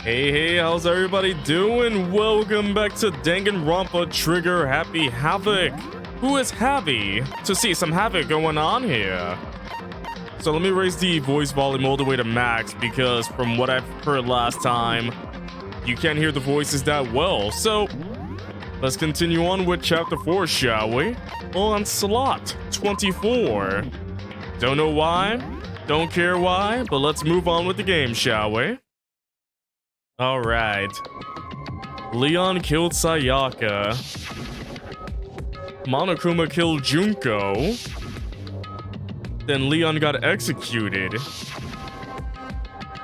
Hey, how's everybody doing? Welcome back to Danganronpa Trigger Happy Havoc. Who is happy to see some havoc going on here? So let me raise the voice volume all the way to max because from what I've heard last time, you can't hear the voices that well. So let's continue on with chapter 4, shall we? On slot 24. Don't know why, don't care why, but let's move on with the game, shall we? Alright. Leon killed Sayaka. Monokuma killed Junko. Then Leon got executed.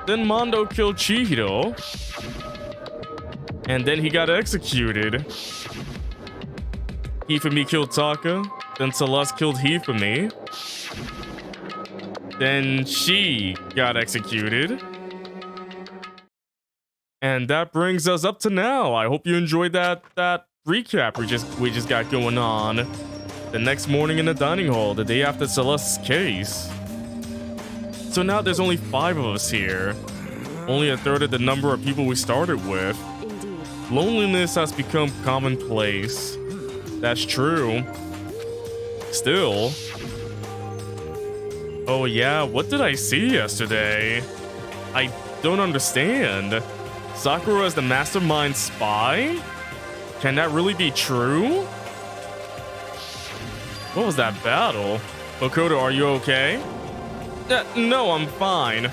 Then Mondo killed Chihiro. And then he got executed. Hifumi killed Taka. Then Celeste killed Hifumi. Then she got executed. And that brings us up to now. I hope you enjoyed that recap we just got going on. The next morning in the dining hall, the day after Celeste's case. So now there's only 5 of us here. Only a third of the number of people we started with. Indeed. Loneliness has become commonplace. That's true. Still. Oh yeah, what did I see yesterday? I don't understand. Sakura is the mastermind spy? Can that really be true? What was that battle? Makoto, are you okay? No, I'm fine.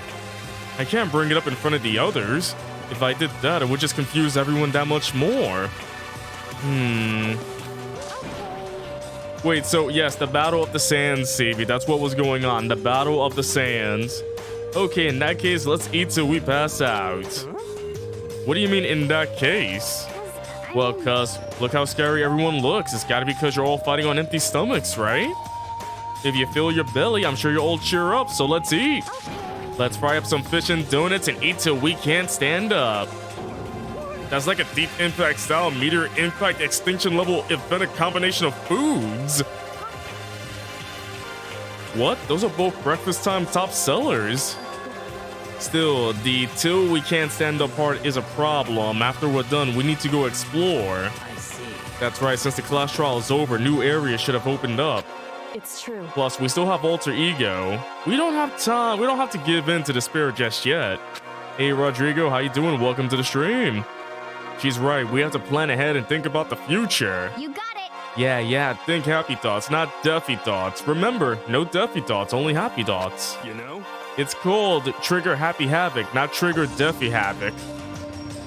I can't bring it up in front of the others. If I did that, it would just confuse everyone that much more. Wait, so yes, the Battle of the Sands, Sabi. That's what was going on. The Battle of the Sands. Okay, in that case, let's eat till we pass out. What do you mean in that case? Well, cuz, look how scary everyone looks. It's gotta be because you're all fighting on empty stomachs, right? If you fill your belly, I'm sure you'll all cheer up, so let's eat. Let's fry up some fish and donuts and eat till we can't stand up. That's like a deep impact style meteor impact extinction level event combination of foods. What? Those are both breakfast time top sellers. Still, the till we can't stand up part is a problem. After we're done, we need to go explore. I see. That's right, since the class trial is over, new areas should have opened up. It's true. Plus, we still have alter ego. We don't have time, we don't have to give in to despair just yet. Hey Rodrigo, how you doing? Welcome to the stream. She's right, we have to plan ahead and think about the future. You got it. Yeah, think happy thoughts, not deathy thoughts. Remember, no deathy thoughts, only happy thoughts. You know? It's called Trigger Happy Havoc, not Trigger Deathy Havoc.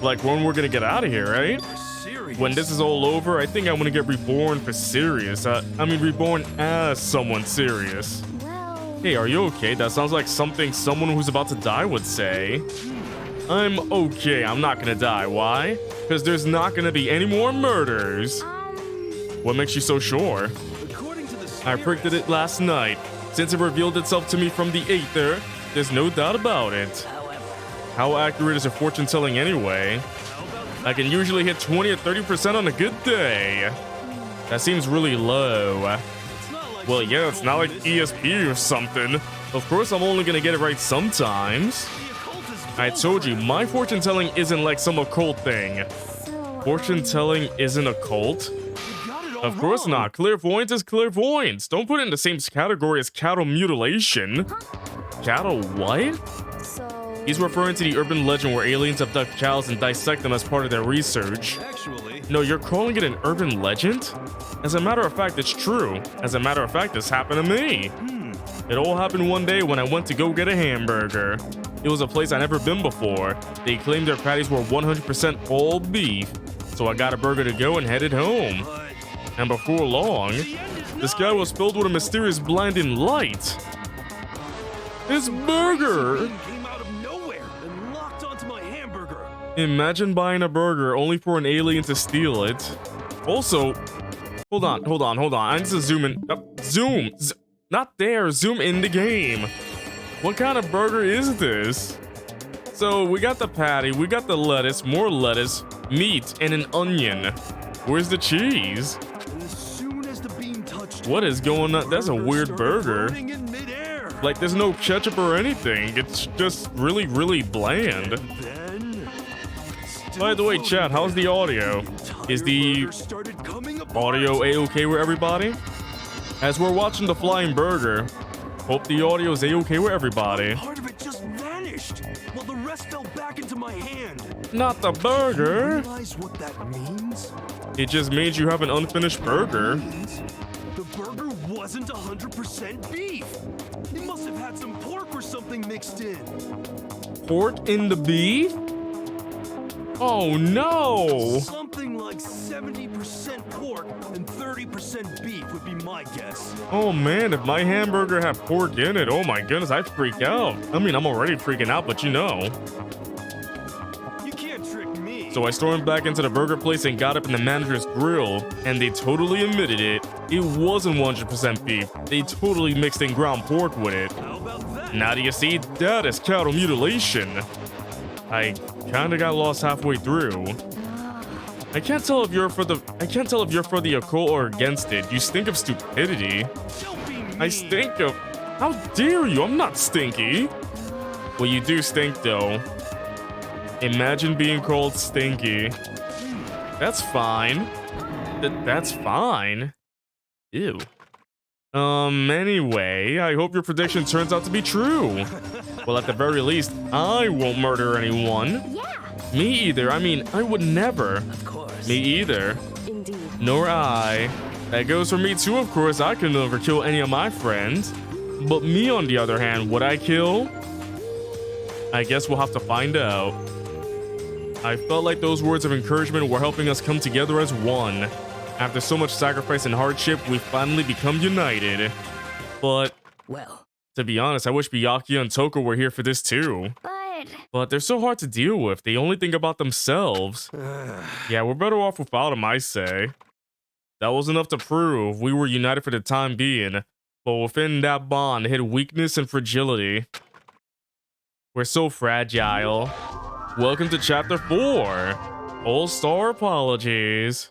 Like when we're gonna get out of here, right? Serious? When this is all over, I think I'm gonna get reborn for serious. I mean reborn as someone serious. Well. Hey, are you okay? That sounds like something someone who's about to die would say. I'm okay, I'm not gonna die. Why? Because there's not gonna be any more murders. What makes you so sure? According to the I predicted it last night. Since it revealed itself to me from the Aether, there's no doubt about it. However. How accurate is your fortune telling anyway? I can usually hit 20 or 30% on a good day. That seems really low. Well, yeah, it's not like ESP or something. Of course, I'm only gonna get it right sometimes. I told you, my fortune telling isn't like some occult thing. So. Fortune telling isn't a cult? Of course not. Clairvoyance is clairvoyance. Don't put it in the same category as cattle mutilation. Cattle what? So. He's referring to the urban legend where aliens abduct cows and dissect them as part of their research. Actually, No, you're calling it an urban legend? As a matter of fact, it's true. As a matter of fact, this happened to me. It all happened one day when I went to go get a hamburger. It was a place I'd never been before. They claimed their patties were 100% all beef. So I got a burger to go and headed home. And before long, the sky was filled with a mysterious blinding light. His burger! came out of nowhere and locked onto my hamburger. Imagine buying a burger only for an alien to steal it. Also, hold on. I need to zoom in. Zoom! Not there, zoom in the game. What kind of burger is this? So, we got the patty, we got the lettuce, more lettuce, meat, and an onion. Where's the cheese? And as soon as the beam touched, What is going on? That's a weird started burger. floating in midair. Like, there's no ketchup or anything. It's just really, really bland. Then Still By the way, floating chat, how's there. the audio? entire Is the burger started coming apart. audio a-okay with everybody? As we're watching the flying burger, hope the audio is a-okay with everybody. Part of it just vanished, while the rest fell back into my hand. Not the You burger. realize what that means? It just means you have an unfinished burger. Means the burger wasn't 100% beef. It must have had some pork or something mixed in. Pork in the beef? Oh no! Something like 70% pork and 30% beef would be my guess. Oh man, if my hamburger had pork in it, oh my goodness, I'd freak out. I mean, I'm already freaking out, but you know. You can't trick me. So I stormed back into the burger place and got up in the manager's grill, and they totally admitted it. It wasn't 100% beef. They totally mixed in ground pork with it. How about that? Now do you see? That is cattle mutilation. I kinda got lost halfway through. I can't tell if you're for the occult or against it. You stink of stupidity. Don't be mean. I stink of. How dare you? I'm not stinky. Well, you do stink though. Imagine being called stinky. That's fine. That's fine. Ew. Anyway, I hope your prediction turns out to be true. Well, at the very least, I won't murder anyone. Yeah. Me either. I mean, I would never. Of course. Me either. Indeed. Nor I. That goes for me too, of course. I could never kill any of my friends. But me, on the other hand, would I kill? I guess we'll have to find out. I felt like those words of encouragement were helping us come together as one. After so much sacrifice and hardship, we finally become united. But, Well, to be honest, I wish Byakuya and Toko were here for this too. But they're so hard to deal with. They only think about themselves. Yeah, we're better off without them, I say. That was enough to prove we were united for the time being. But within that bond hid weakness and fragility. We're so fragile. Welcome to chapter 4. All-Star Apologies.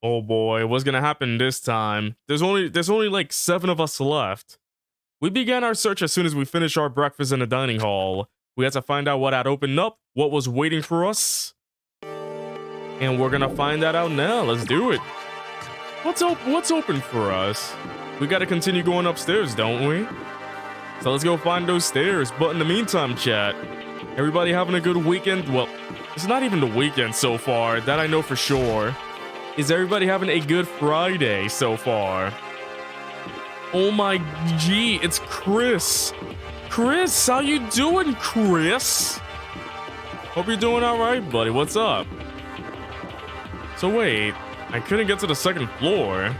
Oh boy, what's gonna happen this time? There's only like 7 of us left. We began our search as soon as we finished our breakfast in the dining hall. We had to find out what had opened up, what was waiting for us. And we're gonna find that out now. Let's do it. What's open for us? We gotta continue going upstairs, don't we? So let's go find those stairs. But in the meantime, chat, everybody having a good weekend? Well, it's not even the weekend so far, that I know for sure. Is everybody having a good Friday so far? Oh my gee, it's Chris. Chris, how you doing, Chris? Hope you're doing all right, buddy. What's up? So wait, I couldn't get to the 2nd floor.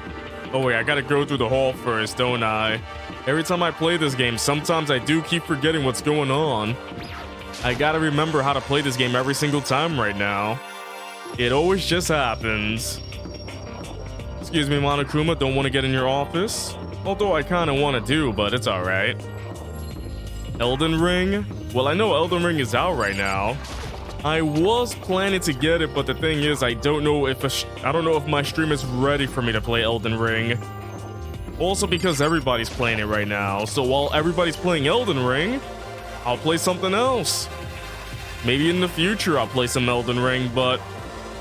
Oh wait, I gotta go through the hall first, don't I? Every time I play this game, sometimes I do keep forgetting what's going on. I gotta remember how to play this game every single time right now. It always just happens. Excuse me, Monokuma, don't want to get in your office? Although I kind of want to do, but it's alright. Elden Ring? Well, I know Elden Ring is out right now. I was planning to get it, but the thing is, I don't know if my stream is ready for me to play Elden Ring. Also because everybody's playing it right now, so while everybody's playing Elden Ring, I'll play something else. Maybe in the future I'll play some Elden Ring, but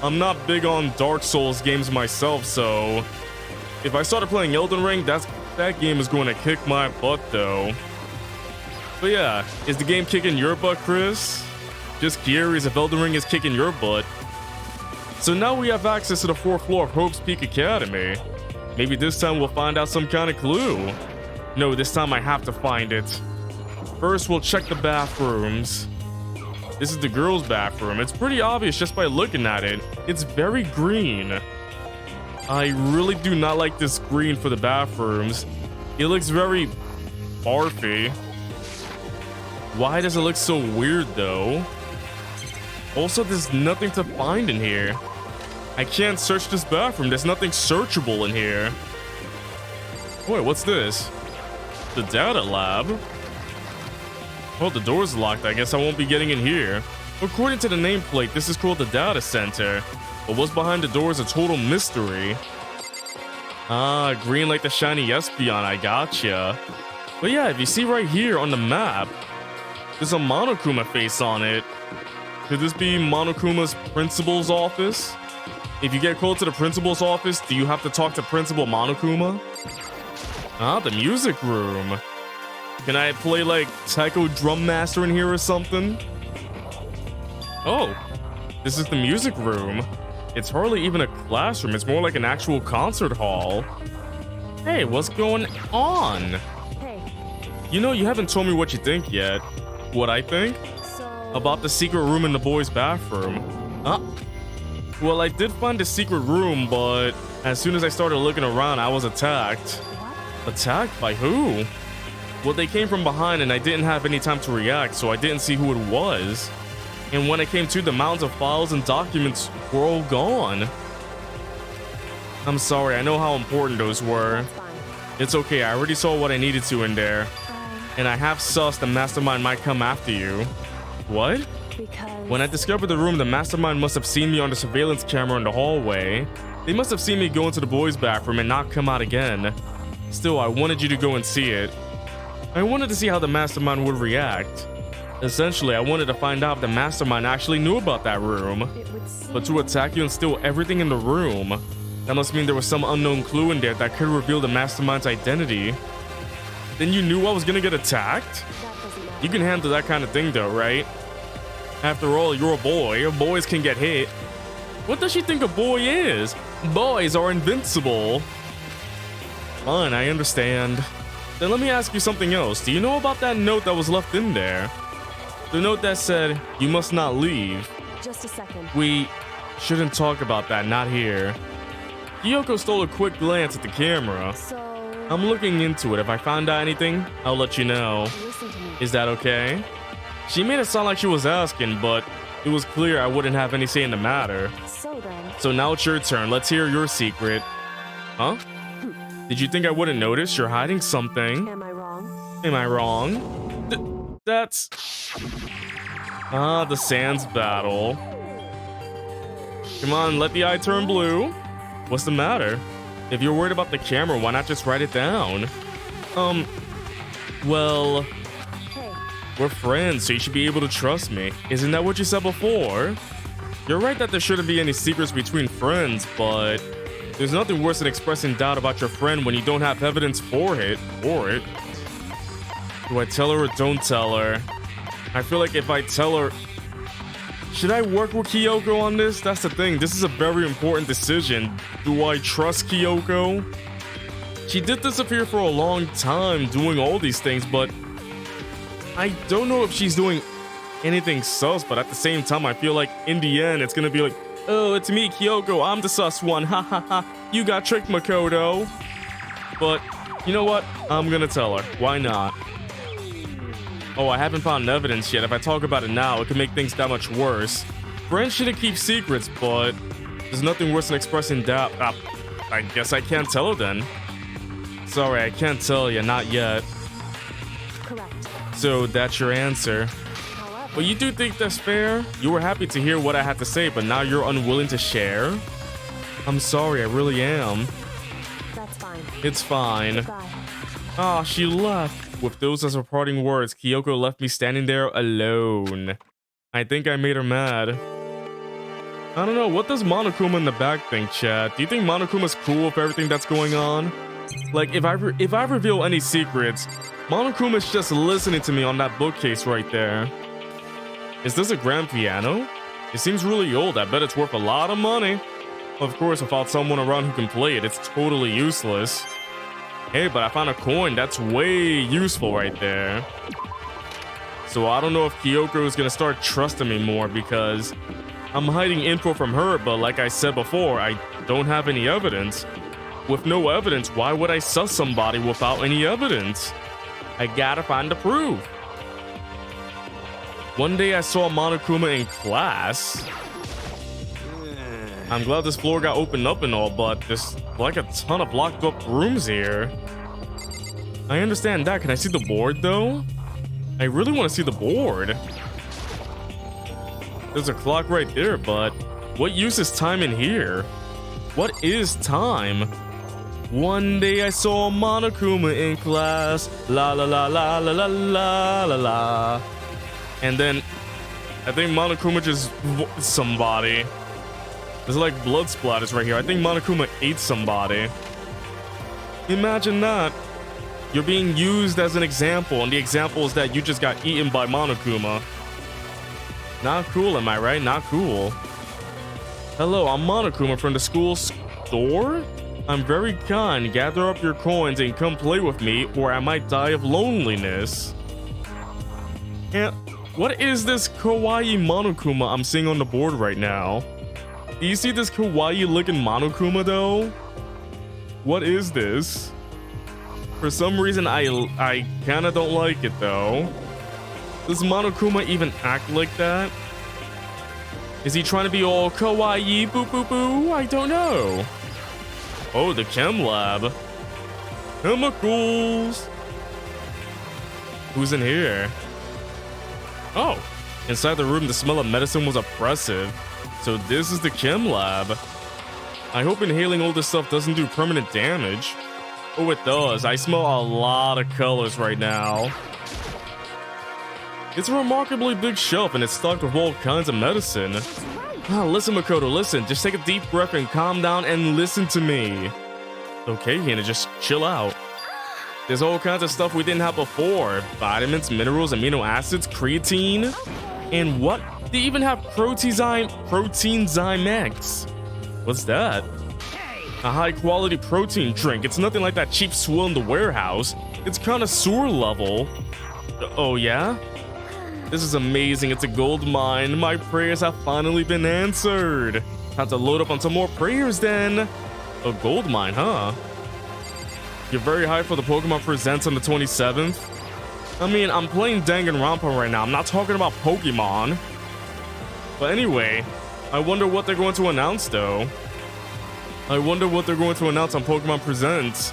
I'm not big on Dark Souls games myself, so if I started playing Elden Ring, that game is going to kick my butt though. But yeah, is the game kicking your butt, Chris? Just curious if Elden Ring is kicking your butt. So now we have access to the 4th floor of Hope's Peak Academy. Maybe this time we'll find out some kind of clue. No, this time I have to find it. First, we'll check the bathrooms. This is the girls' bathroom. It's pretty obvious just by looking at it. It's very green. I really do not like this green for the bathrooms. It looks very barfy. Why does it look so weird though? Also, there's nothing to find in here. I can't search this bathroom. There's nothing searchable in here. Wait, what's this? The data lab? Oh, the door's locked. I guess I won't be getting in here. According to the nameplate, this is called the data center. But what's behind the door is a total mystery. Ah, green like the shiny Espeon. I gotcha. But yeah, if you see right here on the map, there's a Monokuma face on it. Could this be Monokuma's principal's office? If you get called to the principal's office, do you have to talk to Principal Monokuma? Ah, the music room. Can I play like Taiko Drum Master in here or something? Oh, this is the music room. It's hardly even a classroom. It's more like an actual concert hall. Hey, what's going on? Hey, You know, you haven't told me what you think yet. What I think? so About the secret room in the boys' bathroom. Huh? Well, I did find a secret room, but as soon as I started looking around, I was attacked. what? Attacked by who? Well, they came from behind and I didn't have any time to react, so I didn't see who it was. And when I came to, the mounds of files and documents were all gone. I'm sorry, I know how important those were. That's fine. It's okay, I already saw what I needed to in there. And I have sussed the mastermind might come after you. What? Because When I discovered the room, the mastermind must have seen me on the surveillance camera in the hallway. They must have seen me go into the boys' bathroom and not come out again. Still, I wanted you to go and see it. I wanted to see how the mastermind would react. Essentially, I wanted to find out if the mastermind actually knew about that room. it would seem But to attack you and steal everything in the room, that must mean there was some unknown clue in there that could reveal the mastermind's identity. Then you knew I was gonna get attacked? that doesn't matter. You can handle that kind of thing though, right? After all, you're a boy. Boys can get hit. What does she think a boy is? Boys are invincible. Fine, I understand. Then let me ask you something else. Do you know about that note that was left in there? The note that said, "You must not leave." Just a second. We shouldn't talk about that, not here. Kyoko stole a quick glance at the camera. So I'm looking into it. If I find out anything, I'll let you know. listen to me. Is that okay? She made it sound like she was asking, but it was clear I wouldn't have any say in the matter. So then, So now it's your turn. Let's hear your secret. Huh? Did you think I wouldn't notice? You're hiding something. am I wrong? Am I wrong? That's... Ah, the Sands battle. Come on, let the eye turn blue. What's the matter? If you're worried about the camera, why not just write it down? Well, Hey, we're friends, so you should be able to trust me. Isn't that what you said before? You're right that there shouldn't be any secrets between friends, but there's nothing worse than expressing doubt about your friend when you don't have evidence for it. Do I tell her or don't tell her? I feel like if I tell her... Should I work with Kyoko on this? That's the thing. This is a very important decision. Do I trust Kyoko? She did disappear for a long time doing all these things, but I don't know if she's doing anything sus, but at the same time, I feel like in the end, it's gonna be like, oh, it's me, Kyoko. I'm the sus one. Ha ha ha. You got tricked, Makoto. But you know what? I'm gonna tell her. Why not? Oh, I haven't found evidence yet. If I talk about it now, it could make things that much worse. Friends shouldn't keep secrets, but there's nothing worse than expressing doubt. I guess I can't tell her then. Sorry, I can't tell you, not yet. correct. So that's your answer. However, But you do think that's fair? You were happy to hear what I had to say, but now you're unwilling to share? I'm sorry, I really am. that's fine. It's fine. Bye. Ah, she left. With those as her parting words, Kyoko left me standing there alone. I think I made her mad. I don't know, what does Monokuma in the back think, chat? Do you think Monokuma's cool with everything that's going on? Like, if I reveal any secrets, Monokuma's just listening to me on that bookcase right there. Is this a grand piano? It seems really old. I bet it's worth a lot of money. Of course, without someone around who can play it, it's totally useless. Hey, but I found a coin. That's way useful right there. So I don't know if Kyoko is gonna start trusting me more because I'm hiding info from her, but like I said before, I don't have any evidence. With no evidence, why would I sus somebody without any evidence? I gotta find the proof. One day I saw Monokuma in class. I'm glad this floor got opened up and all, but there's like a ton of blocked up rooms here. I understand that. Can I see the board though? I really want to see the board. There's a clock right there, but what use is time in here? What is time? One day I saw Monokuma in class. La la la la la la la la la. And then I think Monokuma just somebody. There's like blood splatters right here. I think Monokuma ate somebody. Imagine that. You're being used as an example, and the example is that you just got eaten by Monokuma. Not cool, am I right? Not cool. Hello, I'm Monokuma from the school store. I'm very kind. Gather up your coins and come play with me, or I might die of loneliness. And what is this kawaii Monokuma I'm seeing on the board right now? Do you see this kawaii looking Monokuma though? What is this? For some reason, I kinda don't like it though. Does Monokuma even act like that? Is he trying to be all kawaii boo boo boo? I don't know. Oh, the chem lab. Chemicals. Who's in here? Oh, inside the room, the smell of medicine was oppressive. So this is the chem lab. I hope inhaling all this stuff doesn't do permanent damage. Oh, it does. I smell a lot of colors right now. It's a remarkably big shelf and it's stocked with all kinds of medicine. Ah, listen, Makoto, listen. Just take a deep breath and calm down and listen to me. Okay, Hina, just chill out. There's all kinds of stuff we didn't have before. Vitamins, minerals, amino acids, creatine. And what? They even have Protein X. What's that? A high-quality protein drink. It's nothing like that cheap swill in the warehouse. It's connoisseur level. Oh, yeah? This is amazing. It's a gold mine. My prayers have finally been answered. Have to load up on some more prayers then. A gold mine, huh? You're very hyped for the Pokemon Presents on the 27th? I mean, I'm playing Danganronpa right now. I'm not talking about Pokemon. But anyway, I wonder what they're going to announce though. I wonder what they're going to announce on Pokemon Presents.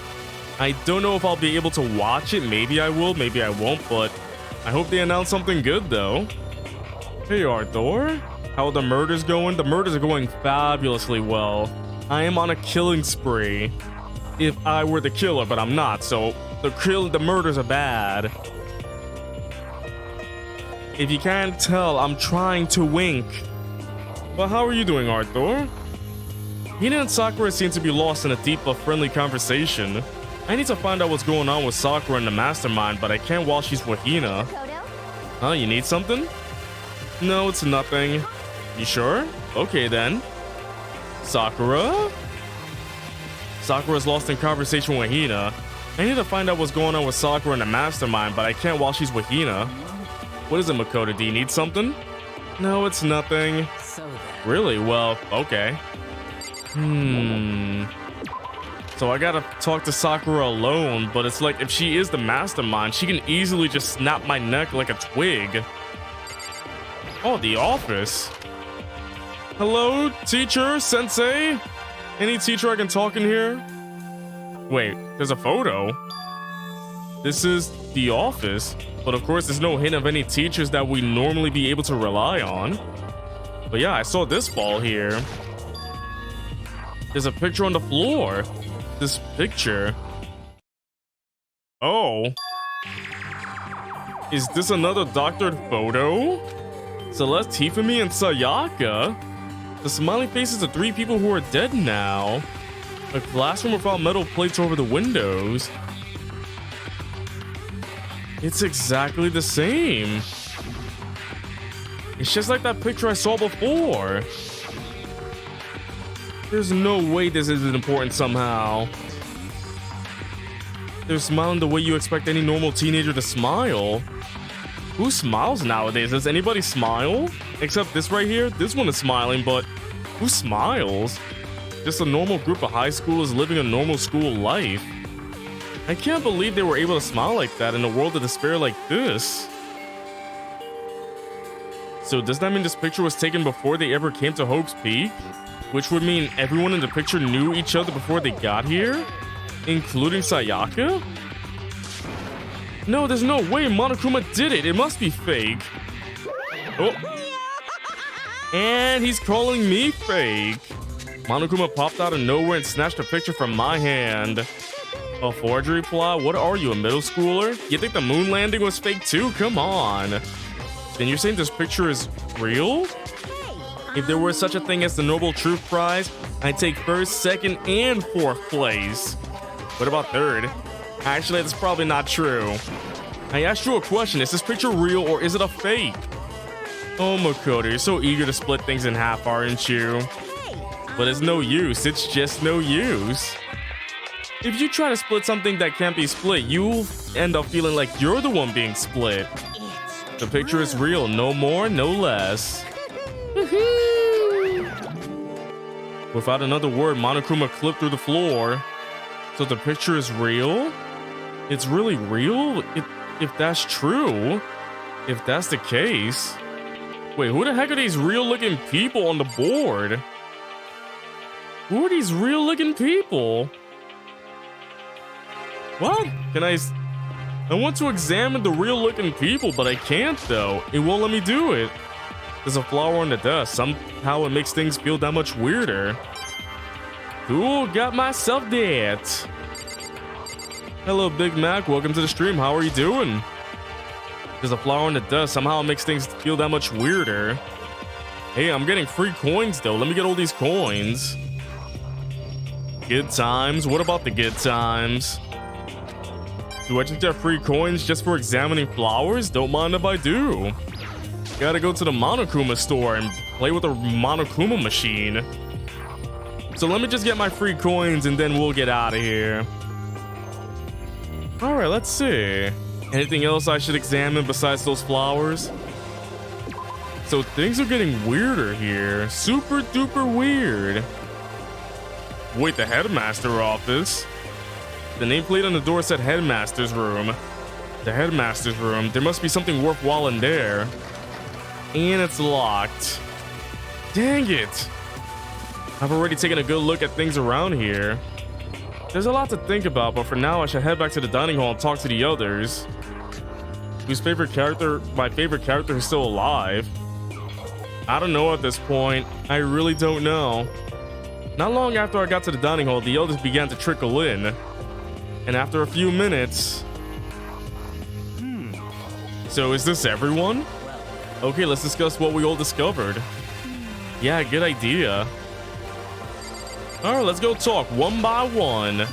I don't know if I'll be able to watch it. Maybe I will, maybe I won't, but I hope they announce something good though. Hey Arthur, how are the murders going? The murders are going fabulously well. I am on a killing spree. If I were the killer, but I'm not, so the murders are bad. If you can't tell, I'm trying to wink. Well, how are you doing, Arthur? Hina and Sakura seem to be lost in a deep but friendly conversation. I need to find out what's going on with Sakura in the mastermind, but I can't while she's with Hina. Huh, you need something? No, it's nothing. You sure? Okay then. Sakura? Sakura's lost in conversation with Hina. I need to find out what's going on with Sakura in the mastermind, but I can't while she's with Hina. What is it, Makoto? Do you need something? No, it's nothing. Really? Well, okay. So I gotta talk to Sakura alone, but it's like if she is the mastermind, she can easily just snap my neck like a twig. Oh, the office. Hello, teacher, sensei? Any teacher I can talk in here? Wait, there's a photo. This is the office, but of course there's no hint of any teachers that we normally be able to rely on. But yeah, I saw this ball here. There's a picture on the floor. This picture. Oh. Is this another doctored photo? Celeste, Tifumi, and Sayaka? The smiling faces of 3 people who are dead now. A classroom without metal plates over the windows. It's exactly the same. It's just like that picture I saw before. There's no way this isn't important somehow. They're smiling the way you expect any normal teenager to smile. Who smiles nowadays? Does anybody smile? Except this right here. This one is smiling, but who smiles? Just a normal group of high schoolers living a normal school life. I can't believe they were able to smile like that in a world of despair like this. So does that mean this picture was taken before they ever came to Hope's Peak? Which would mean everyone in the picture knew each other before they got here? Including Sayaka? No, there's no way Monokuma did it. It must be fake. Oh. And he's calling me fake. Monokuma popped out of nowhere and snatched a picture from my hand. A forgery plot? What are you, a middle schooler? You think the moon landing was fake too? Come on. Then you're saying this picture is real? If there were such a thing as the Noble Truth Prize, I'd take first, second, and fourth place. What about third? Actually, that's probably not true. I asked you a question. Is this picture real or is it a fake? Oh, Makoto, you're so eager to split things in half, aren't you? But it's no use. It's just no use. If you try to split something that can't be split, you'll end up feeling like you're the one being split. The picture is real. No more, no less. Without another word, Monokuma clipped through the floor. So the picture is real? It's really real? If that's true, if that's the case. Wait, who the heck are these real-looking people on the board? Who are these real-looking people? What? I want to examine the real-looking people, but I can't though. It won't let me do it. There's a flower on the desk. Somehow it makes things feel that much weirder. Cool, got myself that. Hello, Big Mac. Welcome to the stream. How are you doing? There's a flower on the desk. Somehow it makes things feel that much weirder. Hey, I'm getting free coins though. Let me get all these coins. Good times. What about the good times? Do I just get free coins just for examining flowers? Don't mind if I do. Gotta go to the Monokuma store and play with a Monokuma machine. So let me just get my free coins and then we'll get out of here. Alright, let's see. Anything else I should examine besides those flowers? So things are getting weirder here. Super duper weird. Wait, the headmaster office? The nameplate on the door said headmaster's room. The headmaster's room. There must be something worthwhile in there. And it's locked. Dang it. I've already taken a good look at things around here. There's a lot to think about, but for now I should head back to the dining hall and talk to the others. My favorite character is still alive. I don't know at this point. I really don't know. Not long after I got to the dining hall, the others began to trickle in. And after a few minutes... So is this everyone? Okay, let's discuss what we all discovered. Yeah, good idea. Alright, let's go talk one by one.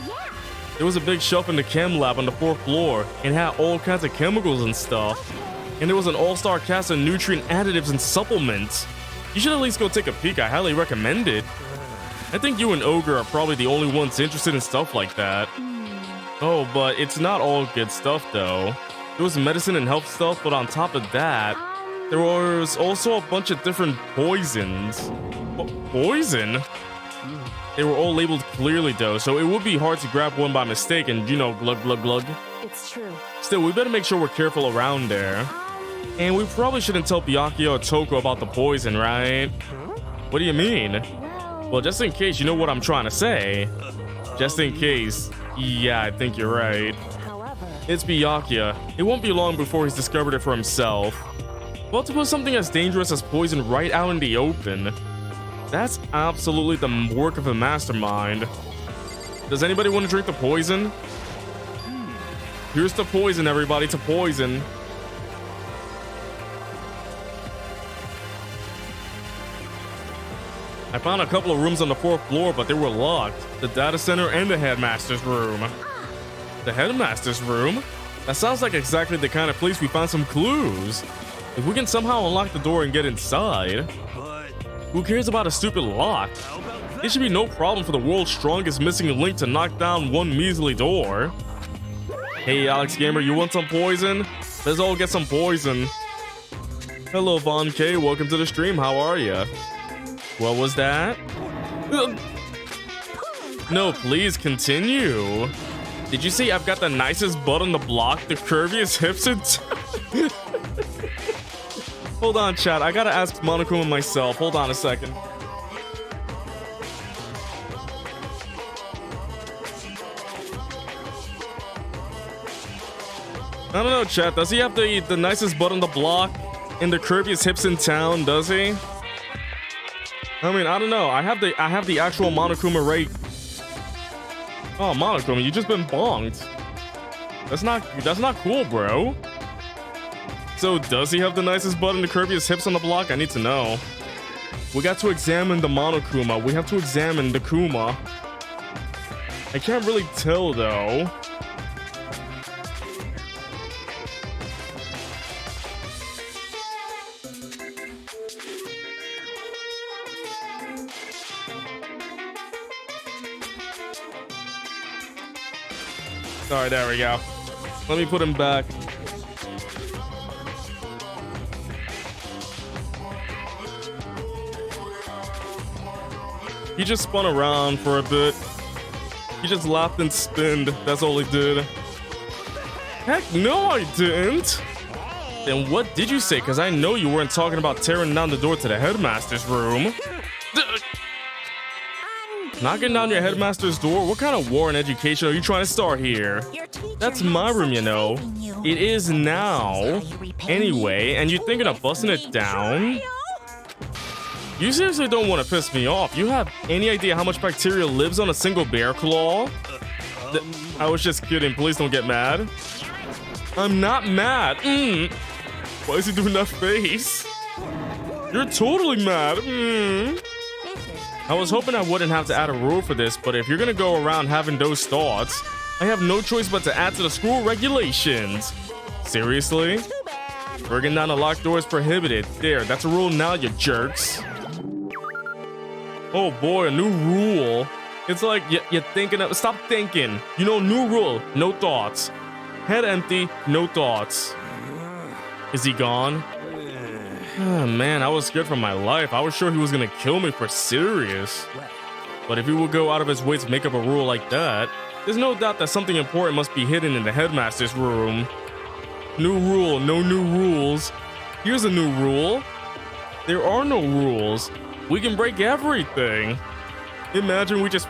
There was a big shelf in the chem lab on the 4th floor. It had all kinds of chemicals and stuff. And there was an all-star cast of nutrient additives and supplements. You should at least go take a peek. I highly recommend it. I think you and Ogre are probably the only ones interested in stuff like that. Oh, but it's not all good stuff though. There was medicine and health stuff, but on top of that, there was also a bunch of different poisons. Poison? They were all labeled clearly though, so it would be hard to grab one by mistake and, you know, glug glug glug. It's true. Still, we better make sure we're careful around there. And we probably shouldn't tell Byakuya or Toko about the poison, right? What do you mean? Well, just in case, you know what I'm trying to say. Just in case. Yeah, I think you're right. However, It's Byakuya. It won't be long before he's discovered it for himself. Well, to put something as dangerous as poison right out in the open, that's absolutely the work of a mastermind. Does anybody want to drink the poison? Here's the poison, everybody, to poison. I found a couple of rooms on the 4th floor, but they were locked. The data center and the headmaster's room. The headmaster's room? That sounds like exactly the kind of place we found some clues. If we can somehow unlock the door and get inside, who cares about a stupid lock? It should be no problem for the world's strongest missing link to knock down one measly door. Hey, Alex Gamer, you want some poison? Let's all get some poison. Hello, Von K. Welcome to the stream. How are ya? What was that? No, please continue. Did you say I've got the nicest butt on the block, the curviest hips and... Hold on, chat. I gotta ask Monokuma myself. Hold on a second. I don't know, chat. Does he have the nicest butt on the block and the curviest hips in town? Does he? I mean, I don't know. I have the actual Monokuma rate. Oh, Monokuma, you just been bonked. That's not cool, bro. So does he have the nicest butt and the curviest hips on the block? I need to know. We got to examine the Monokuma. We have to examine the Kuma. I can't really tell though. Alright, there we go. Let me put him back. He just spun around for a bit. He just laughed and spinned. That's all he did. Heck no, I didn't. Then what did you say? Because I know you weren't talking about tearing down the door to the headmaster's room. Knocking down your headmaster's door? What kind of war and education are you trying to start here? That's my room, you know. It is now. Anyway, and you're thinking of busting it down? You seriously don't want to piss me off. You have any idea how much bacteria lives on a single bear claw? I was just kidding. Please don't get mad. I'm not mad. Why is he doing that face? You're totally mad. I was hoping I wouldn't have to add a rule for this, but if you're gonna go around having those thoughts, I have no choice but to add to the school regulations. Seriously? Breaking down a locked door is prohibited. There, that's a rule now, you jerks. Oh boy, a new rule. It's like you're thinking of, stop thinking. You know, new rule, no thoughts. Head empty, no thoughts. Is he gone? Oh, man, I was scared for my life. I was sure he was gonna kill me for serious. But if he would go out of his way to make up a rule like that, there's no doubt that something important must be hidden in the headmaster's room. New rule, no new rules. Here's a new rule. There are no rules. We can break everything. Imagine we just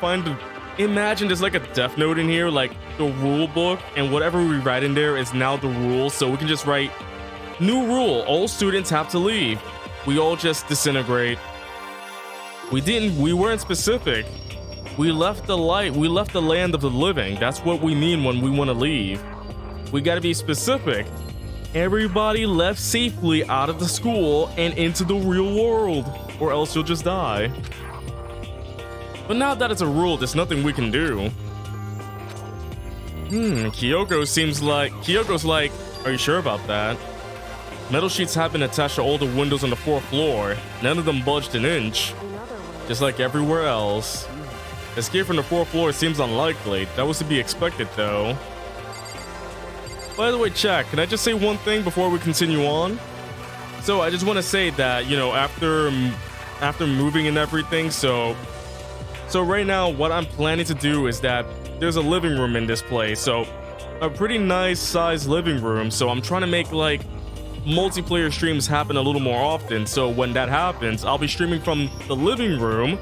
imagine there's like a death note in here, like the rule book, and whatever we write in there is now the rule, so we can just write new rule, all students have to leave. We all just disintegrate. We weren't specific. We left the land of the living. That's what we mean when we want to leave. We gotta be specific. Everybody left safely out of the school and into the real world, or else you'll just die. But now that it's a rule, there's nothing we can do. Kyoko's like, are you sure about that? Metal sheets have been attached to all the windows on the 4th floor. None of them budged an inch. Just like everywhere else. Escape from the 4th floor seems unlikely. That was to be expected, though. By the way, chat, can I just say one thing before we continue on? So I just want to say that, you know, after moving and everything, so right now what I'm planning to do is that there's a living room in this place. So a pretty nice sized living room. So I'm trying to make like multiplayer streams happen a little more often. So when that happens, I'll be streaming from the living room.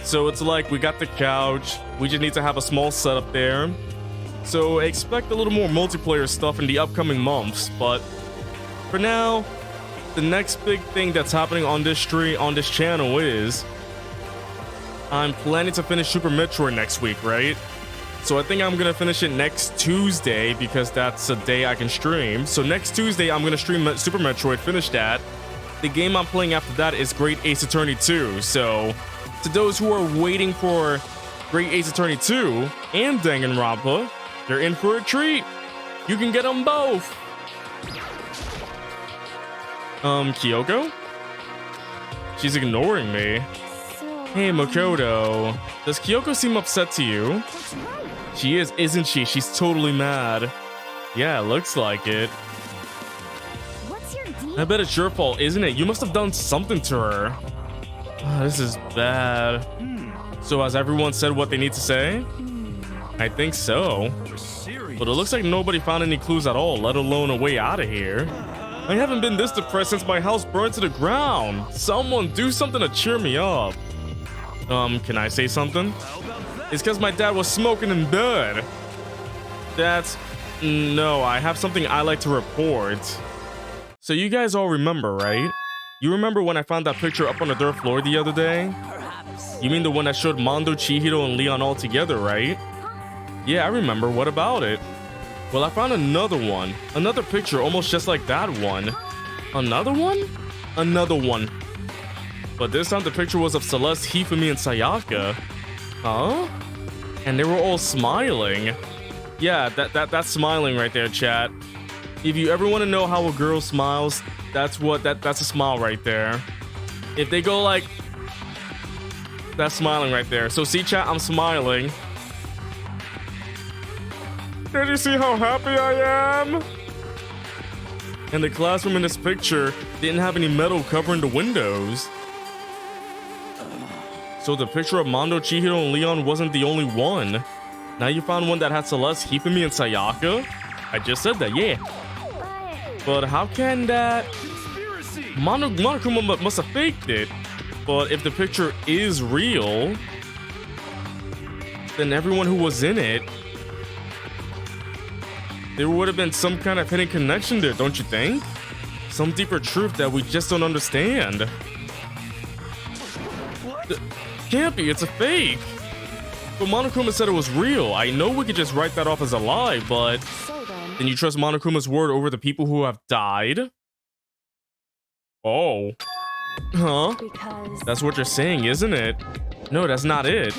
So it's like we got the couch, we just need to have a small setup there. So expect a little more multiplayer stuff in the upcoming months. But for now, the next big thing that's happening on this channel is I'm planning to finish Super Metroid next week, right? So I think I'm gonna finish it next Tuesday because that's a day I can stream. So next Tuesday, I'm gonna stream Super Metroid, finish that. The game I'm playing after that is Great Ace Attorney 2. So to those who are waiting for Great Ace Attorney 2 and Danganronpa, they're in for a treat. You can get them both. Kyoko? She's ignoring me. Hey, Makoto. Does Kyoko seem upset to you? She is, isn't she? She's totally mad. Yeah, looks like it. What's your deal? I bet it's your fault, isn't it? You must have done something to her. This is bad. So has everyone said what they need to say? I think so. But it looks like nobody found any clues at all, let alone a way out of here. I haven't been this depressed since my house burned to the ground. Someone do something to cheer me up. Can I say something? It's because my dad was smoking in bed. No, I have something I like to report. So you guys all remember, right? You remember when I found that picture up on the 3rd floor the other day? You mean the one that showed Mondo, Chihiro, and Leon all together, right? Yeah, I remember. What about it? Well, I found another one. Another picture almost just like that one. Another one? Another one. But this time the picture was of Celeste, Hifumi, and Sayaka. Huh? And they were all smiling. Yeah, that's smiling right there, chat. If you ever want to know how a girl smiles, that's a smile right there. If they go like, that's smiling right there. So see, chat, I'm smiling. Did you see how happy I am? And the classroom in this picture didn't have any metal covering the windows. So the picture of Mondo, Chihiro, and Leon wasn't the only one. Now you found one that had Celeste, Hifumi, and Sayaka? I just said that, yeah. But how can that... Monokuma must have faked it. But if the picture is real, then everyone who was in it, there would have been some kind of hidden connection there, don't you think? Some deeper truth that we just don't understand. What? Can't be, it's a fake. But Monokuma said it was real. I know we could just write that off as a lie, but then you trust Monokuma's word over the people who have died? Oh. Huh? That's what you're saying, isn't it? No, that's not it.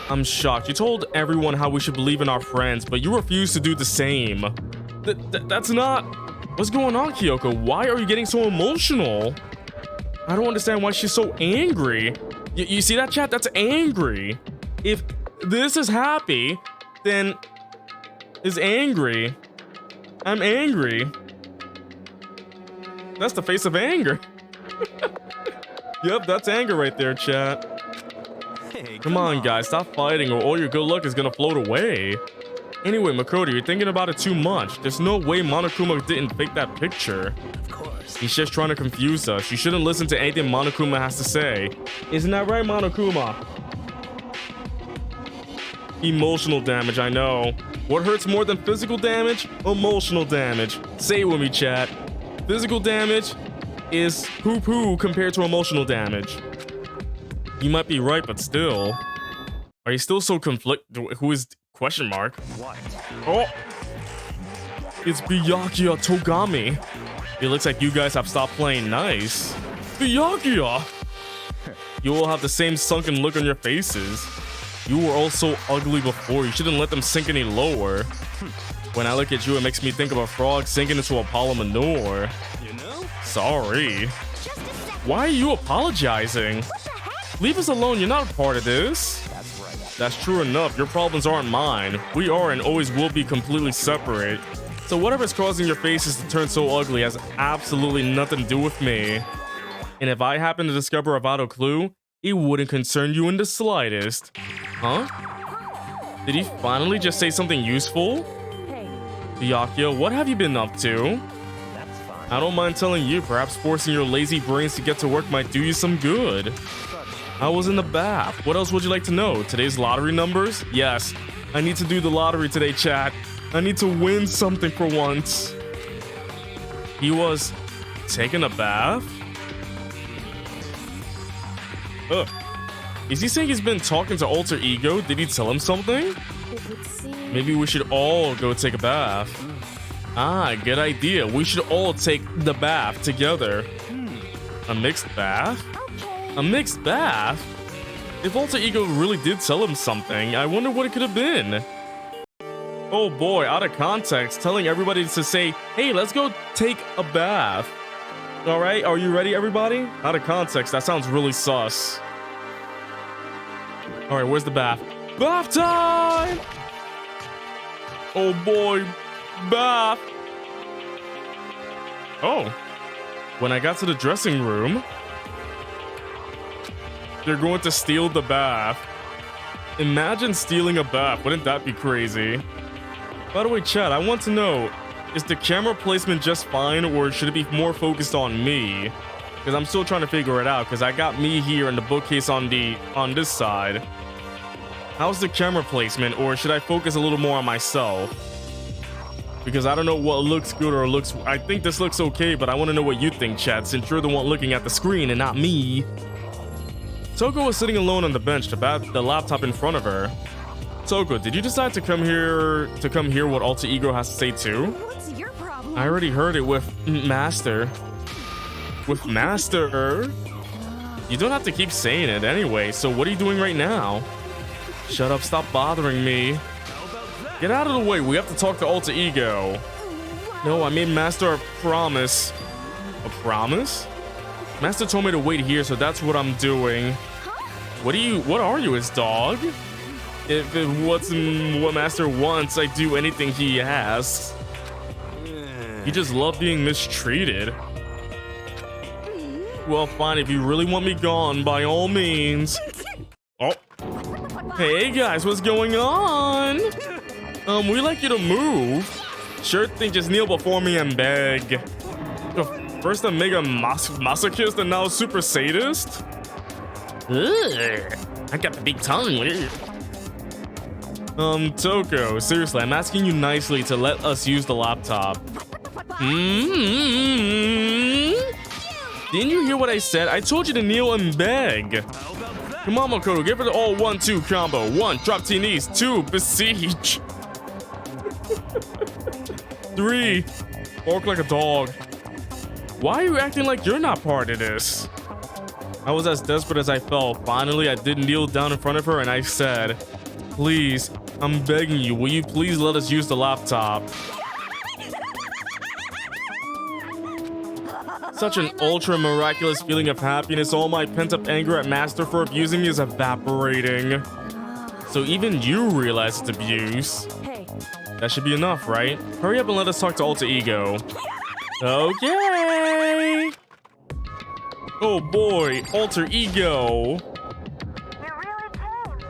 I'm shocked. You told everyone how we should believe in our friends, but you refused to do the same. That's not... What's going on, Kyoko? Why are you getting so emotional? I don't understand why she's so angry. You see that, chat? That's angry. If this is happy, then is angry. I'm angry. That's the face of anger. Yep, that's anger right there, chat. Hey, Come on, guys, stop fighting or all your good luck is gonna float away. Anyway, Makoto, you're thinking about it too much. There's no way Monokuma didn't fake that picture. Of course. He's just trying to confuse us. You shouldn't listen to anything Monokuma has to say. Isn't that right, Monokuma? Emotional damage, I know. What hurts more than physical damage? Emotional damage. Say it with me, chat. Physical damage is poo-poo compared to emotional damage. You might be right, but still. Are you still so conflicted? Who is... Question mark? What? Oh! It's Byakuya Togami. It looks like you guys have stopped playing nice. Byakuya! You all have the same sunken look on your faces. You were all so ugly before. You shouldn't let them sink any lower. When I look at you, it makes me think of a frog sinking into a pile of manure. You know? Sorry. Why are you apologizing? Leave us alone. You're not a part of this. That's right. That's true enough. Your problems aren't mine. We are and always will be completely separate. So whatever's causing your faces to turn so ugly has absolutely nothing to do with me. And if I happen to discover a vital clue, it wouldn't concern you in the slightest. Huh? Did he finally just say something useful? Byakuya, what have you been up to? That's fine. I don't mind telling you, perhaps forcing your lazy brains to get to work might do you some good. I was in the bath. What else would you like to know? Today's lottery numbers? Yes. I need to do the lottery today, chat. I need to win something for once. He was taking a bath? Ugh. Is he saying he's been talking to Alter Ego? Did he tell him something? Maybe we should all go take a bath. Ah, good idea. We should all take the bath together. A mixed bath? A mixed bath? If Alter Ego really did tell him something, I wonder what it could have been. Oh boy, out of context, telling everybody to say, hey, let's go take a bath. Alright, are you ready, everybody? Out of context, that sounds really sus. Alright, where's the bath? Bath time! Oh boy, bath! Oh, when I got to the dressing room, they're going to steal the bath. Imagine stealing a bath, wouldn't that be crazy? By the way, chat, I want to know, is the camera placement just fine or should it be more focused on me? Because I'm still trying to figure it out because I got me here and the bookcase on this side. How's the camera placement, or should I focus a little more on myself? Because I don't know what looks good or looks... I think this looks okay, but I want to know what you think, chat, since you're the one looking at the screen and not me. Toko was sitting alone on the bench, the laptop in front of her. Toko, did you decide to come here what Alter Ego has to say too? What's your problem? I already heard it with Master. with Master. You don't have to keep saying it anyway, so what are you doing right now? Shut up, stop bothering me. Get out of the way, we have to talk to Alter Ego. No, I made Master a promise. A promise? Master told me to wait here, so that's what I'm doing. What are you, his dog? If it wasn't what Master wants, I'd do anything he asks. You just love being mistreated. Well, fine, if you really want me gone, by all means. Oh. Hey guys, what's going on? We'd like you to move. Sure thing, just kneel before me and beg. First a mega masochist and now super sadist? Ugh, I got the big tongue. Toko, seriously, I'm asking you nicely to let us use the laptop. Didn't you hear what I said? I told you to kneel and beg. Come on, Makoto, give her the all 1-2 combo. 1, drop to your knees. 2, beseech. 3, bark like a dog. Why are you acting like you're not part of this? I was as desperate as I felt. Finally, I did kneel down in front of her and I said, please, I'm begging you, will you please let us use the laptop? Such an ultra miraculous feeling of happiness. All my pent-up anger at Master for abusing me is evaporating. So even you realize it's abuse. Hey. That should be enough, right? Hurry up and let us talk to Alter Ego. Okay. Oh boy, Alter Ego.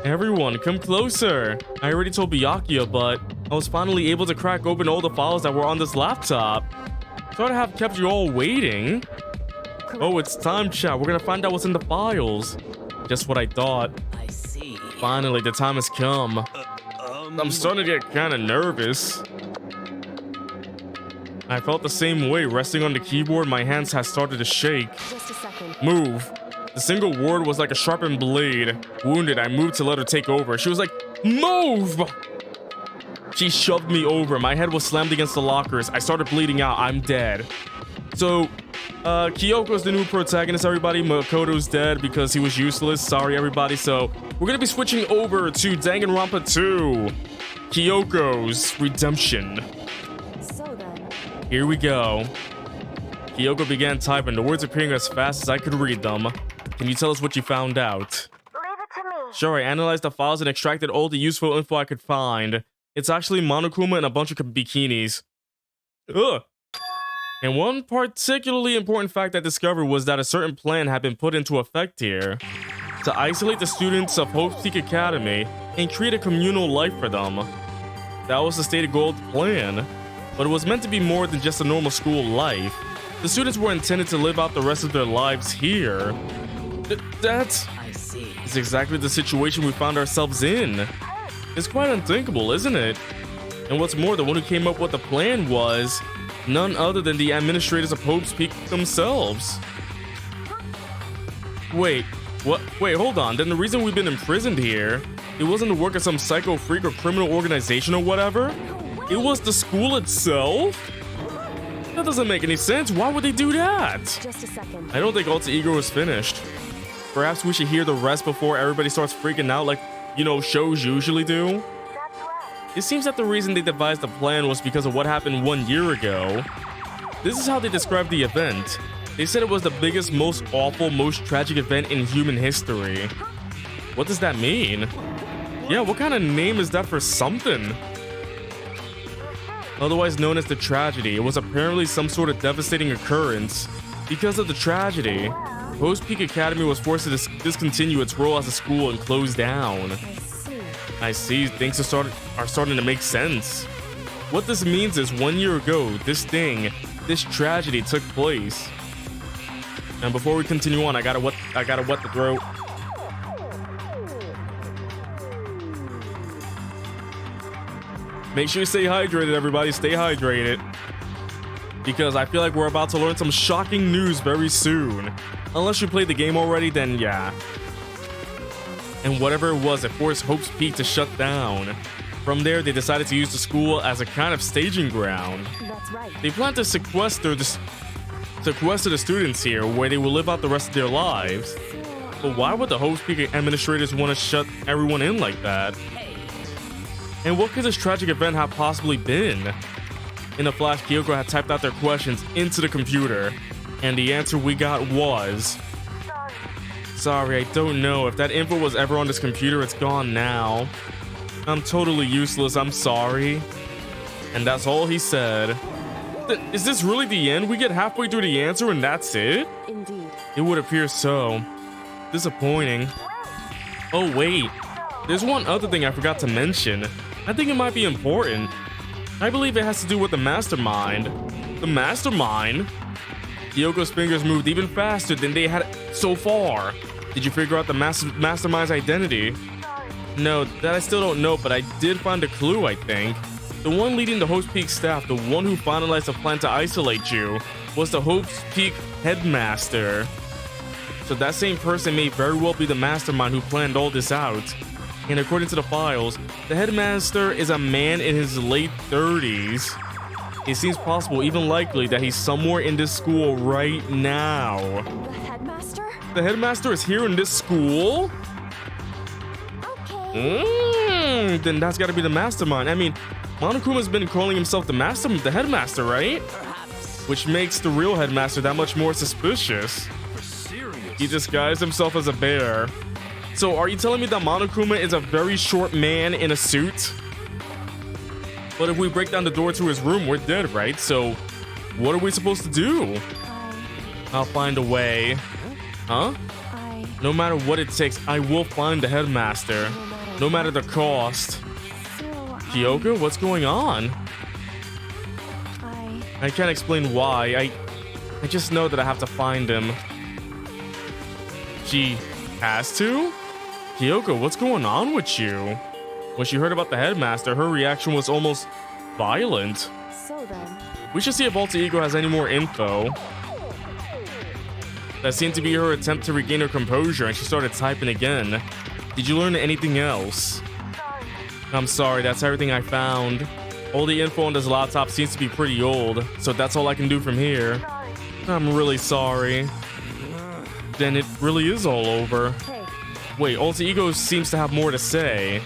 Everyone, come closer. I already told Byakuya, but I was finally able to crack open all the files that were on this laptop. Thought I have kept you all waiting. Oh, it's time, chat. We're gonna find out what's in the files. Just what I thought. I see. Finally, the time has come. I'm starting to get kind of nervous. I felt the same way. Resting on the keyboard, my hands had started to shake. Just a second. Move. The single word was like a sharpened blade. Wounded, I moved to let her take over. She was like, move! She shoved me over. My head was slammed against the lockers. I started bleeding out. I'm dead. So, Kyoko's the new protagonist, everybody. Makoto's dead because he was useless. Sorry, everybody. So, we're gonna be switching over to Danganronpa 2. Kyoko's Redemption. So then. Here we go. Kyoko began typing, the words appearing as fast as I could read them. Can you tell us what you found out? Leave it to me. Sure, I analyzed the files and extracted all the useful info I could find. It's actually Monokuma and a bunch of bikinis. Ugh. And one particularly important fact I discovered was that a certain plan had been put into effect here. To isolate the students of Hope's Peak Academy and create a communal life for them. That was the stated goal of the plan. But it was meant to be more than just a normal school life. The students were intended to live out the rest of their lives here. That's I see. exactly the situation we found ourselves in. It's quite unthinkable, isn't it? And what's more, the one who came up with the plan was none other than the administrators of Hope's Peak themselves. Wait, what? Wait, hold on. Then the reason we've been imprisoned here, it wasn't the work of some psycho freak or criminal organization or whatever. It was the school itself? That doesn't make any sense. Why would they do that? Just a second. I don't think Alter Ego is finished. Perhaps we should hear the rest before everybody starts freaking out like, you know, shows usually do. It seems that the reason they devised the plan was because of what happened 1 year ago. This is how they described the event. They said it was the biggest, most awful, most tragic event in human history. What does that mean? Yeah, what kind of name is that for something? Otherwise known as the tragedy, it was apparently some sort of devastating occurrence. Because of the tragedy, Hope's Peak Academy was forced to discontinue its role as a school and close down. I see, things are starting to make sense. What this means is 1 year ago, this tragedy took place. And before we continue on, I gotta wet the throat. Make sure you stay hydrated, everybody. Stay hydrated. Because I feel like we're about to learn some shocking news very soon. Unless you played the game already, then yeah. And whatever it was, it forced Hope's Peak to shut down. From there, they decided to use the school as a kind of staging ground. That's right. They planned to sequester sequester the students here where they will live out the rest of their lives. But why would the Hope's Peak administrators want to shut everyone in like that? And what could this tragic event have possibly been? In a flash, Kyoko had typed out their questions into the computer, and the answer we got was... Sorry, I don't know. If that info was ever on this computer, it's gone now. I'm totally useless, I'm sorry. And that's all he said. Is this really the end? We get halfway through the answer and that's it? Indeed. It would appear so. Disappointing. Oh wait, there's one other thing I forgot to mention. I think it might be important. I believe it has to do with the mastermind. The mastermind? Kyoko's fingers moved even faster than they had so far. Did you figure out the mastermind's identity? No, that I still don't know, but I did find a clue, I think. The one leading the Hope's Peak staff, the one who finalized the plan to isolate you, was the Hope's Peak headmaster. So that same person may very well be the mastermind who planned all this out. And according to the files, the headmaster is a man in his late 30s. It seems possible, even likely, that he's somewhere in this school right now. The headmaster? The headmaster is here in this school? Okay. Then that's gotta be the mastermind. I mean, Monokuma's been calling himself the headmaster, right? Perhaps. Which makes the real headmaster that much more suspicious. For serious. He disguised himself as a bear. So are you telling me that Monokuma is a very short man in a suit? But if we break down the door to his room, we're dead, right? So what are we supposed to do? I'll find a way. Huh? No matter what it takes, I will find the headmaster. No matter the cost. Kyoko, what's going on? I can't explain why. I just know that I have to find him. She has to? Kyoko, what's going on with you? When she heard about the headmaster, her reaction was almost violent. So then. We should see if Alter Ego has any more info. That seemed to be her attempt to regain her composure, and she started typing again. Did you learn anything else? I'm sorry, that's everything I found. All the info on this laptop seems to be pretty old, so that's all I can do from here. I'm really sorry. Then it really is all over. Hey. Wait, Alter Ego seems to have more to say.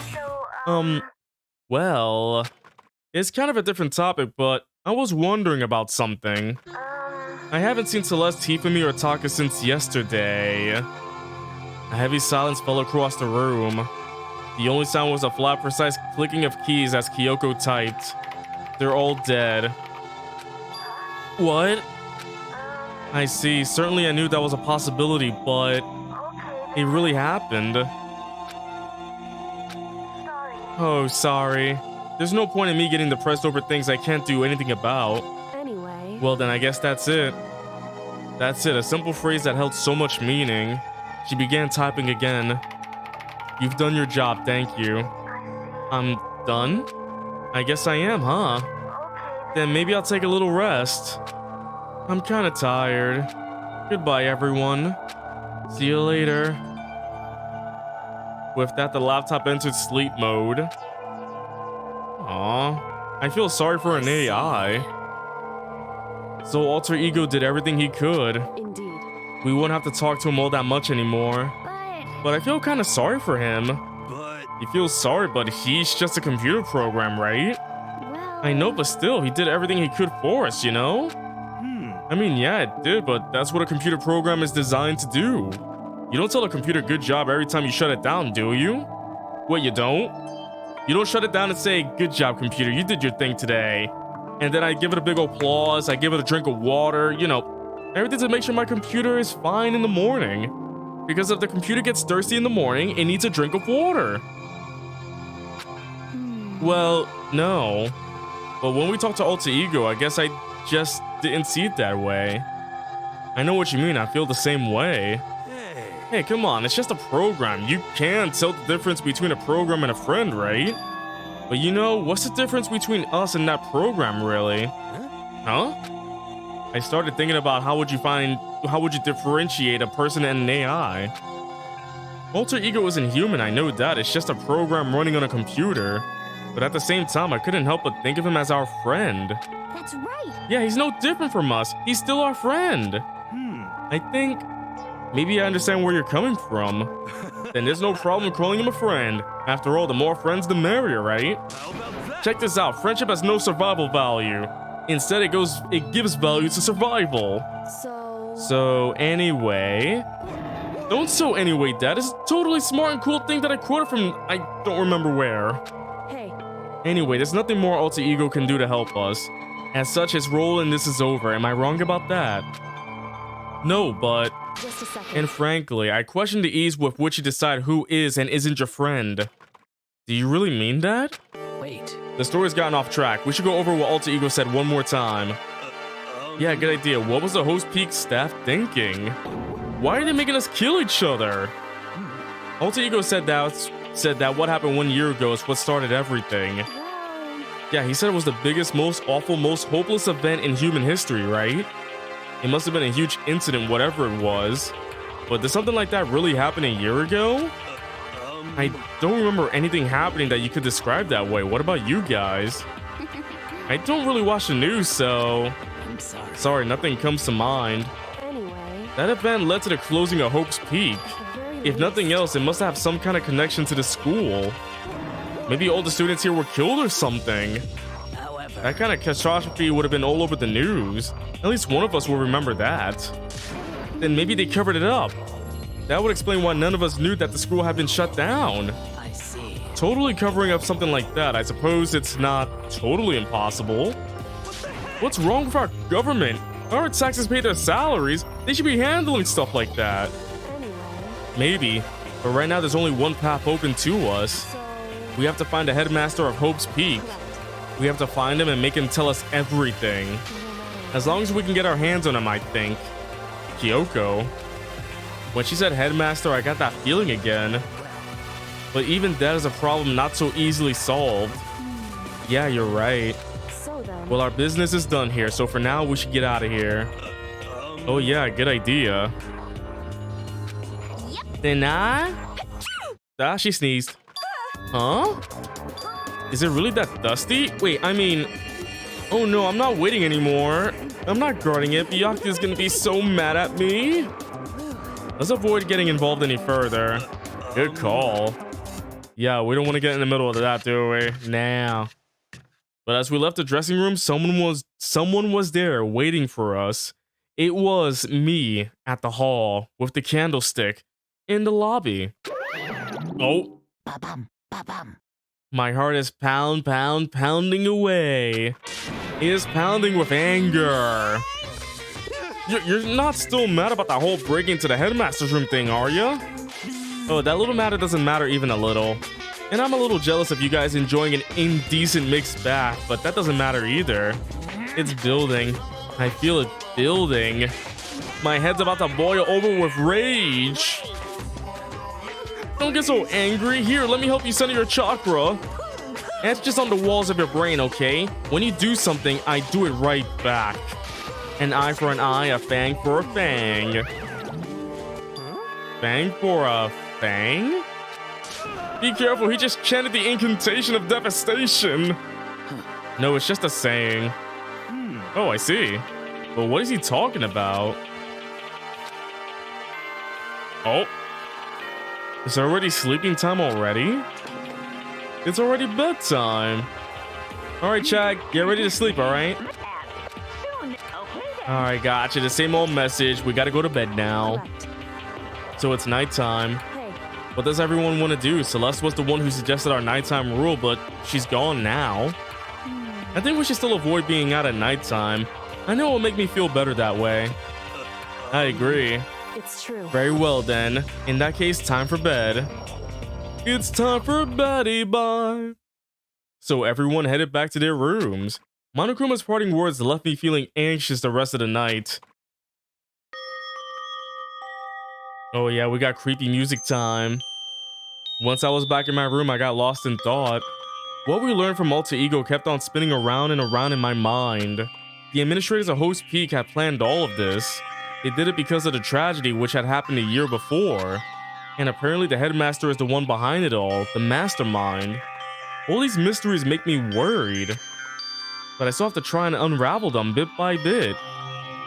Well, it's kind of a different topic, but I was wondering about something. I haven't seen Celeste, Hifumi, or Taka since yesterday. A heavy silence fell across the room. The only sound was a flat, precise clicking of keys as Kyoko typed. They're all dead. What? I see. Certainly I knew that was a possibility, but it really happened. Oh, sorry. There's no point in me getting depressed over things I can't do anything about. Anyway. Well, then I guess that's it. That's it, a simple phrase that held so much meaning. She began typing again. You've done your job, thank you. I'm done? I guess I am, huh? Then maybe I'll take a little rest. I'm kinda tired. Goodbye, everyone. See you later. With that, the laptop entered sleep mode. Aw, I feel sorry for an AI. So Alter Ego did everything he could. Indeed. We won't have to talk to him all that much anymore. But I feel kind of sorry for him. But He feels sorry, but he's just a computer program, right? Well. I know, but still, he did everything he could for us, you know? I mean, yeah, it did, but that's what a computer program is designed to do. You don't tell a computer good job every time you shut it down, do you? Wait, you don't? You don't shut it down and say, good job, computer, you did your thing today. And then I give it a big applause, I give it a drink of water, you know, everything to make sure my computer is fine in the morning. Because if the computer gets thirsty in the morning, it needs a drink of water. Well, no. But when we talk to Alter Ego, I guess I just didn't see it that way. I know what you mean, I feel the same way. Hey, come on, it's just a program. You can tell the difference between a program and a friend, right? But you know, what's the difference between us and that program, really? Huh? I started thinking about how would you differentiate a person and an AI? Alter Ego isn't human, I know that. It's just a program running on a computer. But at the same time, I couldn't help but think of him as our friend. That's right. Yeah, he's no different from us. He's still our friend. I think maybe I understand where you're coming from. Then there's no problem calling him a friend. After all, the more friends, the merrier, right? How about that? Check this out. Friendship has no survival value. Instead, it gives value to survival. So anyway. Don't so anyway, Dad. It's a totally smart and cool thing that I quoted from I don't remember where. Hey. Anyway, there's nothing more Alter Ego can do to help us. As such, his role in this is over. Am I wrong about that? No, but... Just a second. And frankly, I question the ease with which you decide who is and isn't your friend. Do you really mean that? Wait. The story's gotten off track. We should go over what Alter Ego said one more time. Yeah, good idea. What was the Host Peak staff thinking? Why are they making us kill each other? Alter Ego said that what happened 1 year ago is what started everything. Well, Yeah, he said it was the biggest, most awful, most hopeless event in human history, right? It must have been a huge incident, whatever it was. But did something like that really happen a year ago? I don't remember anything happening that you could describe that way. What about you guys? I don't really watch the news, so... I'm sorry. Sorry, nothing comes to mind. anyway. That event led to the closing of Hope's Peak. At the very If nothing least- else, it must have some kind of connection to the school. Maybe all the students here were killed or something. However, That kind of catastrophe would have been all over the news. At least one of us will remember that. Then maybe they covered it up. That would explain why none of us knew that the school had been shut down. I see. Totally covering up something like that, I suppose it's not totally impossible. What's wrong with our government? Our taxes pay their salaries. They should be handling stuff like that. Anyway. Maybe, but right now there's only one path open to us. So. We have to find the headmaster of Hope's Peak. Correct. We have to find him and make him tell us everything. No matter As long as we can get our hands on him, I think. Kyoko. When she said headmaster, I got that feeling again. But even that is a problem not so easily solved. Yeah, you're right. what. So then. Well, our business is done here, so for now we should get out of here. Oh yeah, good idea. Then she sneezed. Huh? Is it really that dusty? Wait, I mean... Oh no, I'm not waiting anymore. I'm not guarding it. Byakuya's gonna be so mad at me. Let's avoid getting involved any further. Good call. Yeah, we don't want to get in the middle of that, do we? Nah. But as we left the dressing room, someone was there waiting for us. It was me at the hall with the candlestick in the lobby. Oh. Ba-bum, ba-bum. My heart is pounding away. It is pounding with anger. You're not still mad about that whole breaking into the headmaster's room thing, are you? Oh, that little matter doesn't matter even a little. And I'm a little jealous of you guys enjoying an indecent mixed bath, but that doesn't matter either. It's building. I feel it building. My head's about to boil over with rage. Don't get so angry. Here, let me help you center your chakra. It's just on the walls of your brain, okay? When you do something, I do it right back. An eye for an eye, a fang for a fang. Fang for a fang? Be careful, he just chanted the incantation of devastation. No, it's just a saying. Oh, I see. But what is he talking about? Oh. It's already sleeping time already? It's already bedtime. Alright, Chad, get ready to sleep, alright? Alright, gotcha. The same old message. We gotta go to bed now. Correct. So it's nighttime. Hey. What does everyone want to do? Celeste was the one who suggested our nighttime rule, but she's gone now. I think we should still avoid being out at nighttime. I know it'll make me feel better that way. I agree. It's true. Very well then. In that case, time for bed. It's time for beddy bye. So everyone headed back to their rooms. Monochroma's parting words left me feeling anxious the rest of the night. Oh yeah, we got creepy music time. Once I was back in my room, I got lost in thought. What we learned from Alter Ego kept on spinning around and around in my mind. The administrators of Host Peak had planned all of this. They did it because of the tragedy which had happened a year before. And apparently the headmaster is the one behind it all, the mastermind. All these mysteries make me worried. but I still have to try and unravel them bit by bit.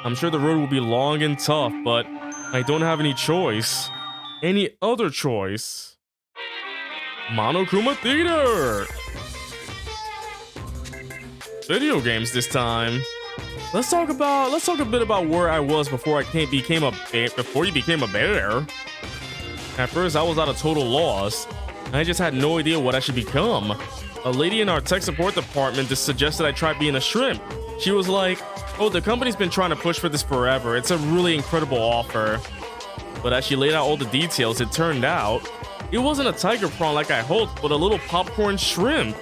I'm sure the road will be long and tough, but I don't have any choice. Any other choice? Monokuma Theater! Video games this time. Let's talk a bit about where I was before you became a bear. At first, I was at a total loss. I just had no idea what I should become. A lady in our tech support department just suggested I try being a shrimp. She was like, "Oh, the company's been trying to push for this forever. It's a really incredible offer." But as she laid out all the details, it turned out it wasn't a tiger prawn like I hoped, but a little popcorn shrimp.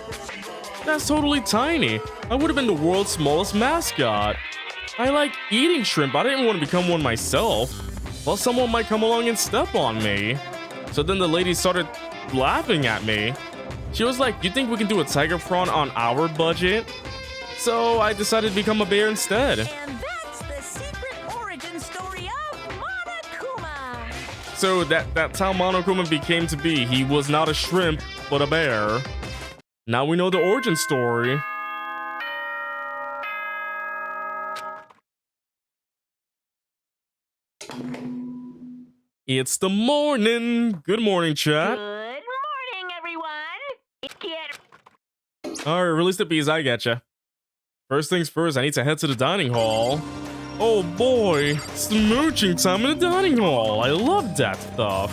That's totally tiny. I would have been the world's smallest mascot. I like eating shrimp. I didn't want to become one myself. Well, someone might come along and step on me. So then the lady started laughing at me. She was like, "You think we can do a tiger prawn on our budget?" So I decided to become a bear instead. And that's the secret origin story of Monokuma. So that's how Monokuma became to be. He was not a shrimp, but a bear. Now we know the origin story. It's the morning. Good morning, chat. Good morning, everyone. It's Kid. Alright, release the bees, I getcha. First things first, I need to head to the dining hall. Oh boy, smooching time in the dining hall. I love that stuff.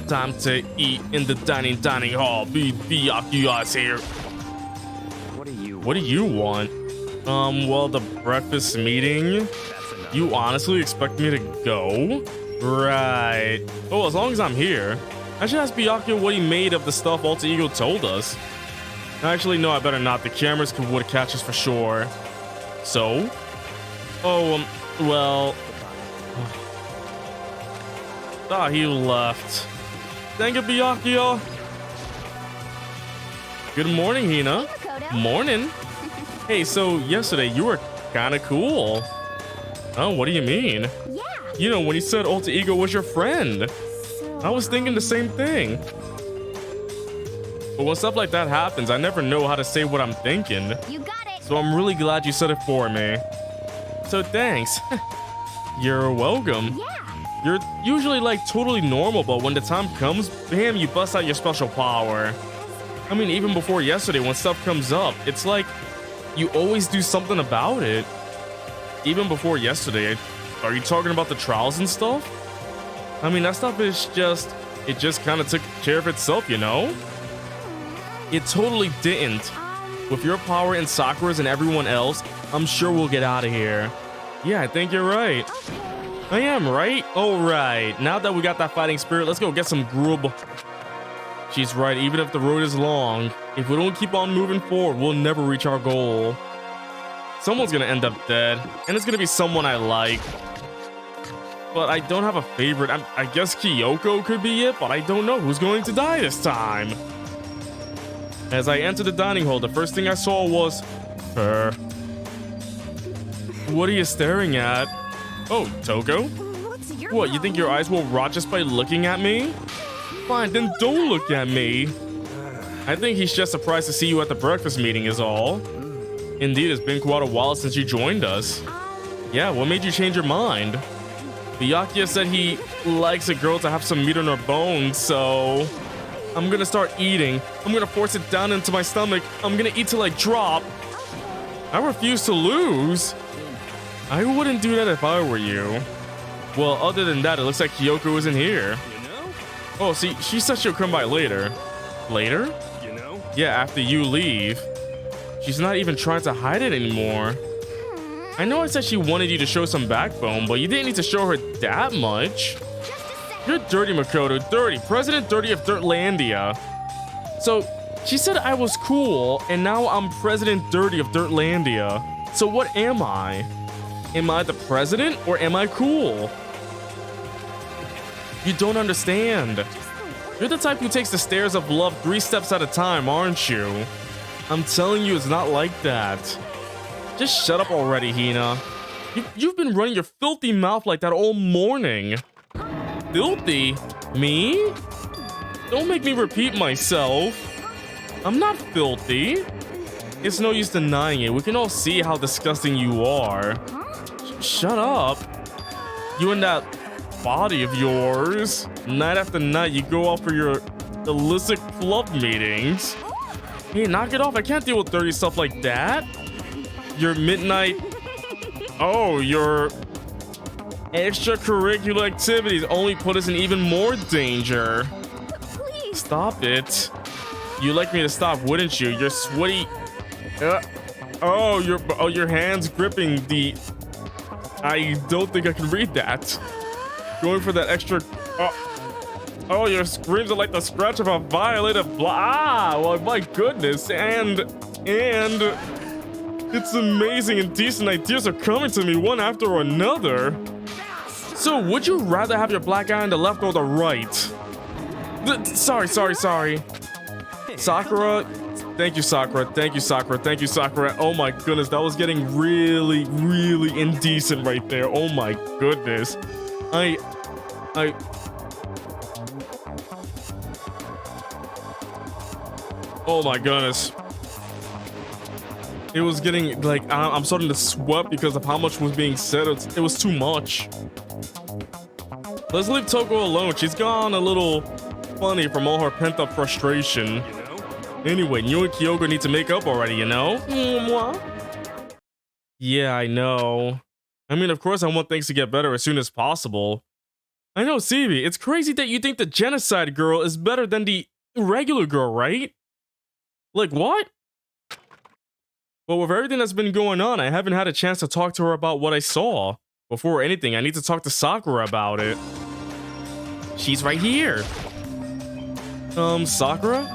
Time to eat in the dining hall. Byakuya's here. What do you want? Well, the breakfast meeting. You honestly expect me to go? Right. Oh, as long as I'm here. I should ask Byakuya what he made of the stuff Alter Ego told us. Actually, no, I better not. The cameras would catch us for sure. So? Oh, well... Ah, he left. Dang it, Byakuya. Good morning, Hina. Morning. Hey, so yesterday you were kinda cool. Oh, what do you mean? Yeah. You know, when you said Alter Ego was your friend, So, I was thinking the same thing. But when stuff like that happens, I never know how to say what I'm thinking. you got it. So I'm really glad you said it for me. So thanks. You're welcome. Yeah. You're usually like totally normal, but when the time comes, bam, you bust out your special power. I mean, even before yesterday, when stuff comes up, it's like you always do something about it. Even before yesterday, are you talking about the trials and stuff? I mean, that stuff is just, it just kind of took care of itself, you know? It totally didn't. With your power and Sakura's and everyone else, I'm sure we'll get out of here. Yeah, I think you're right. Okay. I am, right? All right. Now that we got that fighting spirit, let's go get some grub. She's right. Even if the road is long, if we don't keep on moving forward, we'll never reach our goal. Someone's gonna end up dead, and it's gonna be someone I like. But I don't have a favorite. I guess Kyoko could be it, but I don't know who's going to die this time. As I entered the dining hall, the first thing I saw was her. What are you staring at? Oh, Toko? What's your What, you think your eyes will rot just by looking at me? Fine, then don't look at me. I think he's just surprised to see you at the breakfast meeting is all. Indeed, it's been quite a while since you joined us. Yeah, what made you change your mind? Byakuya said he likes a girl to have some meat on her bones, so... I'm gonna start eating. I'm gonna force it down into my stomach. I'm gonna eat till I drop. I refuse to lose. I wouldn't do that if I were you. Well, other than that, it looks like Kyoko isn't here. You know? Oh, see, she said she'll come by later. Later? You know? Yeah, after you leave. She's not even trying to hide it anymore. I know I said she wanted you to show some backbone, but you didn't need to show her that much. You're dirty, Makoto. Dirty. President Dirty of Dirtlandia. So, she said I was cool, and now I'm President Dirty of Dirtlandia. So what am I? Am I the president, or am I cool? You don't understand. You're the type who takes the stairs of love 3 steps at a time, aren't you? I'm telling you, it's not like that. Just shut up already, Hina. You've been running your filthy mouth like that all morning. Filthy? Me? Don't make me repeat myself. I'm not filthy. It's no use denying it. We can all see how disgusting you are. Shut up. You and that body of yours. Night after night, you go out for your illicit club meetings. Hey, knock it off. I can't deal with dirty stuff like that. Your midnight... Oh, your extracurricular activities only put us in even more danger. Please. Stop it. You'd like me to stop, wouldn't you? You're sweaty. Your hands gripping the... I don't think I can read that. Going for that extra... Oh, your screams are like the scratch of a violated well, my goodness. And it's amazing and decent ideas are coming to me one after another. So would you rather have your black eye on the left or the right? Sorry. Sakura, thank you, Sakura. Oh my goodness, that was getting really, really indecent right there. Oh my goodness. Oh my goodness. It was getting like, I'm starting to sweat because of how much was being said. It was too much. Let's leave Toko alone. She's gone a little funny from all her pent-up frustration. Anyway, you and Kyoko need to make up already, you know? Yeah, I know. I mean, of course I want things to get better as soon as possible. I know, Cibi, it's crazy that you think the genocide girl is better than the regular girl, right? Like, what? Well, with everything that's been going on, I haven't had a chance to talk to her about what I saw. Before anything, I need to talk to Sakura about it. She's right here. Sakura?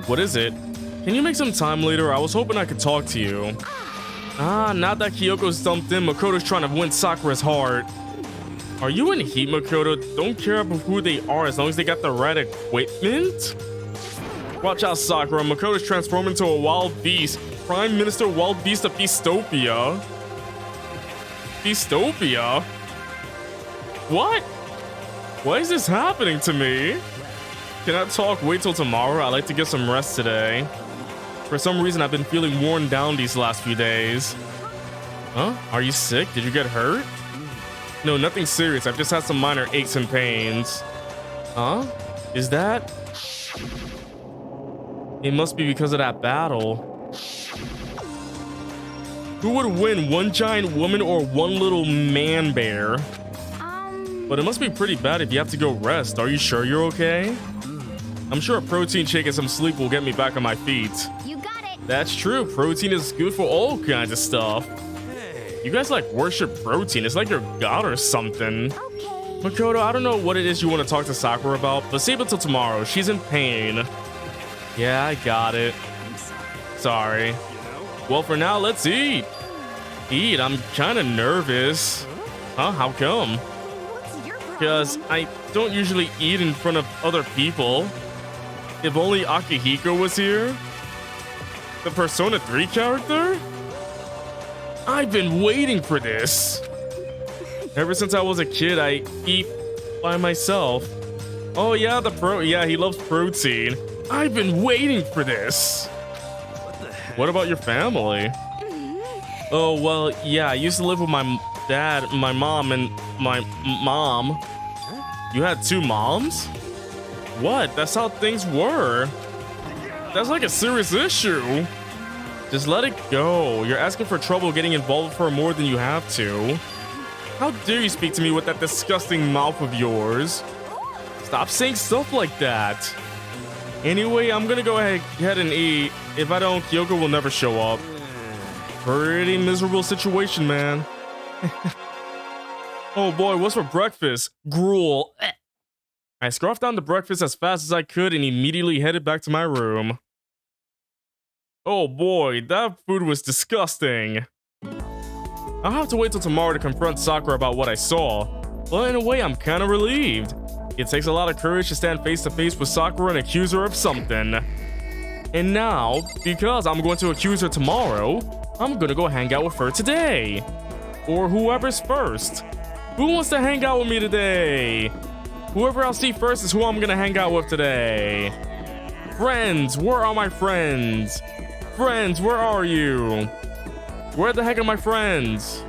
What is it? Can you make some time later? I was hoping I could talk to you. Now that Kyoko's dumped in, Makoto's trying to win Sakura's heart. Are you in heat, Makoto? Don't care about who they are as long as they got the right equipment? Watch out, Sakura. Makoto's transformed into a wild beast. Prime Minister Wild Beast of Beastopia. Beastopia? What? Why is this happening to me? Can I talk? Wait till tomorrow? I'd like to get some rest today. For some reason, I've been feeling worn down these last few days. Huh? Are you sick? Did you get hurt? No, nothing serious. I've just had some minor aches and pains. Huh? Is that... It must be because of that battle. Who would win, one giant woman or one little man bear? But it must be pretty bad if you have to go rest. Are you sure you're okay? I'm sure a protein shake and some sleep will get me back on my feet. You got it. That's true. Protein is good for all kinds of stuff. You guys like worship protein. It's like your god or something. Okay. Makoto, I don't know what it is you want to talk to Sakura about, but save it till tomorrow. She's in pain. Yeah, I got it. Sorry. Well, for now, let's eat. Eat? I'm kind of nervous. Huh? How come? What's your problem? Because I don't usually eat in front of other people. If only Akihiko was here. The Persona 3 character? I've been waiting for this. Ever since I was a kid, I eat by myself. Oh yeah, yeah, he loves protein. I've been waiting for this. What about your family? Oh, well, yeah, I used to live with my dad, my mom, and my mom. You had two moms? What? That's how things were. That's like a serious issue. Just let it go. You're asking for trouble getting involved with her more than you have to. How dare you speak to me with that disgusting mouth of yours? Stop saying stuff like that. Anyway, I'm gonna go ahead and eat. If I don't, Kyoko will never show up. Pretty miserable situation, man. Oh boy, what's for breakfast? Gruel. I scarfed down the breakfast as fast as I could and immediately headed back to my room. Oh boy, that food was disgusting. I'll have to wait till tomorrow to confront Sakura about what I saw. But in a way, I'm kind of relieved. It takes a lot of courage to stand face to face with Sakura and accuse her of something. And now, because I'm going to accuse her tomorrow, I'm gonna go hang out with her today. Or whoever's first. Who wants to hang out with me today? Whoever I'll see first is who I'm gonna hang out with today. Friends, where are my friends? Friends, where are you? Where the heck are my friends?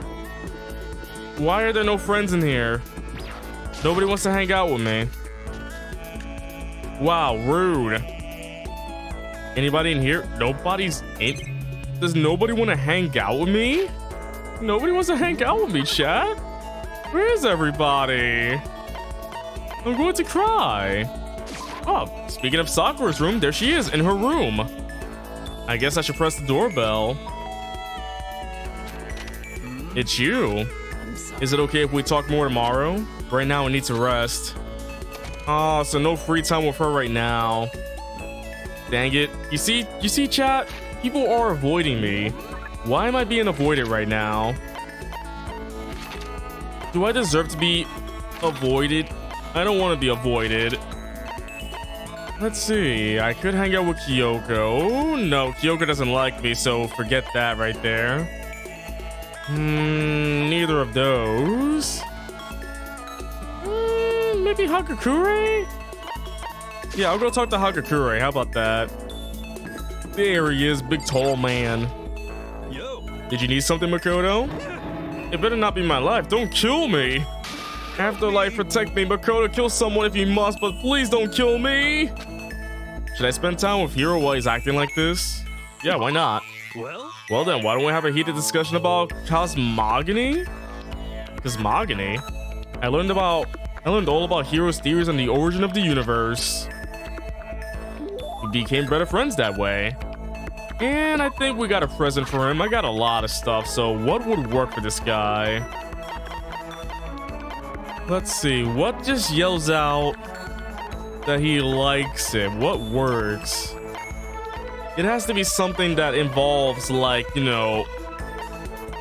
Why are there no friends in here? Nobody wants to hang out with me. Wow, rude. Anybody in here? Nobody's in. Does nobody want to hang out with me? Nobody wants to hang out with me, chat. Where is everybody? I'm going to cry. Oh, speaking of Sakura's room, there she is in her room. I guess I should press the doorbell. It's you. Is it okay if we talk more tomorrow? Right now I need to rest. Oh, so no free time with her right now. Dang it. You see chat? People are avoiding me. Why am I being avoided right now? Do I deserve to be avoided? I don't want to be avoided. Let's see. I could hang out with Kyoko. No, Kyoko doesn't like me, so forget that right there. Neither of those. Maybe Hagakure? Yeah, I'll go talk to Hagakure. How about that? There he is, big tall man. Yo. Did you need something, Makoto? It better not be my life. Don't kill me. Afterlife, protect me. Makoto, kill someone if you must, but please don't kill me. Should I spend time with Hiro while he's acting like this? Yeah, why not? Well then, why don't we have a heated discussion about cosmogony? Cosmogony? I learned all about Hiro's theories on the origin of the universe. We became better friends that way. And I think we got a present for him. I got a lot of stuff, so what would work for this guy? Let's see, what just yells out that he likes it? What works? It has to be something that involves, like, you know,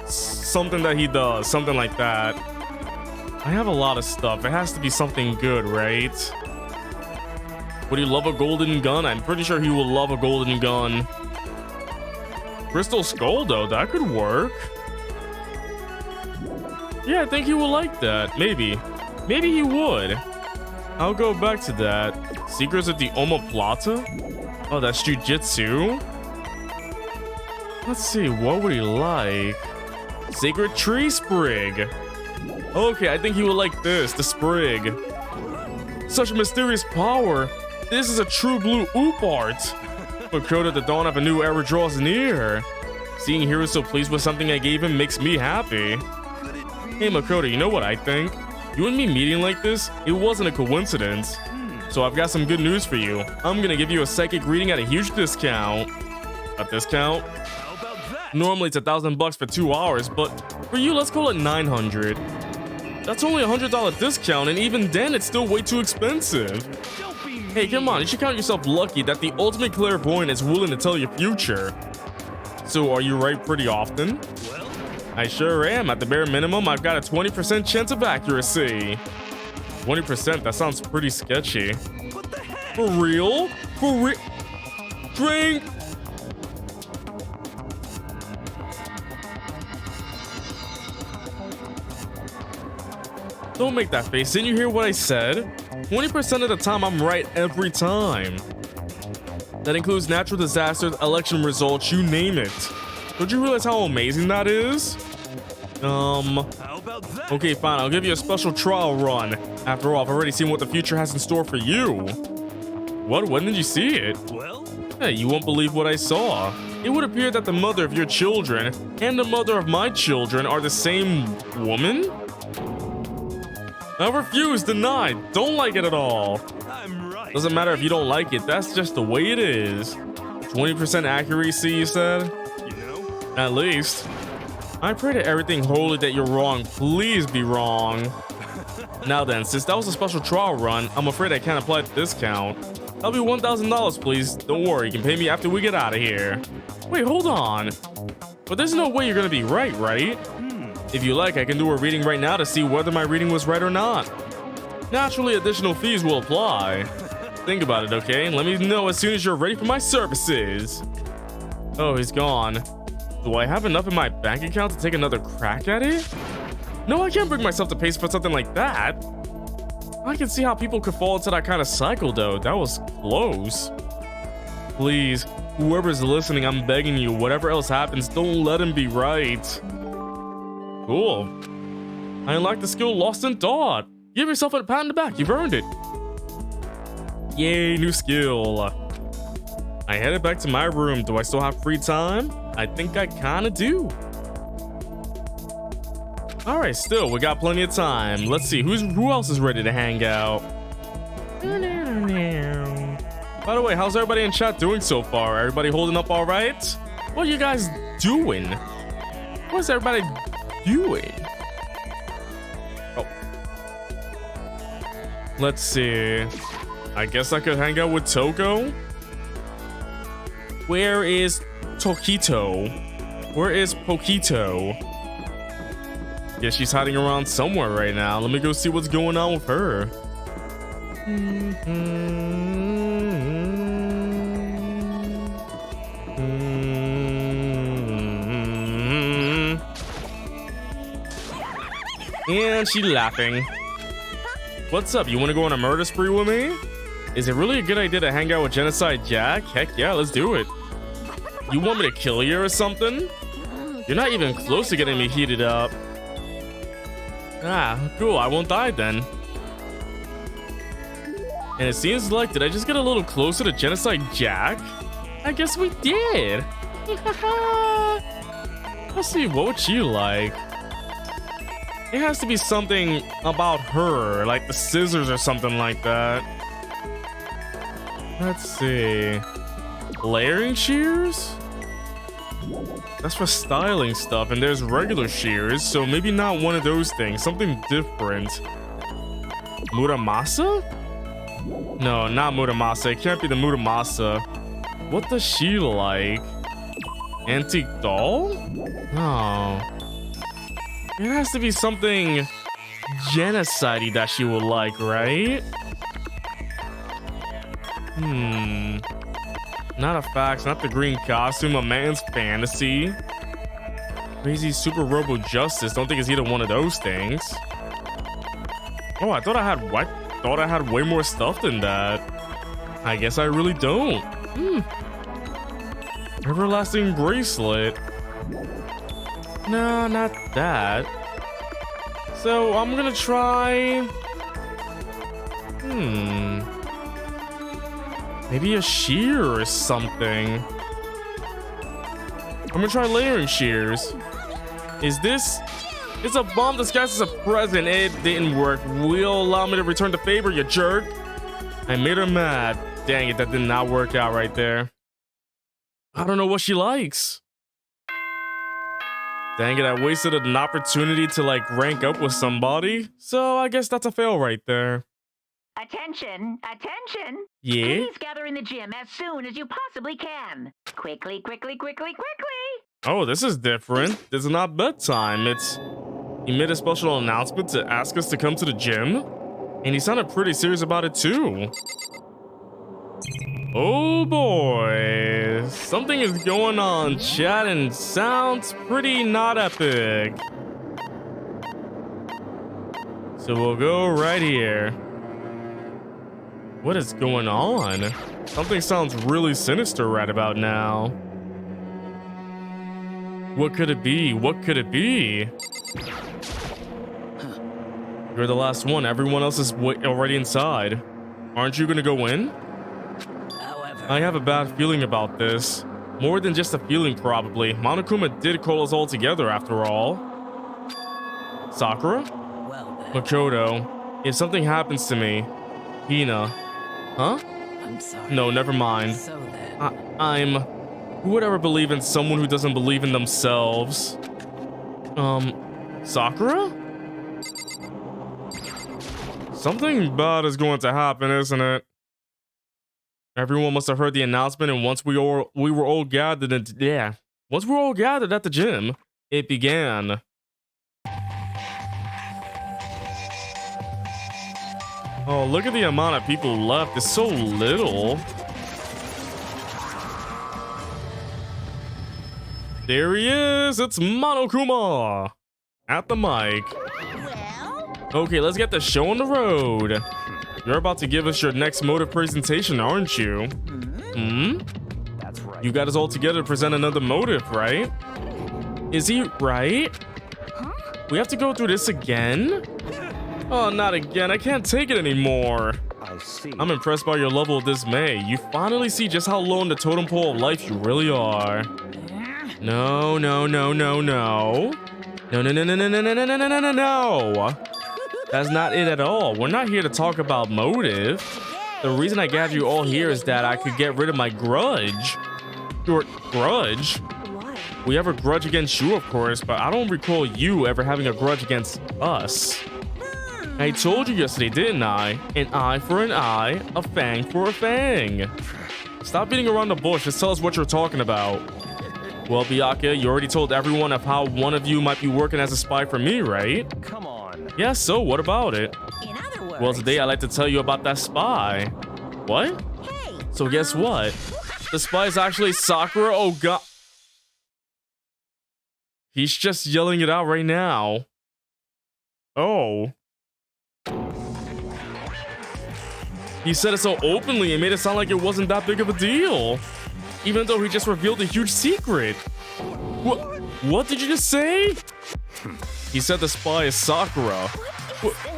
something that he does, something like that. I have a lot of stuff. It has to be something good, right? Would he love a golden gun? I'm pretty sure he will love a golden gun. Crystal Skull, though, that could work. Yeah, I think he will like that. Maybe. Maybe he would. I'll go back to that. Secrets of the Omoplata? Oh, that's Jujitsu. Let's see, what would he like? Sacred Tree Sprig. Okay, I think he would like this, the Sprig. Such a mysterious power. This is a true blue oop art. Makoto, the dawn of a new era draws near. Seeing Hiro so pleased with something I gave him makes me happy. Hey Makoto, you know what I think? You and me meeting like this, it wasn't a coincidence. So I've got some good news for you. I'm gonna give you a psychic reading at a huge discount. A discount? How about that? Normally it's $1,000 for 2 hours, but for you, let's call it 900. That's only a $100 discount, and even then, it's still way too expensive. Don't be mean. Hey, come on, you should count yourself lucky that the ultimate clairvoyant is willing to tell your future. So, are you right pretty often? Well, I sure am. At the bare minimum, I've got a 20% chance of accuracy. 20%, that sounds pretty sketchy. what the heck? For real? For real? Drink! Don't make that face. Didn't you hear what I said? 20% of the time, I'm right every time. That includes natural disasters, election results, you name it. Don't you realize how amazing that is? How about that? Okay, fine. I'll give you a special trial run. After all, I've already seen what the future has in store for you. What? When did you see it? Well, Hey, you won't believe what I saw. It would appear that the mother of your children and the mother of my children are the same woman? I refuse, denied, don't like it at all. I'm right. Doesn't matter if you don't like it, that's just the way it is. 20% accuracy, you said? You know? At least. I pray to everything holy that you're wrong. Please be wrong. Now then, since that was a special trial run, I'm afraid I can't apply the discount. That'll be $1,000, please. Don't worry, you can pay me after we get out of here. Wait, hold on. But there's no way you're gonna be right? If you like, I can do a reading right now to see whether my reading was right or not. Naturally, additional fees will apply. Think about it, okay? Let me know as soon as you're ready for my services. Oh, he's gone. Do I have enough in my bank account to take another crack at it? No, I can't bring myself to pay for something like that. I can see how people could fall into that kind of cycle, though. That was close. Please, Whoever's listening, I'm begging you, whatever else happens, don't let him be right. Cool. I unlocked the skill Lost in Thought. Give yourself a pat on the back, you've earned it. Yay, new skill. I headed back to my room. Do I still have free time? I think I kinda do. All right, still, we got plenty of time. Let's see, who else is ready to hang out? By the way, how's everybody in chat doing so far? Everybody holding up all right? What are you guys doing? What's everybody doing? Oh. Let's see. I guess I could hang out with Toko. Where is Tokito? Where is Pokito? Yeah, she's hiding around somewhere right now. Let me go see what's going on with her. And she's laughing. What's up? You want to go on a murder spree with me? Is it really a good idea to hang out with Genocide Jack? Heck yeah, let's do it. You want me to kill you or something? You're not even close to getting me heated up. Ah, cool. I won't die then. And it seems like, did I just get a little closer to Genocide Jack? I guess we did. Let's see, what would she like? It has to be something about her, like the scissors or something like that. Let's see. Layering shears? That's for styling stuff, and there's regular shears, so maybe not one of those things. Something different. Muramasa? No, not Muramasa. It can't be the Muramasa. What does she like? Antique doll? Oh. It has to be something genocide-y that she would like, right? Not a fax, not the green costume, a man's fantasy. Crazy Super Robo Justice. Don't think it's either one of those things. Oh, I thought I had way more stuff than that. I guess I really don't. Everlasting bracelet. No, not that. So I'm gonna try. Maybe a shear or something. I'm gonna try layering shears. Is this? It's a bomb disguised as a present. It didn't work. Will allow me to return the favor, you jerk. I made her mad. Dang it, that did not work out right there. I don't know what she likes. Dang it, I wasted an opportunity to like rank up with somebody. So I guess that's a fail right there. Attention, attention. Yeah? Please gather in the gym as soon as you possibly can. Quickly, quickly, quickly, quickly. Oh, this is different. This is not bedtime. He made a special announcement to ask us to come to the gym. And he sounded pretty serious about it too. Oh boy. Something is going on, chat, and sounds pretty not epic. So we'll go right here. What is going on? Something sounds really sinister right about now. What could it be? What could it be? You're the last one. Everyone else is already inside. Aren't you gonna go in? However, I have a bad feeling about this. More than just a feeling, probably. Monokuma did call us all together after all. Sakura? well then, Makoto, if something happens to me, Hina. Huh? I'm sorry. No, never mind. So then, Who would ever believe in someone who doesn't believe in themselves? Sakura? Something bad is going to happen, isn't it? Everyone must have heard the announcement, and once we were all gathered at the gym, it began. Oh, look at the amount of people left. It's so little. There he is. It's Monokuma at the mic. Okay, let's get the show on the road. You're about to give us your next mode of presentation, aren't you? That's right. You got us all together to present another motive, right? Is he right? We have to go through this again? Oh, not again. I can't take it anymore. I see. I'm impressed by your level of dismay. You finally see just how low in the totem pole of life you really are. No, no, no, no, no. No, no, no, no, no, no, no, no, no, no, no, no. That's not it at all. We're not here to talk about motive. The reason I gathered you all here is that I could get rid of my grudge. Your grudge? We have a grudge against you, of course, but I don't recall you ever having a grudge against us. I told you yesterday, didn't I? An eye for an eye, a fang for a fang. Stop beating around the bush. Just tell us what you're talking about. Well, Byakuya, you already told everyone of how one of you might be working as a spy for me, right? Come on. Yeah, so what about it? In other words, Well, today I'd like to tell you about that spy. What? hey, So guess what? The spy is actually Sakura. Oh god. He's just yelling it out right now. Oh. He said it so openly, it made it sound like it wasn't that big of a deal. Even though he just revealed a huge secret. What did you just say? He said the spy is Sakura.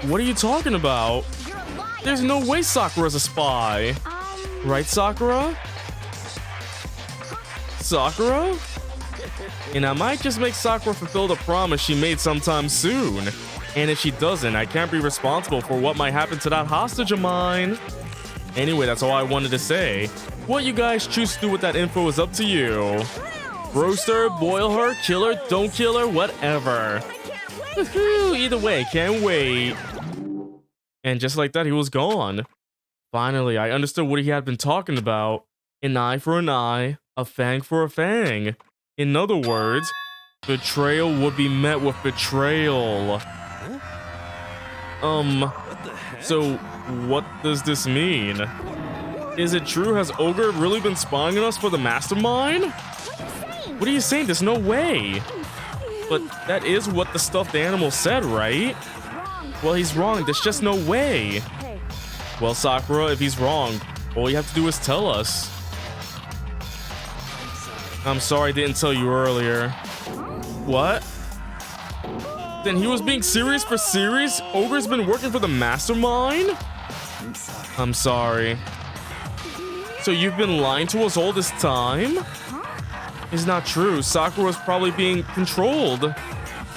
What are you talking about? you're a liar. There's no way Sakura's a spy. Right, Sakura? Sakura? And I might just make Sakura fulfill the promise she made sometime soon. And if she doesn't, I can't be responsible for what might happen to that hostage of mine. Anyway, that's all I wanted to say. What you guys choose to do with that info is up to you. Roast her, boil her, kill her, don't kill her, whatever. Woohoo, either way, can't wait. And just like that, he was gone. Finally, I understood what he had been talking about. An eye for an eye, a fang for a fang. In other words, betrayal would be met with betrayal. So what does this mean? Is it true? Has Ogre really been spying on us for the mastermind? What are you saying? There's no way. But that is what the stuffed animal said, right? Well, he's wrong. There's just no way. Well, Sakura, if he's wrong, all you have to do is tell us. I'm sorry I didn't tell you earlier. What? Then he was being serious for serious? Ogre's been working for the mastermind? I'm sorry. So you've been lying to us all this time? It's not true. Sakura's probably being controlled.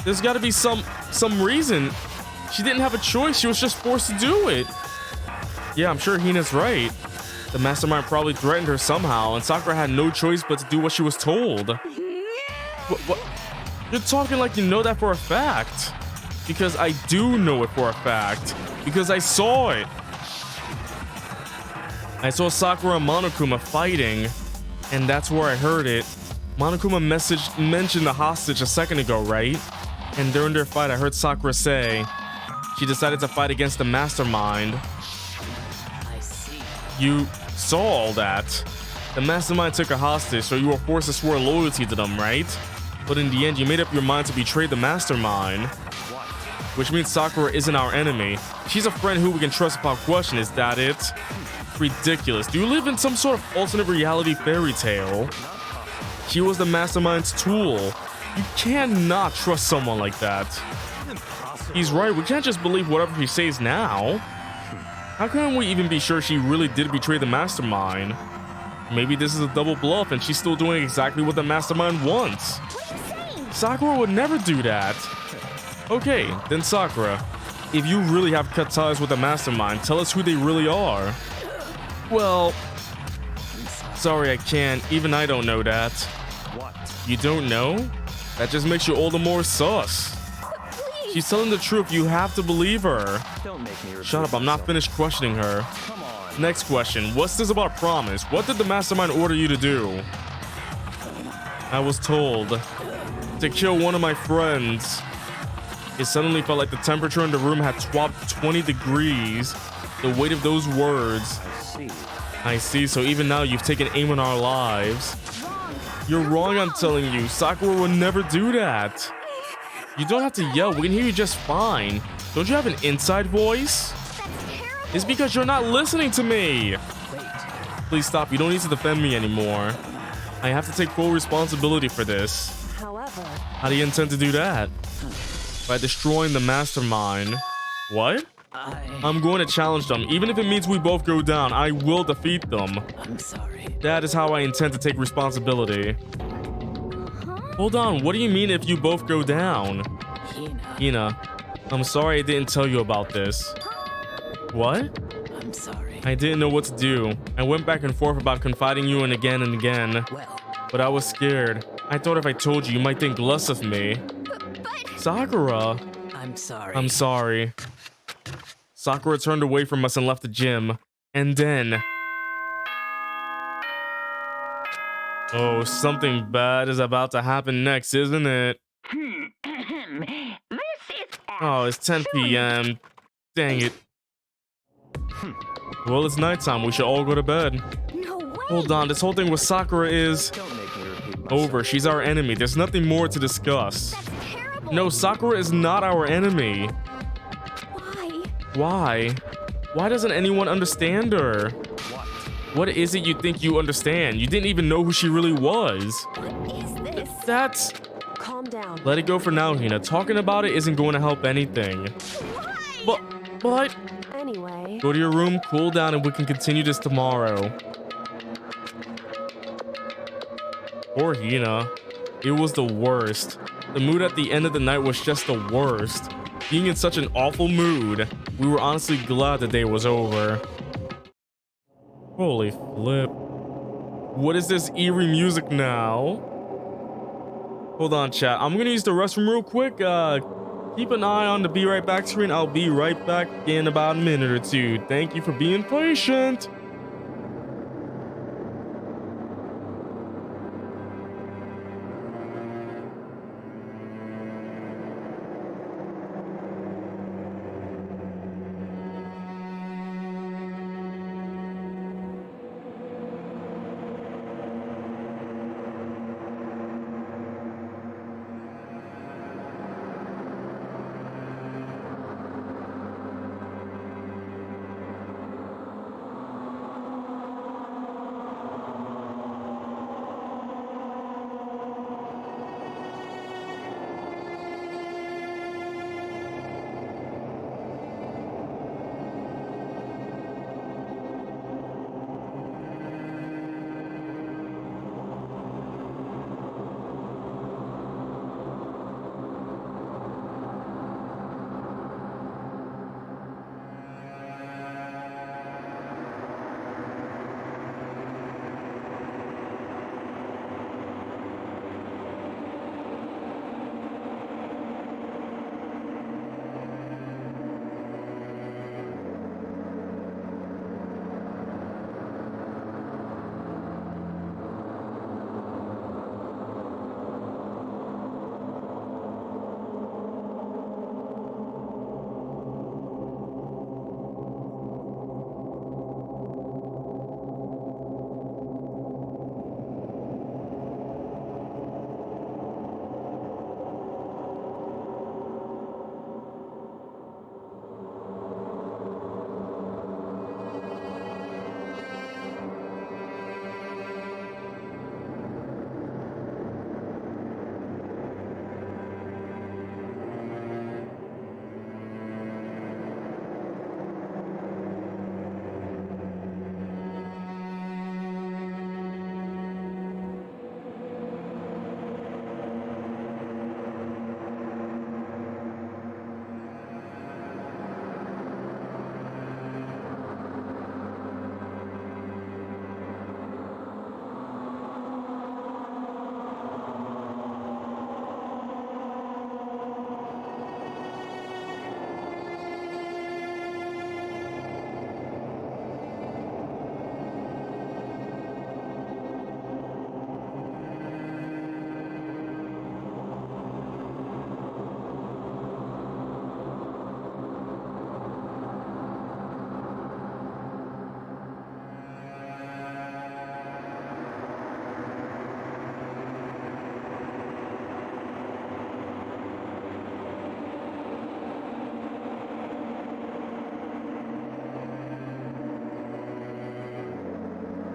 There's got to be some reason. She didn't have a choice. She was just forced to do it. Yeah, I'm sure Hina's right. The mastermind probably threatened her somehow, and Sakura had no choice but to do what she was told. What? You're talking like you know that for a fact. Because I do know it for a fact. Because I saw it. I saw Sakura and Monokuma fighting, and that's where I heard it. Monokuma mentioned the hostage a second ago, right? And during their fight, I heard Sakura say she decided to fight against the mastermind. I see. You saw all that. The mastermind took a hostage, so you were forced to swear loyalty to them, right? But in the end, you made up your mind to betray the mastermind. Which means Sakura isn't our enemy. She's a friend who we can trust without question, is that it? Ridiculous. Do you live in some sort of alternate reality fairy tale? She was the mastermind's tool. You cannot trust someone like that. He's right, we can't just believe whatever he says now. How can we even be sure she really did betray the mastermind? Maybe this is a double bluff and she's still doing exactly what the mastermind wants. Sakura would never do that. Okay, then Sakura, if you really have cut ties with the mastermind, tell us who they really are. Well, sorry I can't. Even I don't know that. What? You don't know? That just makes you all the more sus. She's telling the truth. You have to believe her. Don't make me repeat Shut up, I'm not myself. finished questioning her. Come on. Next question. What's this about promise? What did the mastermind order you to do? I was told to kill one of my friends. It suddenly felt like the temperature in the room had swapped 20 degrees. The weight of those words. See. I see, so even now you've taken aim on our lives. You're wrong, I'm telling you. Sakura would never do that. You don't have to yell. We can hear you just fine. Don't you have an inside voice? It's because you're not listening to me. Please stop. You don't need to defend me anymore. I have to take full responsibility for this. However, How do you intend to do that? By destroying the mastermind. What? I'm going to challenge them. Even if it means we both go down, I will defeat them. I'm sorry. That is how I intend to take responsibility. Hold on, what do you mean if you both go down? Hina, I'm sorry I didn't tell you about this. What? I'm sorry. I didn't know what to do. I went back and forth about confiding you in again and again. Well, But I was scared. I thought if I told you, you might think less of me. Sakura! I'm sorry. I'm sorry. Sakura turned away from us and left the gym. And then... Oh, something bad is about to happen next, isn't it? This is Oh, it's 10 p.m. Dang it. Well, it's nighttime. We should all go to bed. No way. Hold on, this whole thing with Sakura is... Don't make me repeat myself. over. She's our enemy. There's nothing more to discuss. That's terrible. No, Sakura is not our enemy. Why? Why? Why doesn't anyone understand her? What is it you think you understand? You didn't even know who she really was. What is this? That's... calm down. Let it go for now, Hina. Talking about it isn't going to help anything. Why? But... Anyway, Go to your room, cool down, and we can continue this tomorrow. Poor Hina. It was the worst. The mood at the end of the night was just the worst. Being in such an awful mood, we were honestly glad the day was over. Holy flip. What is this eerie music now? Hold on, chat. I'm gonna use the restroom real quick. Keep an eye on the be right back screen. I'll be right back in about a minute or two. Thank you for being patient.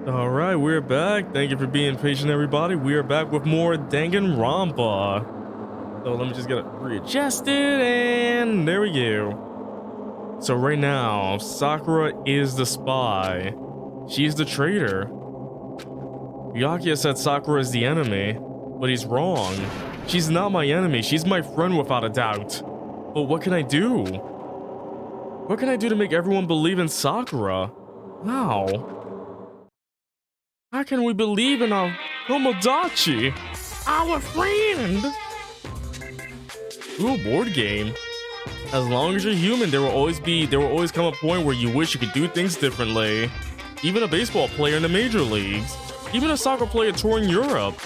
All right, we're back. Thank you for being patient, everybody. We are back with more Danganronpa. So let me just get it readjusted, and there we go. So right now, Sakura is the spy. She's the traitor. Byakuya said Sakura is the enemy, but he's wrong. She's not my enemy. She's my friend without a doubt. But what can I do? What can I do to make everyone believe in Sakura? How? How can we believe in our Tomodachi? Our friend! Ooh, board game. As long as you're human, there will always come a point where you wish you could do things differently. Even a baseball player in the major leagues. Even a soccer player touring Europe.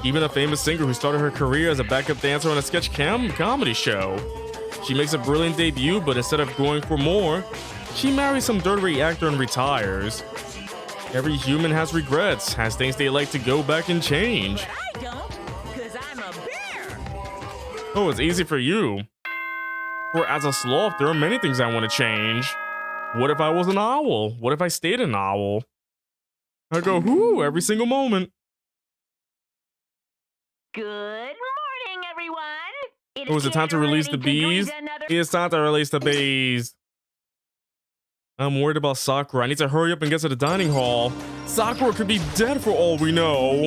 Even a famous singer who started her career as a backup dancer on a sketch comedy show. She makes a brilliant debut, but instead of going for more, she marries some dirty actor and retires. Every human has regrets, has things they like to go back and change. I don't, because I'm a bear. Oh, it's easy for you. For as a sloth, there are many things I want to change. What if I was an owl? What if I stayed an owl? I go, whoo, every single moment. Good morning, everyone. Oh, is it time to release the bees? It's time to release the bees. I'm worried about Sakura. I need to hurry up and get to the dining hall. Sakura could be dead for all we know.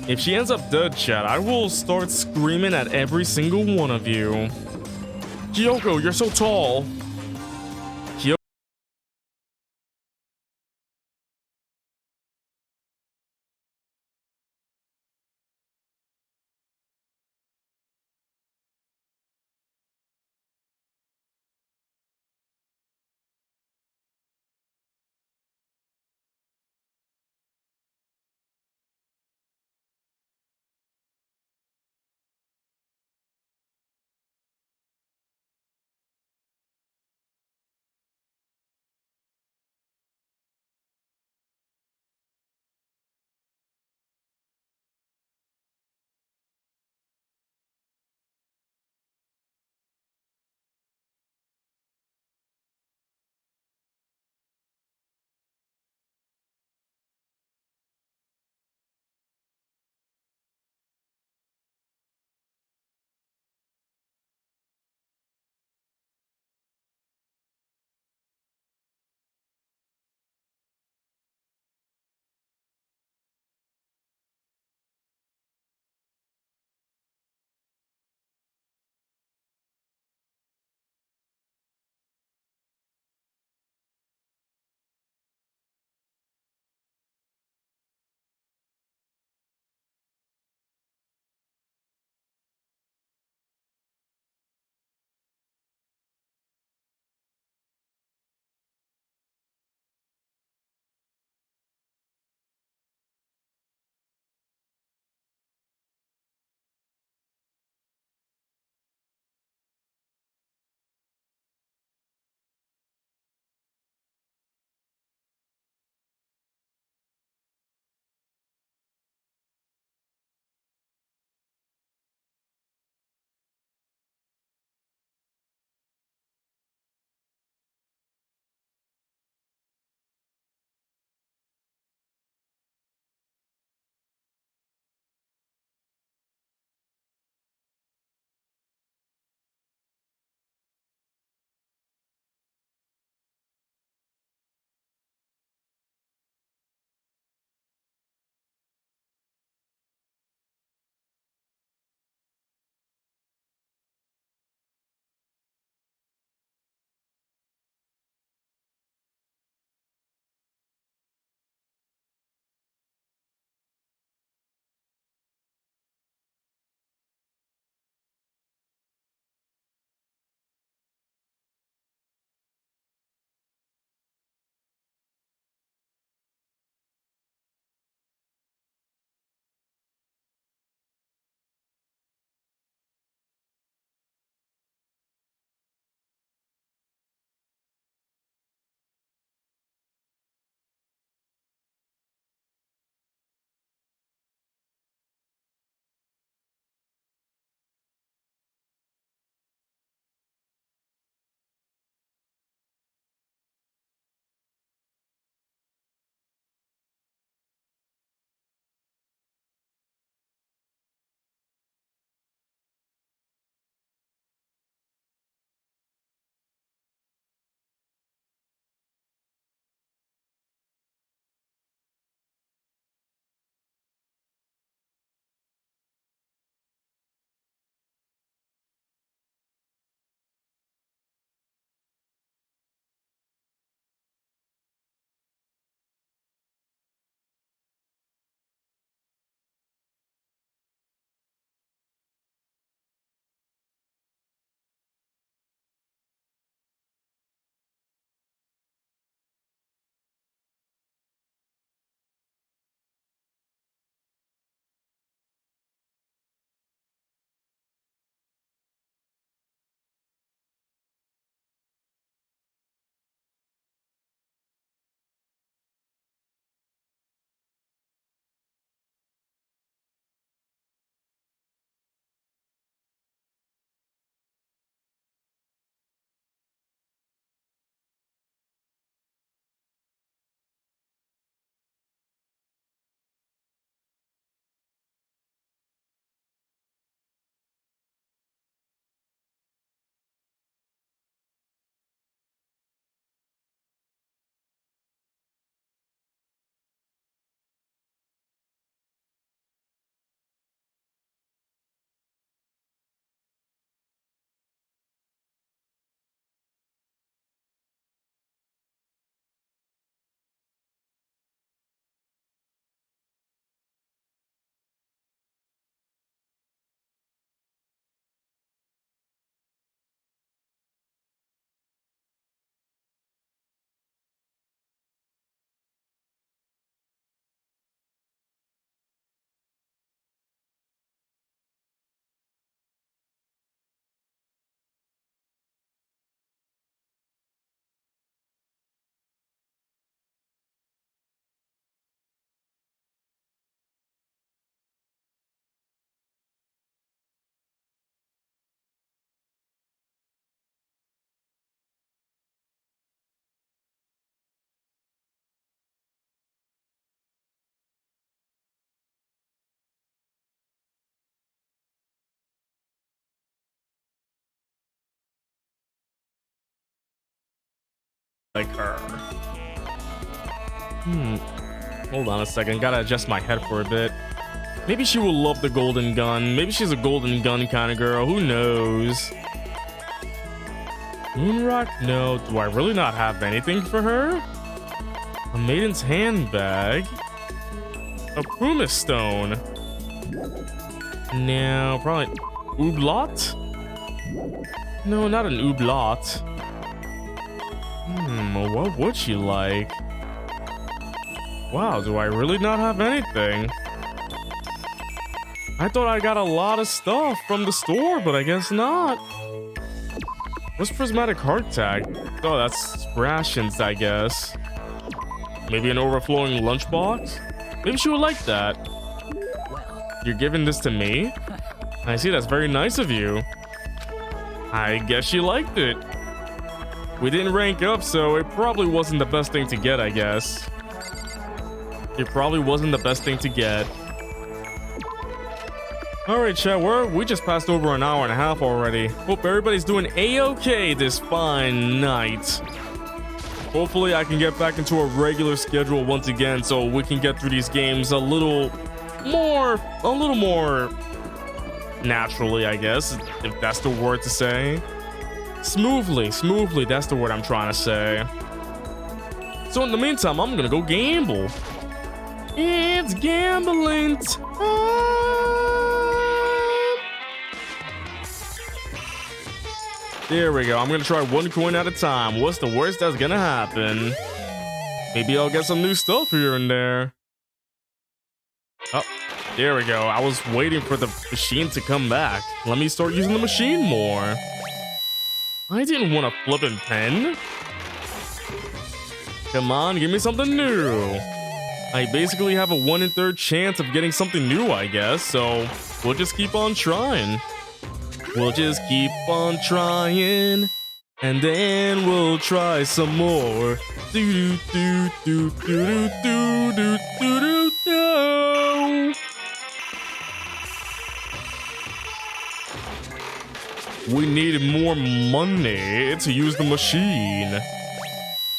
If she ends up dead, chat, I will start screaming at every single one of you. Kyoko, you're so tall. Hold on a second. Gotta adjust my head for a bit. Maybe she will love the golden gun. Maybe she's a golden gun kind of girl. Who knows? Moonrock? No. Do I really not have anything for her? A maiden's handbag. A pumice stone. No, probably oobleot? No, not an oobleot. What would she like? Wow, do I really not have anything? I thought I got a lot of stuff from the store, but I guess not. What's prismatic heart tag? Oh, that's rations, I guess. Maybe an overflowing lunchbox? Maybe she would like that. You're giving this to me? I see, that's very nice of you. I guess she liked it. We didn't rank up, so it probably wasn't the best thing to get, I guess. It probably wasn't the best thing to get. Alright, chat, we just passed over an hour and a half already. Hope everybody's doing a-okay this fine night. Hopefully I can get back into a regular schedule once again so we can get through these games a little more naturally, I guess, if that's the word to say. Smoothly, that's the word I'm trying to say. So in the meantime, I'm gonna go gamble. It's gambling time. There we go. I'm gonna try one coin at a time. What's the worst that's gonna happen? Maybe I'll get some new stuff here and there. Oh, there we go. I was waiting for the machine to come back. Let me start using the machine more. I didn't want a flippin' pen. Come on, give me something new. I basically have a 1 in 3 chance of getting something new, I guess, so we'll just keep on trying. We'll just keep on trying, and then we'll try some more. Do do do do do do do do do. We needed more money to use the machine.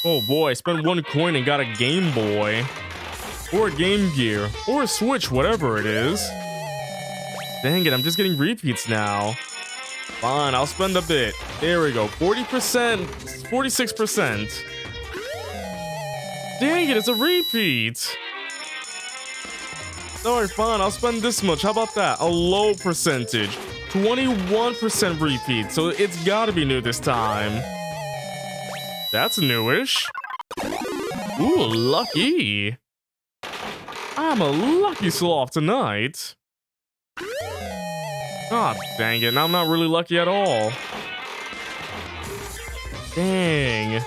Oh boy, I spent 1 coin and got a Game Boy. Or a Game Gear. Or a Switch, whatever it is. Dang it, I'm just getting repeats now. Fine, I'll spend a bit. There we go. 40%. 46%. Dang it, it's a repeat. Alright, fine, I'll spend this much. How about that? A low percentage. 21% repeat. So it's gotta be new this time. That's newish. Ooh, lucky. I'm a lucky sloth tonight. Ah, dang it. I'm not really lucky at all. Dang.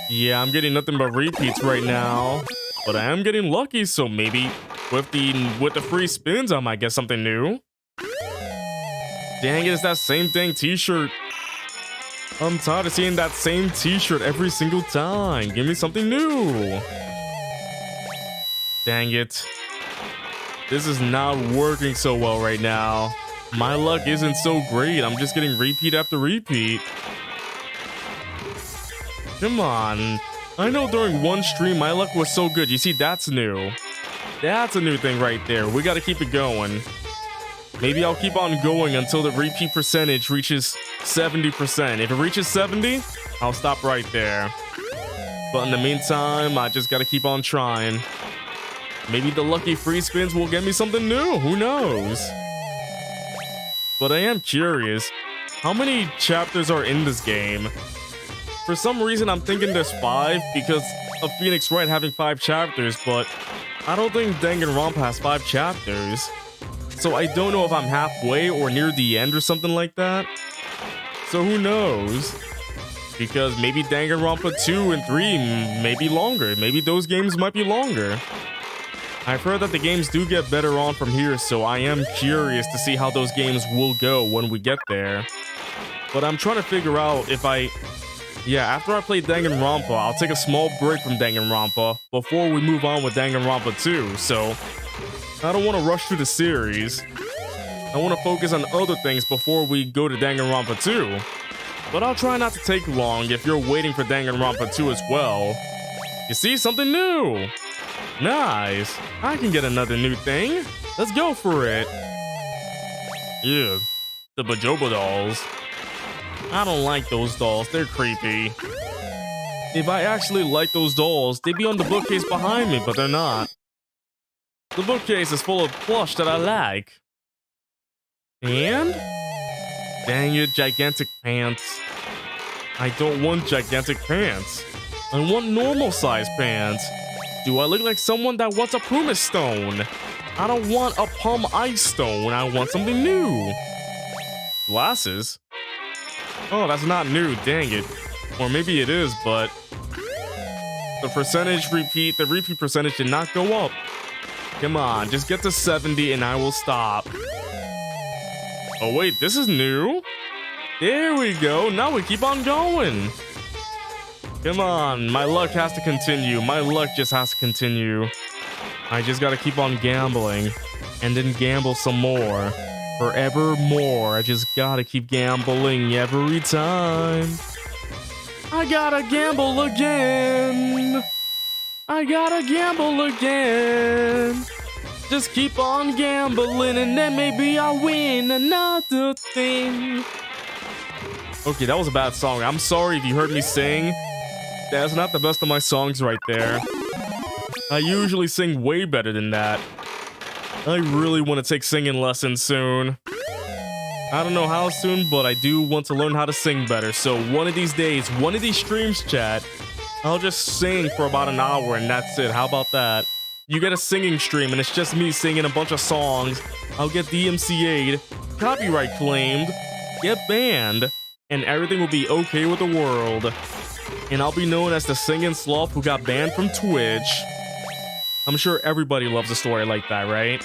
Yeah, I'm getting nothing but repeats right now. But I am getting lucky, so maybe with the free spins, I might get something new. Dang it, it's that same dang t-shirt. I'm tired of seeing that same t-shirt every single time. Give me something new. Dang it. This is not working so well right now. My luck isn't so great. I'm just getting repeat after repeat. Come on. I know during one stream my luck was so good. You see, that's new. That's a new thing right there. We gotta keep it going. Maybe I'll keep on going until the repeat percentage reaches 70%. If it reaches 70, I'll stop right there. But in the meantime, I just gotta keep on trying. Maybe the lucky free spins will get me something new. Who knows? But I am curious. How many chapters are in this game? For some reason, I'm thinking there's 5 because of Phoenix Wright having 5 chapters, but I don't think Danganronpa has 5 chapters. So I don't know if I'm halfway or near the end or something like that. So who knows? Because maybe Danganronpa 2 and 3 may be longer. Maybe those games might be longer. I've heard that the games do get better on from here, so I am curious to see how those games will go when we get there. But I'm trying to figure out if after I play Danganronpa, I'll take a small break from Danganronpa before we move on with Danganronpa 2, so I don't want to rush through the series. I want to focus on other things before we go to Danganronpa 2. But I'll try not to take long if you're waiting for Danganronpa 2 as well. You see, something new. Nice. I can get another new thing. Let's go for it. Ew. The Bajoba dolls. I don't like those dolls. They're creepy. If I actually like those dolls, they'd be on the bookcase behind me, but they're not. The bookcase is full of plush that I like. And? Dang it, gigantic pants. I don't want gigantic pants. I want normal sized pants. Do I look like someone that wants a pumice stone? I don't want a palm ice stone. I want something new. Glasses? Oh, that's not new, dang it. Or maybe it is, but the repeat percentage did not go up. Come on, just get to 70 and I will stop. Oh wait, this is new? There we go, now we keep on going. Come on, my luck has to continue. My luck just has to continue. I just gotta keep on gambling. And then gamble some more. Forevermore. I just gotta keep gambling every time. I gotta gamble again. I gotta gamble again. Just keep on gambling and then maybe I'll win another thing. Okay, that was a bad song. I'm sorry if you heard me sing. That's not the best of my songs right there. I usually sing way better than that. I really want to take singing lessons soon. I don't know how soon, but I do want to learn how to sing better. So one of these days, one of these streams, chat, I'll just sing for about an hour and that's it. How about that? You get a singing stream and it's just me singing a bunch of songs. I'll get DMCA'd, copyright claimed, get banned, and everything will be okay with the world. And I'll be known as the singing sloth who got banned from Twitch. I'm sure everybody loves a story like that, right?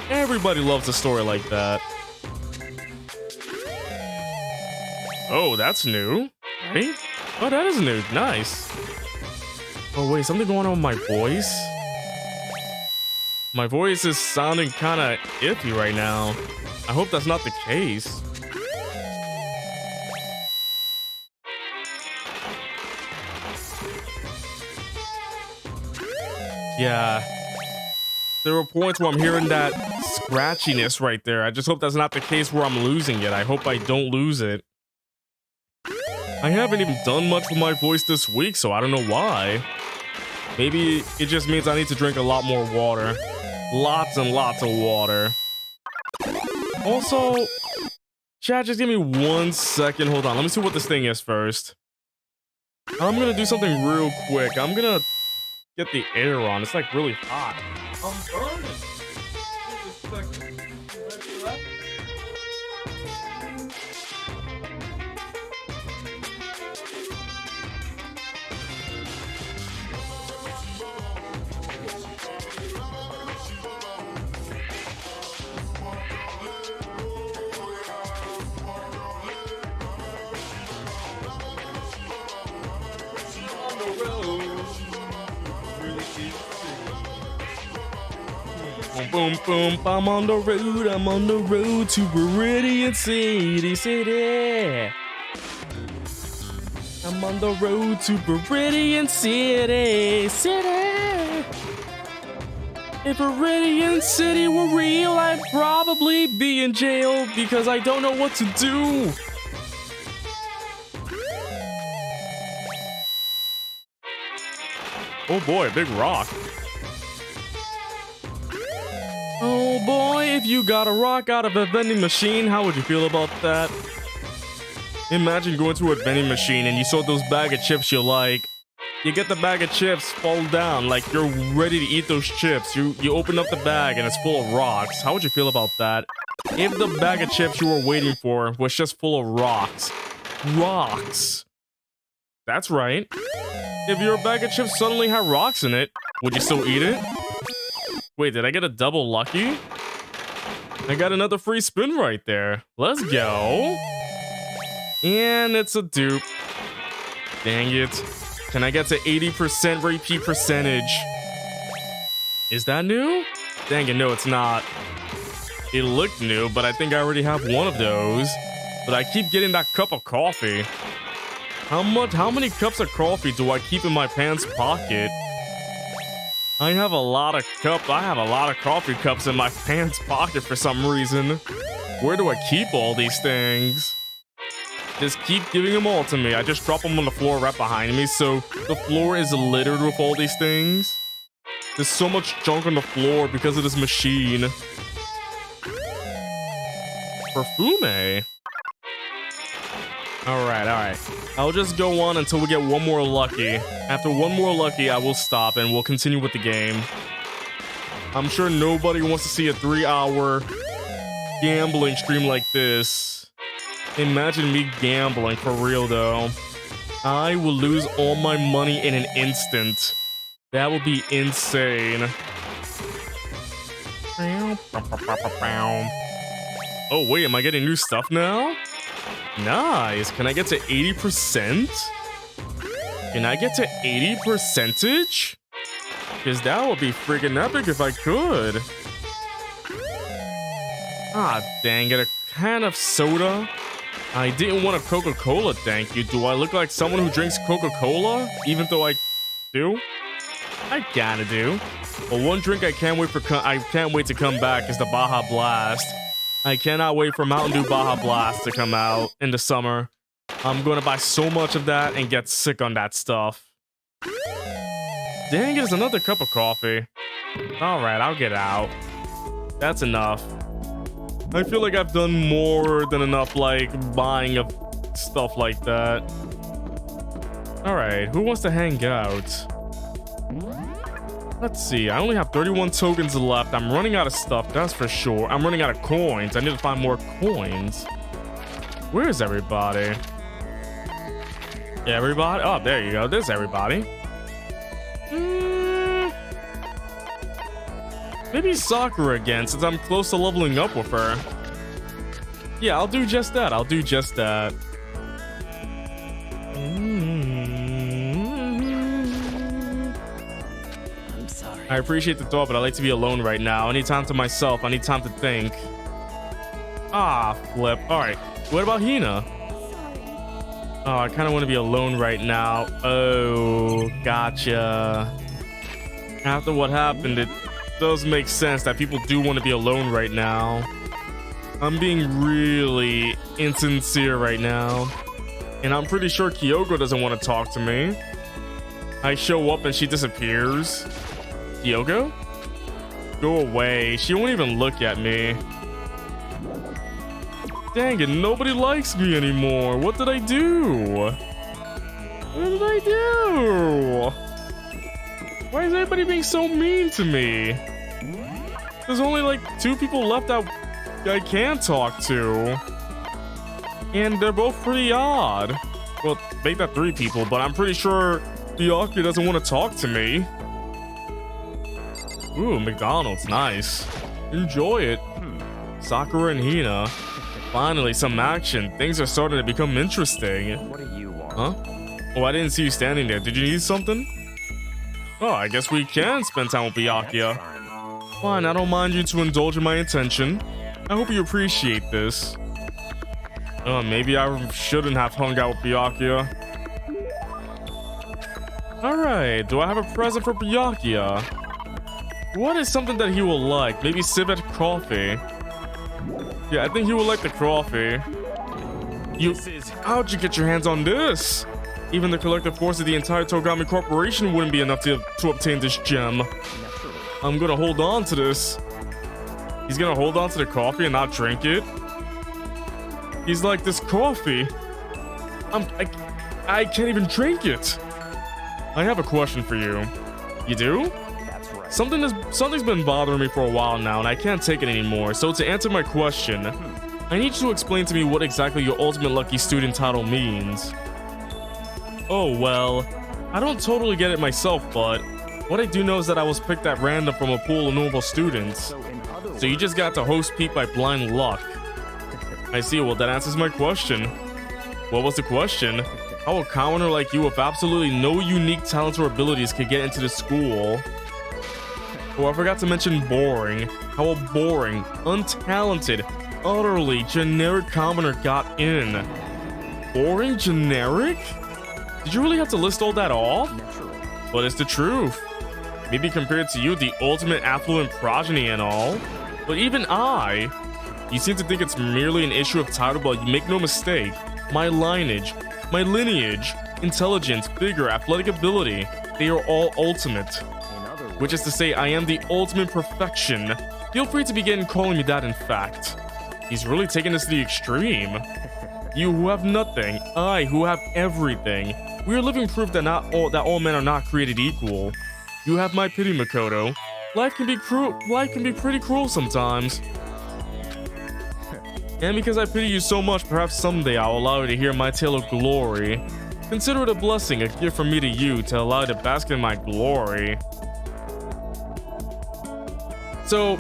Everybody loves a story like that. Oh, that's new, right? Oh, that is new. Nice. Oh, wait, something going on with my voice? My voice is sounding kind of iffy right now. I hope that's not the case. Yeah. There were points where I'm hearing that scratchiness right there. I just hope that's not the case where I'm losing it. I hope I don't lose it. I haven't even done much with my voice this week, so I don't know why. Maybe it just means I need to drink a lot more water. Lots and lots of water. Also, chat, just give me 1 second. Hold on. Let me see what this thing is first. I'm gonna do something real quick. I'm gonna get the air on. It's like really hot. I'm burning. Just a second. You ready for that? Boom, boom, I'm on the road to Viridian City. I'm on the road to Viridian City. If Viridian City were real, I'd probably be in jail because I don't know what to do. Oh boy, a big rock. Oh boy, if you got a rock out of a vending machine, how would you feel about that? Imagine going to a vending machine and you saw those bag of chips you like. You get the bag of chips, fall down, like you're ready to eat those chips. You open up the bag and it's full of rocks. How would you feel about that? If the bag of chips you were waiting for was just full of rocks. Rocks. That's right. If your bag of chips suddenly had rocks in it, would you still eat it? Wait, did I get a double lucky? I got another free spin right there. Let's go. And it's a dupe. Dang it. Can I get to 80% repeat percentage? Is that new? Dang it, no, it's not. It looked new, but I think I already have one of those. But I keep getting that cup of coffee. How many cups of coffee do I keep in my pants pocket? I have a lot of coffee cups in my pants pocket for some reason. Where do I keep all these things? Just keep giving them all to me. I just drop them on the floor right behind me, so the floor is littered with all these things. There's so much junk on the floor because of this machine. Perfume. Alright. I'll just go on until we get one more lucky. After one more lucky, I will stop and we'll continue with the game. I'm sure nobody wants to see a 3-hour gambling stream like this. Imagine me gambling for real though. I will lose all my money in an instant. That would be insane. Oh wait, am I getting new stuff now? Nice. Can I get to 80%? Can I get to 80%? Because that would be freaking epic if I could. Ah, dang it. A can of soda? I didn't want a Coca-Cola, thank you. Do I look like someone who drinks Coca-Cola? Even though I do? I kinda do. But one drink I can't wait to come back is the Baja Blast. I cannot wait for Mountain Dew Baja Blast to come out in the summer. I'm gonna buy so much of that and get sick on that stuff. Dang, it's another cup of coffee. Alright, I'll get out. That's enough. I feel like I've done more than enough, like, buying of stuff like that. Alright, who wants to hang out? Let's see, I only have 31 tokens left. I'm running out of stuff, that's for sure. I'm running out of coins. I need to find more coins. Where is everybody? Everybody? Oh, there you go. There's everybody. Maybe Sakura again, since I'm close to leveling up with her. Yeah, I'll do just that. I'll do just that. I appreciate the thought, but I like to be alone right now. I need time to myself. I need time to think. Ah, flip. All right. What about Hina? Oh, I kind of want to be alone right now. Oh, gotcha. After what happened, it does make sense that people do want to be alone right now. I'm being really insincere right now. And I'm pretty sure Kyoko doesn't want to talk to me. I show up and she disappears. Kyoko? Go away. She won't even look at me. Dang it, nobody likes me anymore. What did I do? What did I do? Why is everybody being so mean to me? There's only like 2 people left that I can talk to. And they're both pretty odd. Well, make that 3 people, but I'm pretty sure Byakuya doesn't want to talk to me. Ooh, McDonald's, nice. Enjoy it. Sakura and Hina. Finally, some action. Things are starting to become interesting. What do you want? Huh? Oh, I didn't see you standing there. Did you need something? Oh, I guess we can spend time with Byakuya. Fine, I don't mind you to indulge in my intention. I hope you appreciate this. Maybe I shouldn't have hung out with Byakuya. Alright, do I have a present for Byakuya? What is something that he will like? Maybe civet coffee. Yeah, I think he will like the coffee. How'd you get your hands on this? Even the collective force of the entire Togami Corporation wouldn't be enough to obtain this gem. I'm gonna hold on to this. He's gonna hold on to the coffee and not drink it. He's like, this coffee. I can't even drink it. I have a question for you. You do? Something's been bothering me for a while now, and I can't take it anymore. So to answer my question, I need you to explain to me what exactly your ultimate lucky student title means. Oh, well, I don't totally get it myself, but what I do know is that I was picked at random from a pool of normal students. So you just got to host Pete by blind luck. I see, well, that answers my question. What was the question? How a commoner like you with absolutely no unique talents or abilities could get into the school? Oh, I forgot to mention boring. How a boring, untalented, utterly generic commoner got in. Boring? Generic? Did you really have to list all that off? But it's the truth. Maybe compared to you, the ultimate affluent progeny and all. But even you seem to think it's merely an issue of title, but make no mistake, my lineage, intelligence, vigor, athletic ability, they are all ultimate. Which is to say, I am the ultimate perfection. Feel free to begin calling me that, in fact. He's really taking this to the extreme. You who have nothing, I who have everything. We are living proof that all men are not created equal. You have my pity, Makoto. Life can be pretty cruel sometimes. And because I pity you so much, perhaps someday I'll allow you to hear my tale of glory. Consider it a blessing, a gift from me to you, to allow you to bask in my glory. So,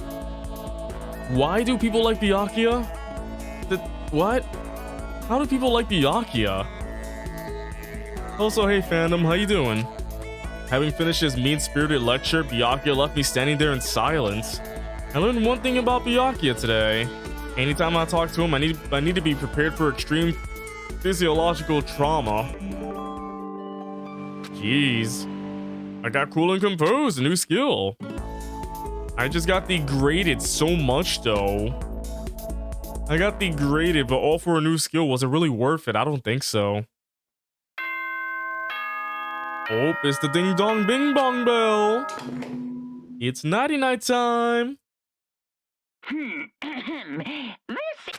why do people like Byakuya? What? How do people like Byakuya? Also, hey fandom, how you doing? Having finished his mean-spirited lecture, Byakuya left me standing there in silence. I learned one thing about Byakuya today. Anytime I talk to him, I need to be prepared for extreme physiological trauma. Jeez. I got cool and composed, a new skill. I just got degraded so much though. I got degraded, but all for a new skill. Was it really worth it? I don't think so. Oh, it's the ding dong bing bong bell. It's nighty night time. This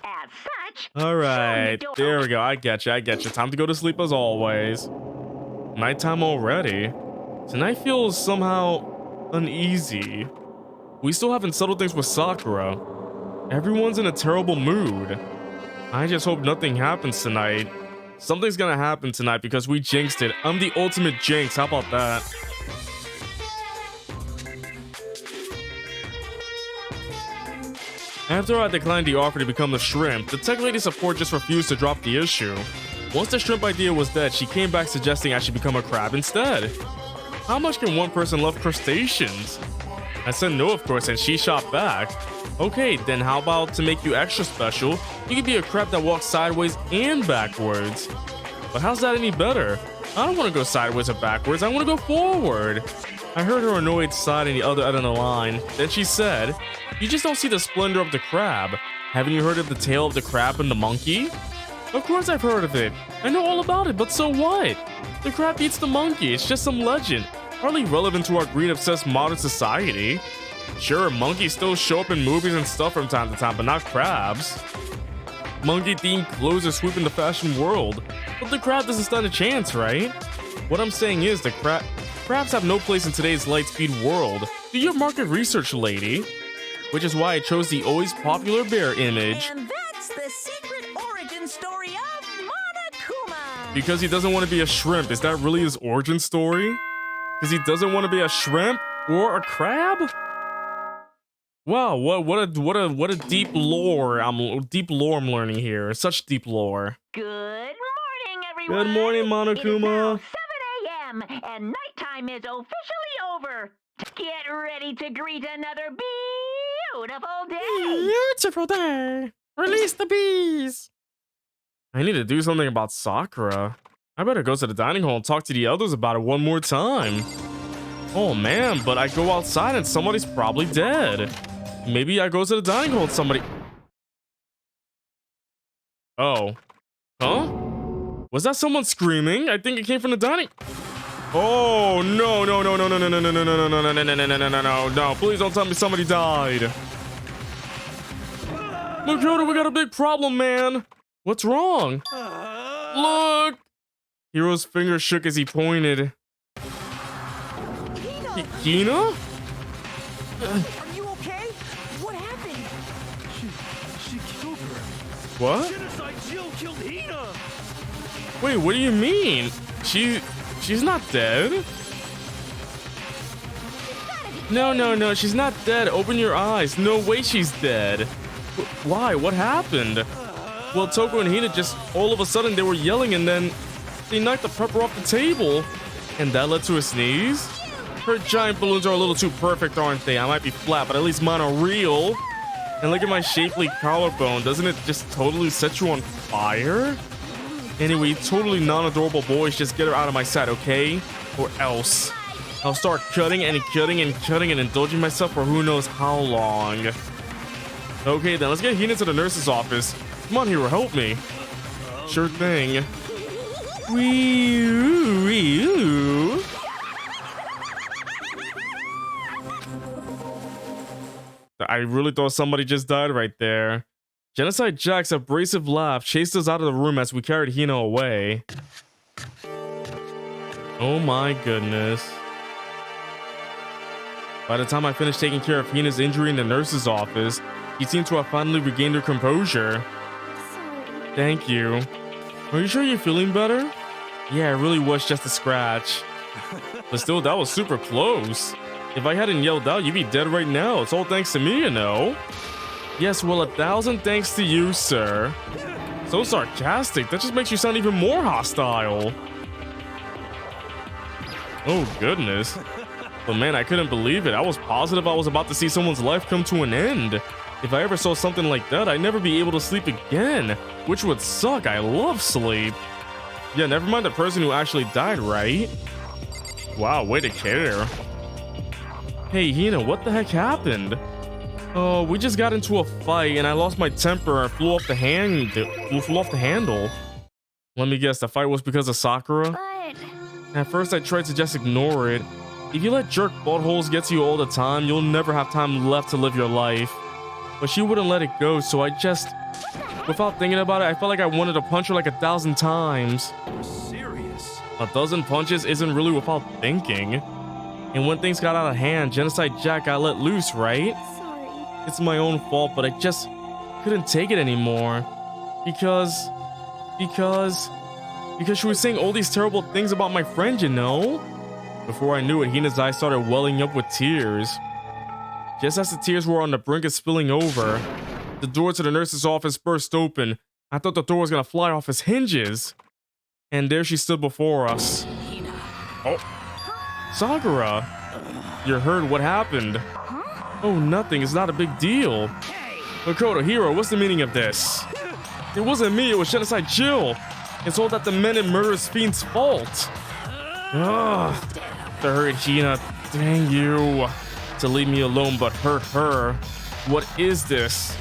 as such. Alright, there we go. I get you. Time to go to sleep as always. Nighttime already. Tonight feels somehow uneasy. We still haven't settled things with Sakura. Everyone's in a terrible mood. I just hope nothing happens tonight. Something's gonna happen tonight because we jinxed it. I'm the ultimate jinx. How about that? After I declined the offer to become the shrimp, the tech lady support just refused to drop the issue. Once the shrimp idea was dead, she came back suggesting I should become a crab instead. How much can one person love crustaceans? I said no, of course, and she shot back. Okay, then how about to make you extra special, you could be a crab that walks sideways and backwards. But how's that any better? I don't want to go sideways or backwards, I want to go forward. I heard her annoyed sigh on the other end of the line. Then she said, you just don't see the splendor of the crab. Haven't you heard of the tale of the crab and the monkey? Of course I've heard of it. I know all about it, but so what? The crab eats the monkey, it's just some legend. Hardly relevant to our greed-obsessed modern society. Sure, monkeys still show up in movies and stuff from time to time, but not crabs. Monkey-themed clothes are sweeping the fashion world, but the crab doesn't stand a chance, right? What I'm saying is, the crabs have no place in today's light-speed world. Do your market research, lady. Which is why I chose the always popular bear image. And that's the secret origin story of Monokuma. Because he doesn't want to be a shrimp. Is that really his origin story? Because he doesn't want to be a shrimp or a crab? Wow, what a deep lore I'm learning here. Such deep lore. Good morning, everyone. Good morning, Monokuma. It is now 7 a.m. and nighttime is officially over. Get ready to greet another beautiful day. Beautiful day. Release the bees. I need to do something about Sakura. I better go to the dining hall and talk to the others about it one more time. Oh man, but I go outside and somebody's probably dead. Maybe I go to the dining hall and somebody... Oh. Huh? Was that someone screaming? I think it came from the dining... Oh, no, no, no, no, no, no, no, no, no, no, no, no, no, no, no, no, no, no, no, please don't tell me somebody died. Makoto, we got a big problem, man. What's wrong? Look! Hiro's finger shook as he pointed. Hina? Are you okay? What happened? She killed her. What? Genocide Jill killed Hina. Wait, what do you mean? She's not dead? No, no, no, she's not dead. Open your eyes. No way she's dead. Why? What happened? Well, Toko and Hina just all of a sudden they were yelling and then they knocked the prepper off the table. And that led to a sneeze? Her giant balloons are a little too perfect, aren't they? I might be flat, but at least mine are real. And look at my shapely collarbone. Doesn't it just totally set you on fire? Anyway, totally non-adorable boys, just get her out of my sight, okay? Or else. I'll start cutting and cutting and cutting and indulging myself for who knows how long. Okay, then let's get Hina to the nurse's office. Come on, Hero, help me. Sure thing. Wee-oo. I really thought somebody just died right there. Genocide Jack's abrasive laugh chased us out of the room as we carried Hina away. Oh my goodness. By the time I finished taking care of Hina's injury in the nurse's office, she seemed to have finally regained her composure. Sorry. Thank you. Are you sure you're feeling better? Yeah, it really was just a scratch. But still, that was super close. If I hadn't yelled out, you'd be dead right now. It's all thanks to me, you know. Yes, well, 1,000 thanks to you, sir. So sarcastic. That just makes you sound even more hostile. Oh, goodness. But man, I couldn't believe it. I was positive I was about to see someone's life come to an end. If I ever saw something like that, I'd never be able to sleep again. Which would suck. I love sleep. Yeah, never mind the person who actually died, right? Wow, way to care. Hey, Hina, what the heck happened? Oh, we just got into a fight and I lost my temper and flew off the handle. Let me guess, the fight was because of Sakura? But At first I tried to just ignore it. If you let jerk buttholes get to you all the time, you'll never have time left to live your life. But she wouldn't let it go, so I just... Without thinking about it, I felt like I wanted to punch her like 1,000 times. Serious? 1,000 punches isn't really without thinking. And when things got out of hand, Genocide Jack got let loose, right? sorry. It's my own fault, but I just couldn't take it anymore. Because she was saying all these terrible things about my friend, you know? Before I knew it, Hina's eyes started welling up with tears. Just as the tears were on the brink of spilling over, the door to the nurse's office burst open. I thought the door was gonna fly off its hinges. And there she stood before us. Oh, Sakura! You heard what happened. Oh, nothing. It's not a big deal. Makoto, Hero, what's the meaning of this? It wasn't me, it was Genocide Jill. It's all that the men and murderous fiend's fault. Ugh. To hurt Hina, dang you. To leave me alone but hurt her. What is this?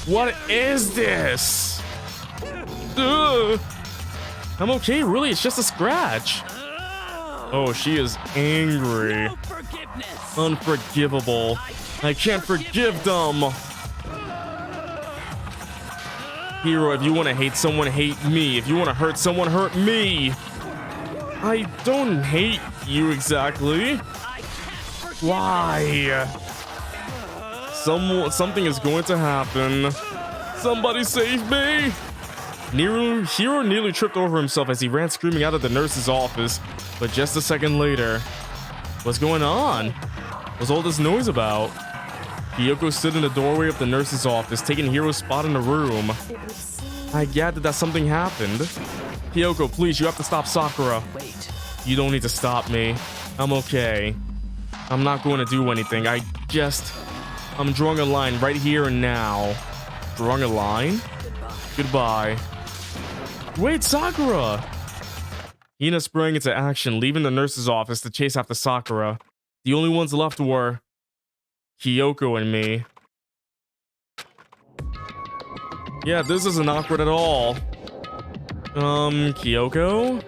What is this? Ugh. I'm okay, really, it's just a scratch. Oh, she is angry. Unforgivable. I can't forgive them. Hero, if you want to hate someone, hate me. If you want to hurt someone, hurt me. I don't hate you exactly. Why? Something is going to happen. Somebody save me. Hero nearly tripped over himself as he ran screaming out of the nurse's office. But just a second later, what's going on? What's all this noise about? Kyoko stood in the doorway of the nurse's office, taking Hero's spot in the room. It would seem I gathered that something happened. Kyoko, please, you have to stop Sakura. Wait. You don't need to stop me. I'm okay. I'm not going to do anything. I'm drawing a line right here and now. Drawing a line? Goodbye. Wait, Sakura! Hina sprang into action, leaving the nurse's office to chase after Sakura. The only ones left were Kyoko and me. Yeah, this isn't awkward at all. Kyoko?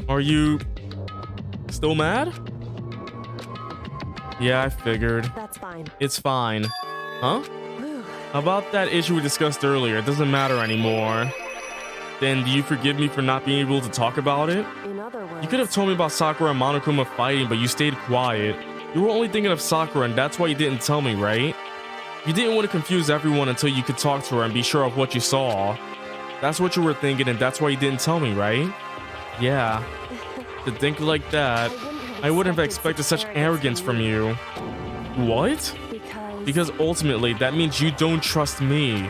Are you still mad? Yeah, I figured. that's fine. It's fine. Huh? Whew. About that issue we discussed earlier, it doesn't matter anymore. Then do you forgive me for not being able to talk about it? In other words, You could have told me about Sakura and Monokuma fighting, but you stayed quiet. You were only thinking of Sakura, and that's why you didn't tell me, right? You didn't want to confuse everyone until you could talk to her and be sure of what you saw. That's what you were thinking, and that's why you didn't tell me, right? Yeah. To think like that, I wouldn't have expected such arrogance from you. What? Because ultimately, that means you don't trust me.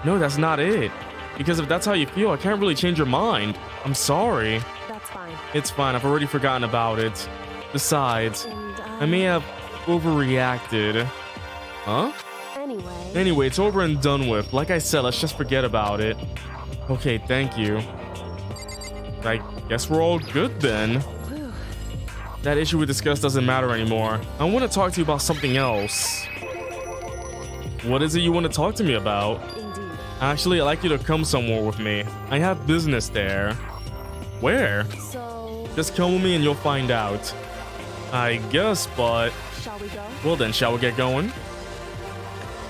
No, that's not it. Because if that's how you feel, I can't really change your mind. I'm sorry. That's fine. It's fine, I've already forgotten about it. Besides, And I may have overreacted. Huh? Anyway, it's over and done with. Like I said, let's just forget about it. Okay, thank you. I guess we're all good then. Whew. That issue we discussed doesn't matter anymore. I want to talk to you about something else. What is it you want to talk to me about? Indeed. Actually, I'd like you to come somewhere with me. I have business there. Where? So, Just come with me and you'll find out. I guess, but... shall we go? Well then, shall we get going?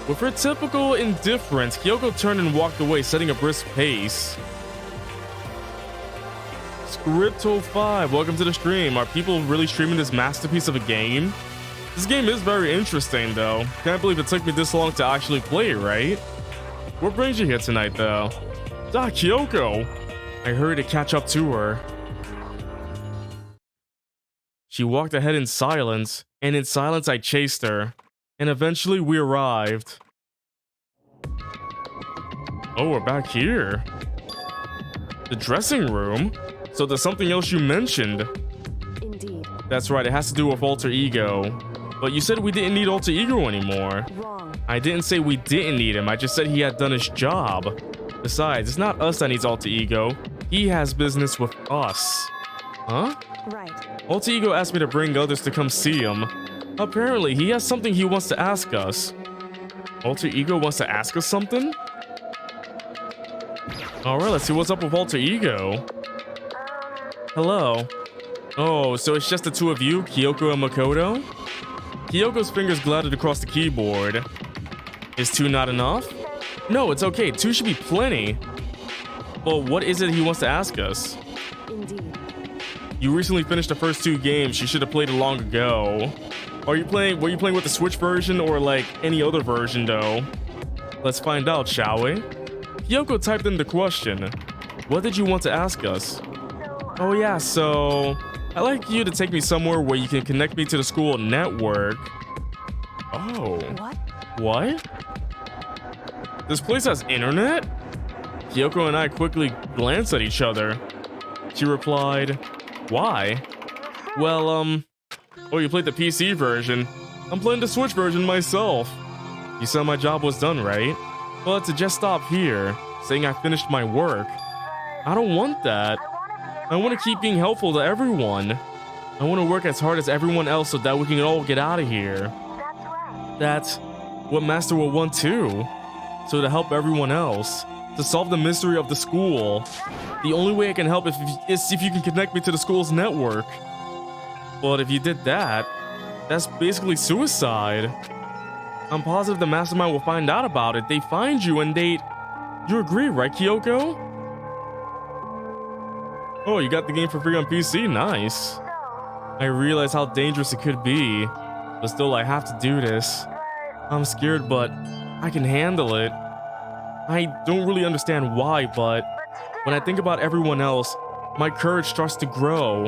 With her typical indifference, Kyoko turned and walked away, setting a brisk pace. Scripto5, welcome to the stream. Are people really streaming this masterpiece of a game? This game is very interesting, though. Can't believe it took me this long to actually play it, right? What brings you here tonight, though? Kyoko! I hurried to catch up to her. She walked ahead in silence, and in silence I chased her. And eventually we arrived. Oh, we're back here. The dressing room? So there's something else you mentioned. Indeed. That's right, it has to do with alter ego. But you said we didn't need alter ego anymore. Wrong. I didn't say we didn't need him, I just said he had done his job. Besides, it's not us that needs alter ego. He has business with us. Huh? Right. Alter ego asked me to bring others to come see him. Apparently, he has something he wants to ask us. Alter ego wants to ask us something? Alright, let's see what's up with alter ego. Hello. Oh, so it's just the two of you, Kyoko and Makoto? Kyoko's fingers glided across the keyboard. Is 2 not enough? No, it's okay. 2 should be plenty. Well, what is it he wants to ask us? Indeed. You recently finished the first 2 games. You should have played it long ago. Were you playing with the Switch version or like any other version though? Let's find out, shall we? Kyoko typed in the question. What did you want to ask us? Oh yeah, so I'd like you to take me somewhere where you can connect me to the school network. Oh. What? This place has internet? Kyoko and I quickly glanced at each other. She replied, why? Well, oh, you played the PC version. I'm playing the Switch version myself. You said my job was done, right? But to just stop here, saying I finished my work. I don't want that. I want to keep being helpful to everyone. I want to work as hard as everyone else so that we can all get out of here. That's what Master will want too. So to help everyone else, to solve the mystery of the school. The only way I can help is if you can connect me to the school's network. But if you did that, that's basically suicide. I'm positive the mastermind will find out about it. They find you and they... You agree, right, Kyoko? Oh, you got the game for free on PC? Nice. I realize how dangerous it could be, but still I have to do this. I'm scared, but I can handle it. I don't really understand why, but when I think about everyone else, my courage starts to grow.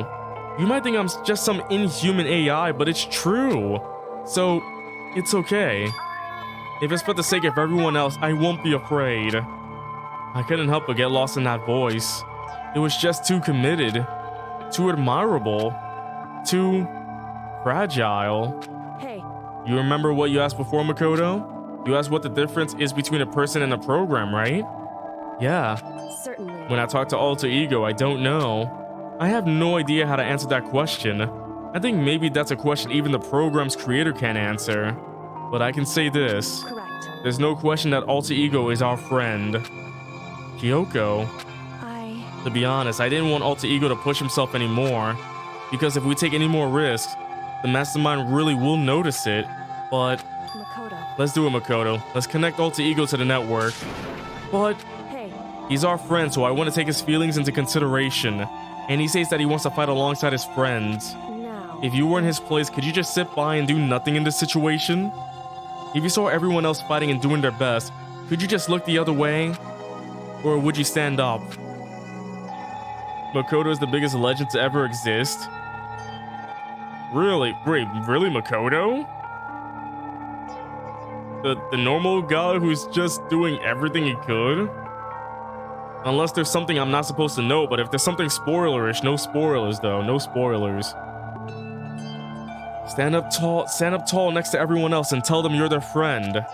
You might think I'm just some inhuman AI, but it's true. So, it's okay. If it's for the sake of everyone else, I won't be afraid. I couldn't help but get lost in that voice. It was just too committed, too admirable, too fragile. Hey. You remember what you asked before, Makoto? You asked what the difference is between a person and a program, right? Yeah. Certainly. When I talk to alter ego, I don't know. I have no idea how to answer that question. I think maybe that's a question even the program's creator can't answer. But I can say this. Correct. There's no question that alter ego is our friend. Kyoko. To be honest, I didn't want alter ego to push himself anymore. Because if we take any more risks, the mastermind really will notice it. But Makoto. let's do it, Makoto. Let's connect alter ego to the network. But Hey. he's our friend, so I want to take his feelings into consideration. And he says that he wants to fight alongside his friends. Now. If you were in his place, could you just sit by and do nothing in this situation? If you saw everyone else fighting and doing their best, could you just look the other way? Or would you stand up? Makoto is the biggest legend to ever exist. Really? Wait, really, Makoto? The normal guy who's just doing everything he could? Unless there's something I'm not supposed to know, but if there's something spoilerish, no spoilers though, no spoilers. Stand up tall next to everyone else and tell them you're their friend.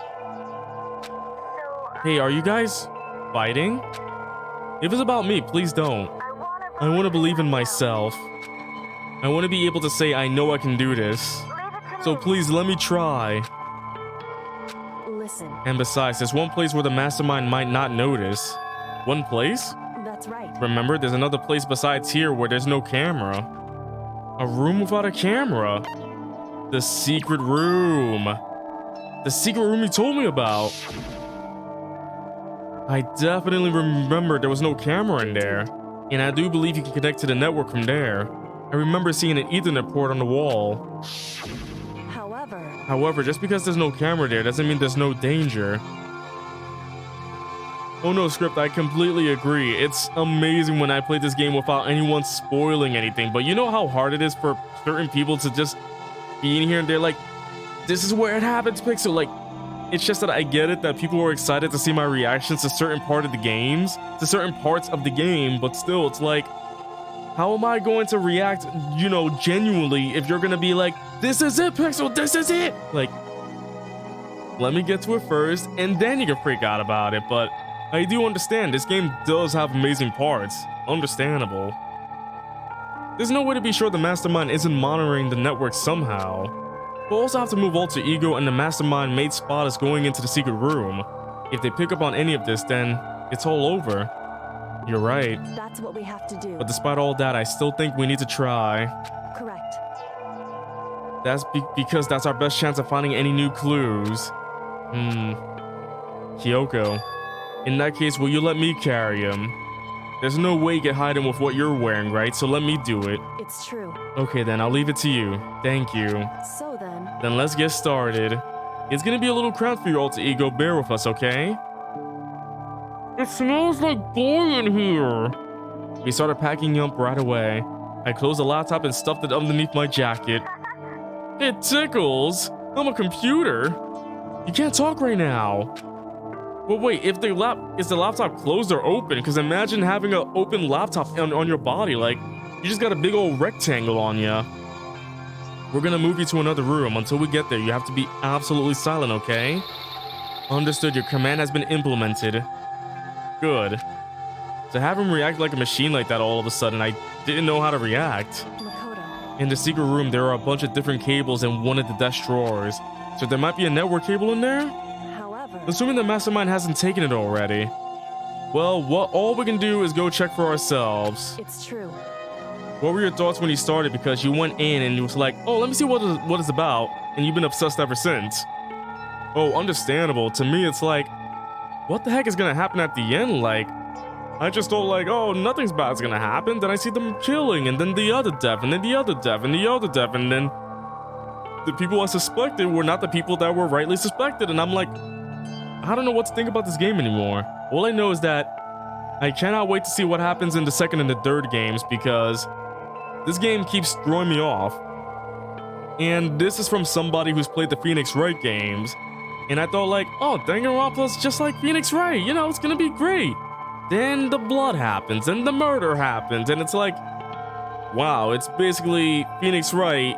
Hey, are you guys fighting? If it's about me, please don't. I want to believe in myself. I want to be able to say I know I can do this. So please let me try. Listen, And besides, there's one place where the mastermind might not notice. One place? that's right. Remember, there's another place besides here where there's no camera. A room without a camera. The secret room. The secret room you told me about. I definitely remember there was no camera in there. And I do believe you can connect to the network from there. I remember seeing an Ethernet port on the wall. However, just because there's no camera there doesn't mean there's no danger. Oh no, Script, I completely agree. It's amazing when I play this game without anyone spoiling anything. But you know how hard it is for certain people to just be in here and they're like, this is where it happens, Pixel. Like, it's just that I get it that people are excited to see my reactions to certain parts of the game, but still, it's like, how am I going to react, you know, genuinely if you're gonna be like, this is it, Pixel, this is it? Like, let me get to it first, and then you can freak out about it. But I do understand, this game does have amazing parts. Understandable. There's no way to be sure the mastermind isn't monitoring the network somehow. We'll also have to move Alter Ego and the mastermind mate spot us going into the secret room. If they pick up on any of this, then it's all over. You're right. That's what we have to do. But despite all that, I still think we need to try. Correct. That's because that's our best chance of finding any new clues. Kyoko. In that case, will you let me carry him? There's no way you can hide him with what you're wearing, right? So let me do it. It's true. Okay, then I'll leave it to you. Thank you. So then. Then let's get started. It's gonna be a little crowded for your Alter Ego. Bear with us, okay? It smells like boy in here. We started packing up right away. I closed the laptop and stuffed it underneath my jacket. It tickles. I'm a computer. You can't talk right now. But wait, is the laptop closed or open? Because imagine having an open laptop on your body. Like, you just got a big old rectangle on you. We're gonna move you to another room. Until we get there, you have to be absolutely silent, okay? Understood. Your command has been implemented. Good. To have him react like a machine like that all of a sudden, I didn't know how to react. Makoto. In the secret room, there are a bunch of different cables in one of the desk drawers. So there might be a network cable in there? However. Assuming the mastermind hasn't taken it already. Well, all we can do is go check for ourselves. It's true. What were your thoughts when you started? Because you went in and you was like, oh, let me see what it's about. And you've been obsessed ever since. Oh, understandable. To me, it's like, what the heck is gonna happen at the end? Like, I just thought like, oh, nothing's bad's gonna happen. Then I see them killing, and then the other death, and then the other death, and the other death, and then the people I suspected were not the people that were rightly suspected. And I'm like, I don't know what to think about this game anymore. All I know is that I cannot wait to see what happens in the second and the third games, because this game keeps throwing me off. And this is from somebody who's played the Phoenix Wright games. And I thought like, oh, Danganronpa's just like Phoenix Wright, you know, it's gonna be great. Then the blood happens, and the murder happens, and it's like, wow, it's basically Phoenix Wright.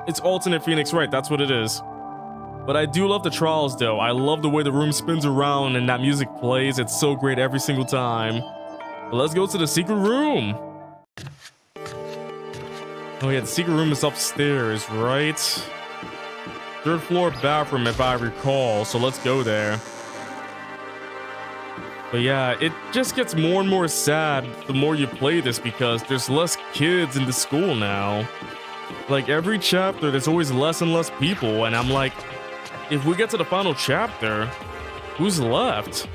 It's alternate Phoenix Wright, that's what it is. But I do love the trials though. I love the way the room spins around and that music plays. It's so great every single time. But let's go to the secret room. Oh yeah, the secret room is upstairs, right? Third floor bathroom if I recall, so let's go there. But yeah, it just gets more and more sad the more you play this, because there's less kids in the school now. Like every chapter, there's always less and less people, and I'm like, if we get to the final chapter, who's left?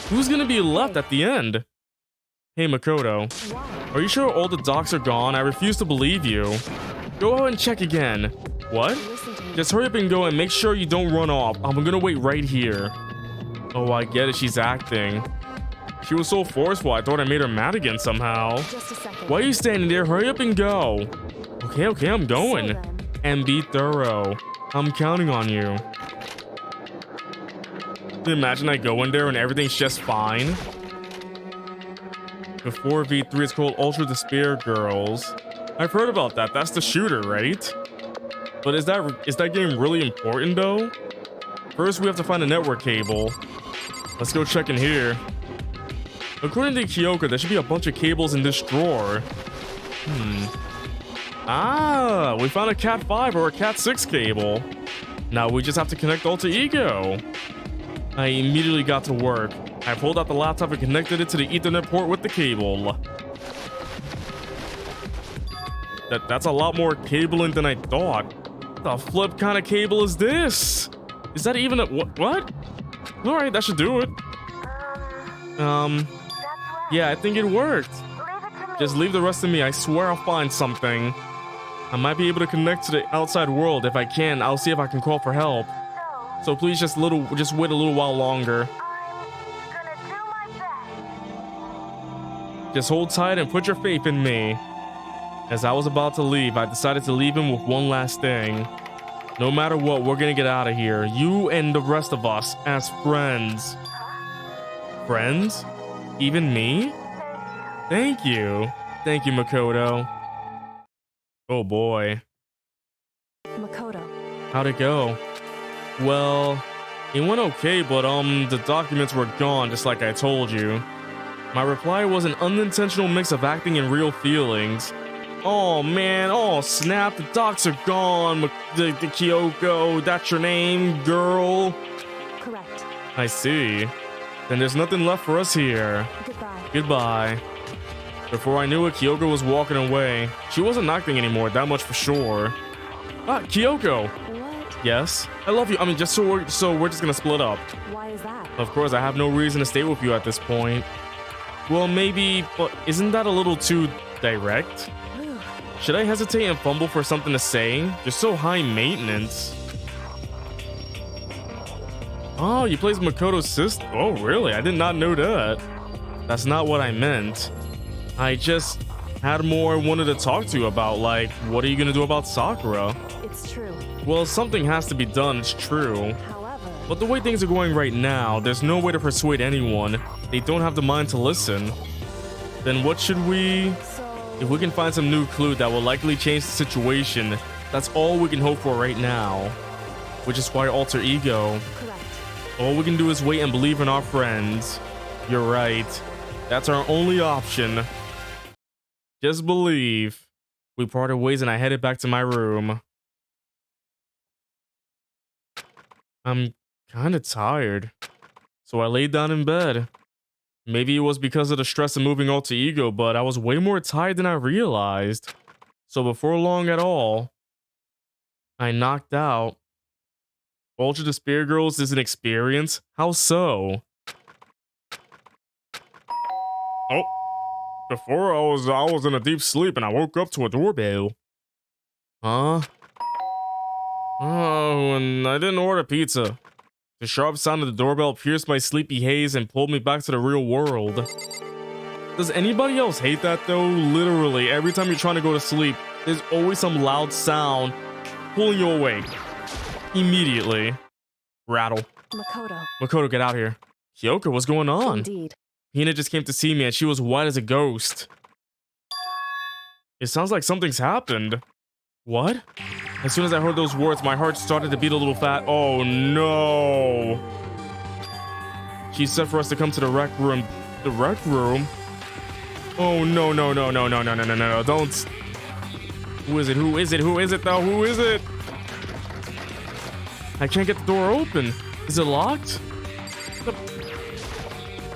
Who's gonna be left at the end? Hey Makoto, are you sure all the docs are gone? I refuse to believe you. Go ahead and check again. What? Just hurry up and go and make sure you don't run off. I'm gonna wait right here. Oh, I get it. She's acting. She was so forceful. I thought I made her mad again somehow. Just a second. Why are you standing there? Hurry up and go. Okay, I'm going. So then. And be thorough. I'm counting on you. Imagine I go in there and everything's just fine. The 4v3 is called Ultra Despair Girls. I've heard about that. That's the shooter, right? But is that game really important though? First, we have to find a network cable. Let's go check in here. According to Kyoko, there should be a bunch of cables in this drawer. Ah, we found a Cat 5 or a Cat 6 cable. Now we just have to connect Alter Ego. I immediately got to work. I pulled out the laptop and connected it to the Ethernet port with the cable. That's a lot more cabling than I thought. The flip kind of cable is this? Is that even a what? All right, that should do it. Yeah, I think it worked. Just leave the rest to me. I swear I'll find something. I might be able to connect to the outside world. If I can, I'll see if I can call for help. So please just wait a little while longer. Just hold tight and put your faith in me. As I was about to leave, I decided to leave him with one last thing. No matter what, we're gonna get out of here. You and the rest of us as friends. Friends? Even me? Thank you. Thank you, Makoto. Oh boy. Makoto. How'd it go? Well, it went okay, but the documents were gone just like I told you. My reply was an unintentional mix of acting and real feelings. Oh man, oh snap, the docs are gone. The Kyoko, that's your name, girl? Correct. I see. Then there's nothing left for us here. Goodbye. Goodbye. Before I knew it, Kyoko was walking away. She wasn't acting anymore, that much for sure. Ah, Kyoko! What? Yes? I love you. I mean, just so we're just gonna split up. Why is that? Of course, I have no reason to stay with you at this point. Well, maybe, but isn't that a little too direct? Should I hesitate and fumble for something to say? You're so high maintenance. Oh, you plays Makoto's sister? Oh, really? I did not know that. That's not what I meant. I just had more I wanted to talk to you about, like, what are you gonna do about Sakura? It's true. Well, something has to be done, it's true. However, But the way things are going right now, there's no way to persuade anyone. They don't have the mind to listen. Then what should we... so If we can find some new clue that will likely change the situation, that's all we can hope for right now. Which is why Alter Ego. correct. All we can do is wait and believe in our friends. You're right. That's our only option. Just believe. We parted ways and I headed back to my room. I'm kind of tired. So I laid down in bed. Maybe it was because of the stress of moving Alter Ego, but I was way more tired than I realized. So before long at all, I knocked out. Ultra Despair Girls is an experience? How so? Oh, before I was in a deep sleep and I woke up to a doorbell. Huh? Oh, and I didn't order pizza. The sharp sound of the doorbell pierced my sleepy haze and pulled me back to the real world. Does anybody else hate that though? Literally, every time you're trying to go to sleep, there's always some loud sound pulling you awake. Immediately. Rattle. Makoto. Makoto, get out here. Kyoko, what's going on? Indeed. Hina just came to see me and she was white as a ghost. It sounds like something's happened. What? As soon as I heard those words, my heart started to beat a little fast. Oh no. She said for us to come to the rec room. The rec room? Oh no, no, no, no, no, no, no, no, no, don't. Who is it? Who is it? Who is it though? Who is it? I can't get the door open. Is it locked?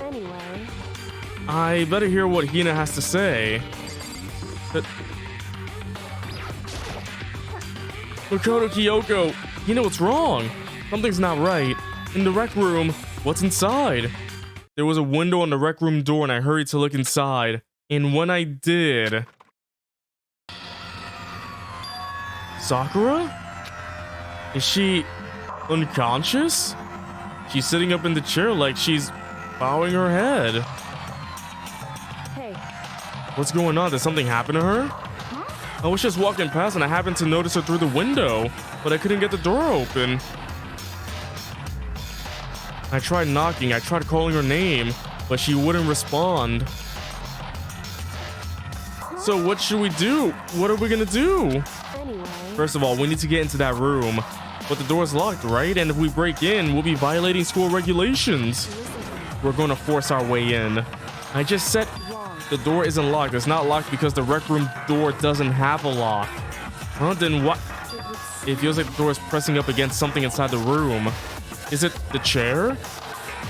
Anyway, I better hear what Hina has to say. Makoto, Kyoko, Hina, what's wrong? Something's not right. In the rec room, what's inside? There was a window on the rec room door and I hurried to look inside. And when I did... Sakura? Is she unconscious? She's sitting up in the chair like she's bowing her head. hey, What's going on? Did something happen to her? I was just walking past and I happened to notice her through the window, but I couldn't get the door open. I tried knocking, I tried calling her name, but she wouldn't respond. So what should we do? What are we gonna do? anyway. First of all, we need to get into that room. But the door's locked, right? And if we break in, we'll be violating school regulations. Listen to me. We're gonna force our way in. I just said... Wrong. The door isn't locked. It's not locked because the rec room door doesn't have a lock. Huh? Then what? It feels like the door is pressing up against something inside the room. Is it the chair?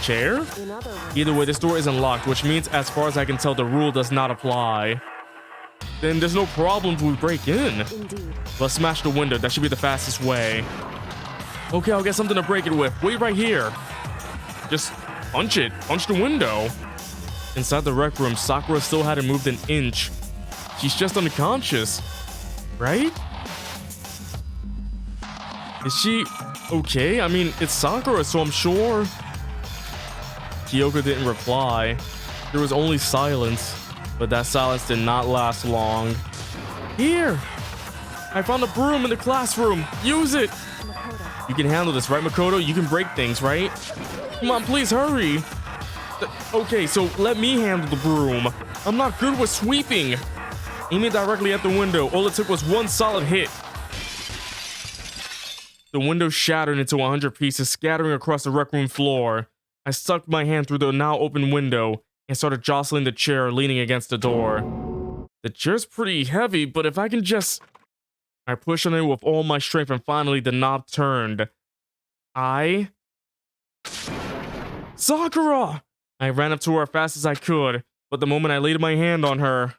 Chair? In other words, Either way, this door isn't locked, which means as far as I can tell, the rule does not apply. Then there's no problem if we break in. indeed. Let's smash the window. That should be the fastest way. Okay, I'll get something to break it with. Wait right here. Just punch it. Punch the window. Inside the rec room, Sakura still hadn't moved an inch. She's just unconscious. Right? Is she okay? I mean, it's Sakura, so I'm sure. Kyoko didn't reply. There was only silence. But that silence did not last long. Here! I found a broom in the classroom. Use it! Makoto, You can handle this, right, Makoto? You can break things, right? Come on, please hurry. Okay, so let me handle the broom. I'm not good with sweeping. Aim it directly at the window. All it took was one solid hit. The window shattered into 100 pieces, scattering across the rec room floor. I stuck my hand through the now open window and started jostling the chair leaning against the door. The chair's pretty heavy, but if I can just... I pushed on it with all my strength and finally the knob turned. Sakura! I ran up to her as fast as I could, but the moment I laid my hand on her...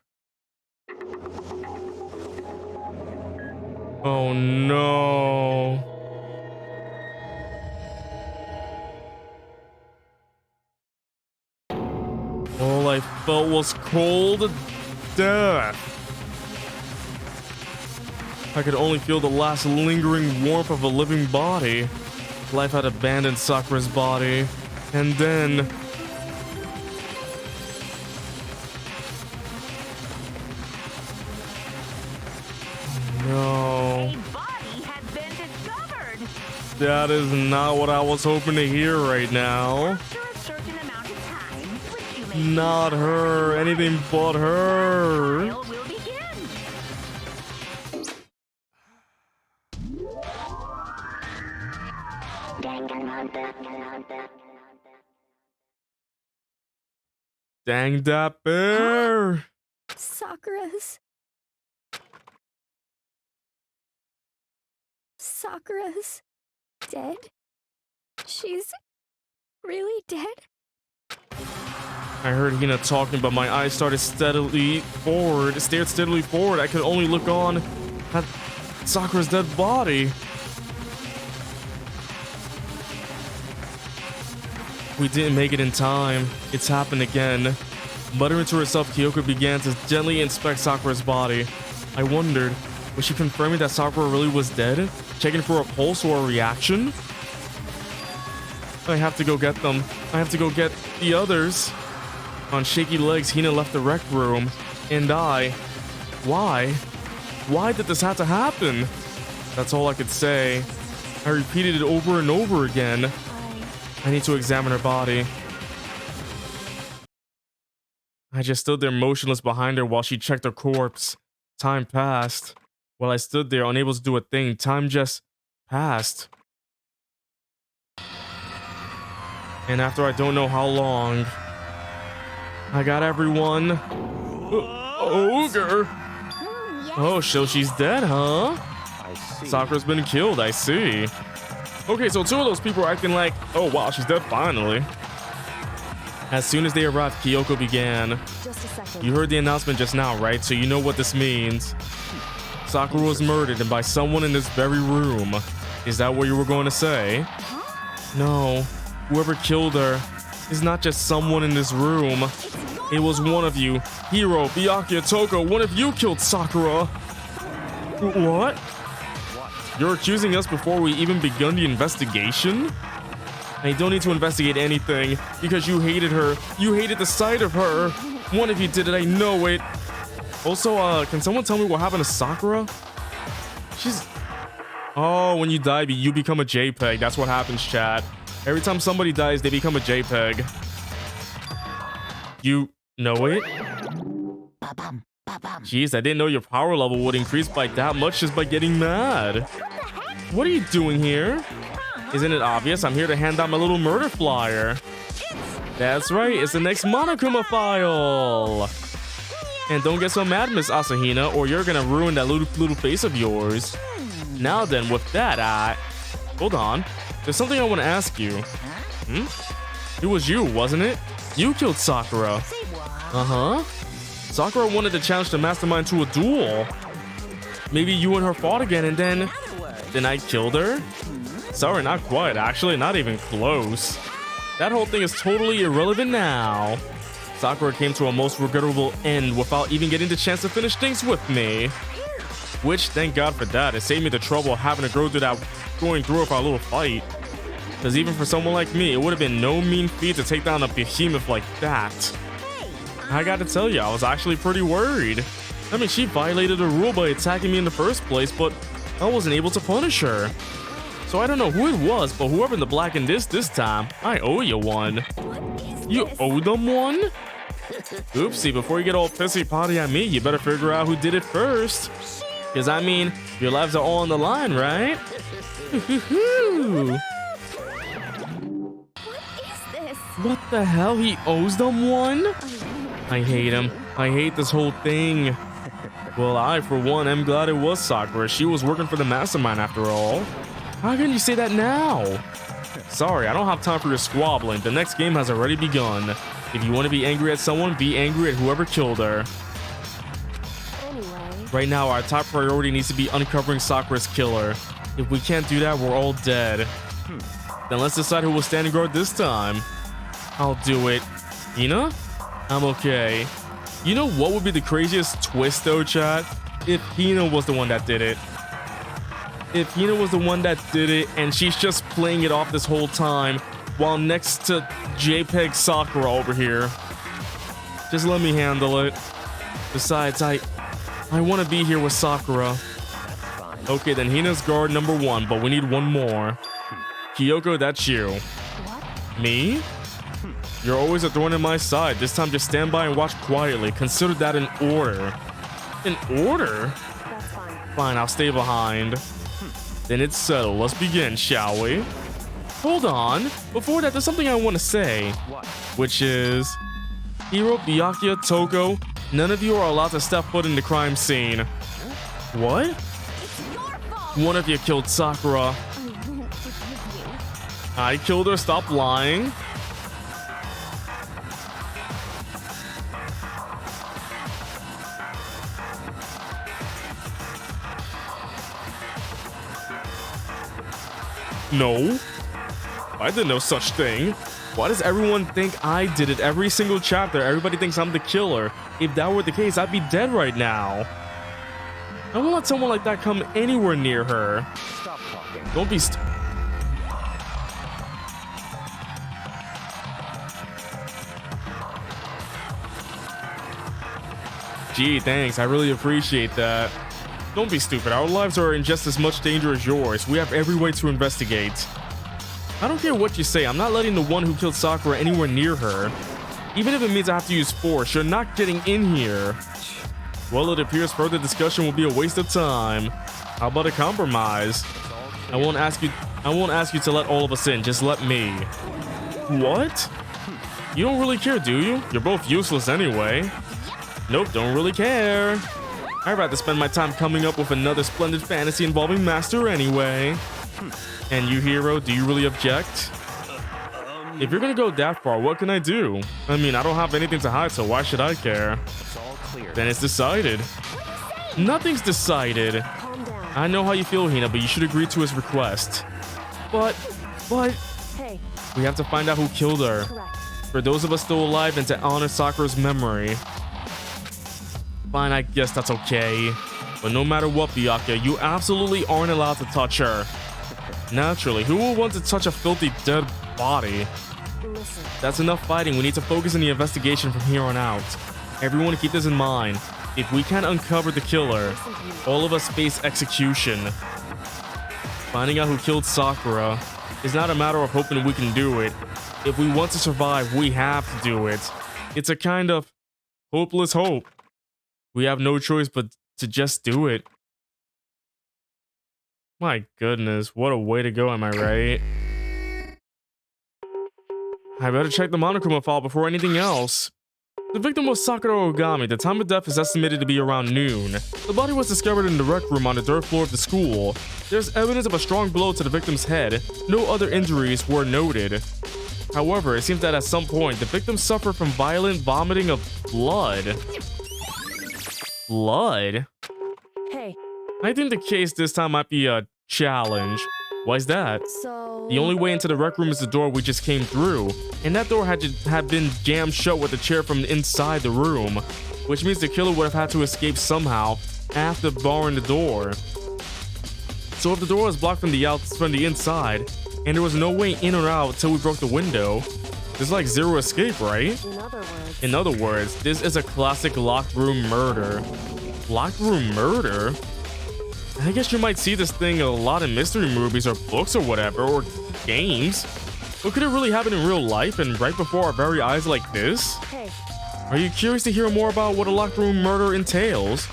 Oh no... All I felt was cold death. I could only feel the last lingering warmth of a living body. Life had abandoned Sakura's body. And then... No. A body has been discovered. That is not what I was hoping to hear right now. After a certain amount of time, which you may Not her. Anything but her. trial will begin. Dang that bear. Sakura's dead? She's really dead? I heard Hina talking, but my eyes started stared steadily forward. I could only look on at Sakura's dead body. We didn't make it in time. It's happened again. Muttering to herself, Kyoko began to gently inspect Sakura's body. I wondered, was she confirming that Sakura really was dead? Checking for a pulse or a reaction? I have to go get them. I have to go get the others. On shaky legs, Hina left the rec room. And why? Why did this have to happen? That's all I could say. I repeated it over and over again. I need to examine her body. I just stood there motionless behind her while she checked her corpse. Time passed. While I stood there unable to do a thing, time just passed. And after I don't know how long, I got everyone. Ogre! Oh, so she's dead, huh? Sakura's been killed, I see. Okay, so two of those people are acting like, oh wow, she's dead finally. As soon as they arrived, Kyoko began. Just a second. You heard the announcement just now, right? So you know what this means. Sakura was murdered and by someone in this very room. Is that what you were going to say? No. Whoever killed her is not just someone in this room. It was one of you. Hiro, Byakuya, Toko, one of you killed Sakura. What? You're accusing us before we even begun the investigation? I don't need to investigate anything because you hated her. You hated the sight of her. One of you did it, I know it. Also, can someone tell me what happened to Sakura? Oh, when you die, you become a JPEG. That's what happens, chat. Every time somebody dies, they become a JPEG. You know it? Jeez, I didn't know your power level would increase by that much just by getting mad. What are you doing here? Isn't it obvious? I'm here to hand out my little murder flyer. That's right, it's the next Monokuma file. And don't get so mad, Miss Asahina, or you're gonna ruin that little face of yours. Now then, with that, hold on. There's something I want to ask you. It was you, wasn't it? You killed Sakura. Uh-huh. Sakura wanted to challenge the mastermind to a duel. Maybe you and her fought again and then I killed her? Sorry, not quite. Actually, not even close. That whole thing is totally irrelevant now. Sakura came to a most regrettable end without even getting the chance to finish things with me. Which, thank God for that, it saved me the trouble of having to go through with our little fight. Because even for someone like me, it would have been no mean feat to take down a behemoth like that. I gotta tell you, I was actually pretty worried. I mean, she violated a rule by attacking me in the first place, but I wasn't able to punish her. So I don't know who it was, but whoever in the black in this time, I owe you one. You owe them one? Oopsie, before you get all pissy-potty at me, you better figure out who did it first. Because, I mean, your lives are all on the line, right? What the hell? He owes them one? I hate him. I hate this whole thing. Well, I, for one, am glad it was Sakura. She was working for the mastermind after all. How can you say that now? Sorry, I don't have time for your squabbling. The next game has already begun. If you want to be angry at someone, be angry at whoever killed her. Anyway. Right now, our top priority needs to be uncovering Sakura's killer. If we can't do that, we're all dead. Then let's decide who will stand guard this time. I'll do it. Hina? I'm okay. You know what would be the craziest twist though, chat? If Hina was the one that did it. If Hina was the one that did it and she's just playing it off this whole time while next to JPEG Sakura over here. Just let me handle it. Besides, I want to be here with Sakura. Okay, then Hina's guard number 1, but we need one more. Kyoko, that's you. Me? You're always a thorn in my side. This time just stand by and watch quietly. Consider that an order. An order? That's fine. Fine, I'll stay behind. Then it's settled. Let's begin, shall we? Hold on. Before that, there's something I want to say. Which is... Hiro, Byakuya, Toko, none of you are allowed to step foot in the crime scene. What? One of you killed Sakura. I killed her. Stop lying. No. I did no such thing. Why does everyone think I did it every single chapter? Everybody thinks I'm the killer. If that were the case, I'd be dead right now. I won't let someone like that come anywhere near her. Stop talking. Don't be Gee, thanks. I really appreciate that. Don't be stupid. Our lives are in just as much danger as yours. We have every right to investigate. I don't care what you say. I'm not letting the one who killed Sakura anywhere near her. Even if it means I have to use force, you're not getting in here. Well, it appears further discussion will be a waste of time. How about a compromise? I won't ask you to let all of us in. Just let me. What? You don't really care, do you? You're both useless anyway. Nope, don't really care. I'd rather spend my time coming up with another splendid fantasy involving Master anyway. And you, Hiro, do you really object? If you're gonna go that far, what can I do? I mean, I don't have anything to hide, so why should I care? It's all clear. Then it's decided. Nothing's decided. Calm down. I know how you feel, Hina, but you should agree to his request. But, Hey, we have to find out who killed her. correct. For those of us still alive and to honor Sakura's memory. Fine, I guess that's okay. But no matter what, Byakuya, you absolutely aren't allowed to touch her. Naturally, who will want to touch a filthy dead body? Listen, That's enough fighting. We need to focus on the investigation from here on out. Everyone keep this in mind. If we can't uncover the killer, all of us face execution. Finding out who killed Sakura is not a matter of hoping we can do it. If we want to survive, we have to do it. It's a kind of hopeless hope. We have no choice but to just do it. My goodness, what a way to go, am I right? I better check the Monokuma file before anything else. The victim was Sakura Ogami. The time of death is estimated to be around noon. The body was discovered in the rec room on the third floor of the school. There's evidence of a strong blow to the victim's head. No other injuries were noted. However, it seems that at some point, the victim suffered from violent vomiting of blood. Blood? Hey, I think the case this time might be a challenge. Why is that? so... The only way into the rec room is the door we just came through, and that door had to have been jammed shut with a chair from inside the room, which means the killer would have had to escape somehow after barring the door. So if the door was blocked from the inside, and there was no way in or out till we broke the window, there's like zero escape, right? In other words, this is a classic locked room murder. Locked room murder? I guess you might see this thing a lot in mystery movies or books or whatever, or games. But could it really happen in real life and right before our very eyes like this? Hey, Are you curious to hear more about what a locked room murder entails?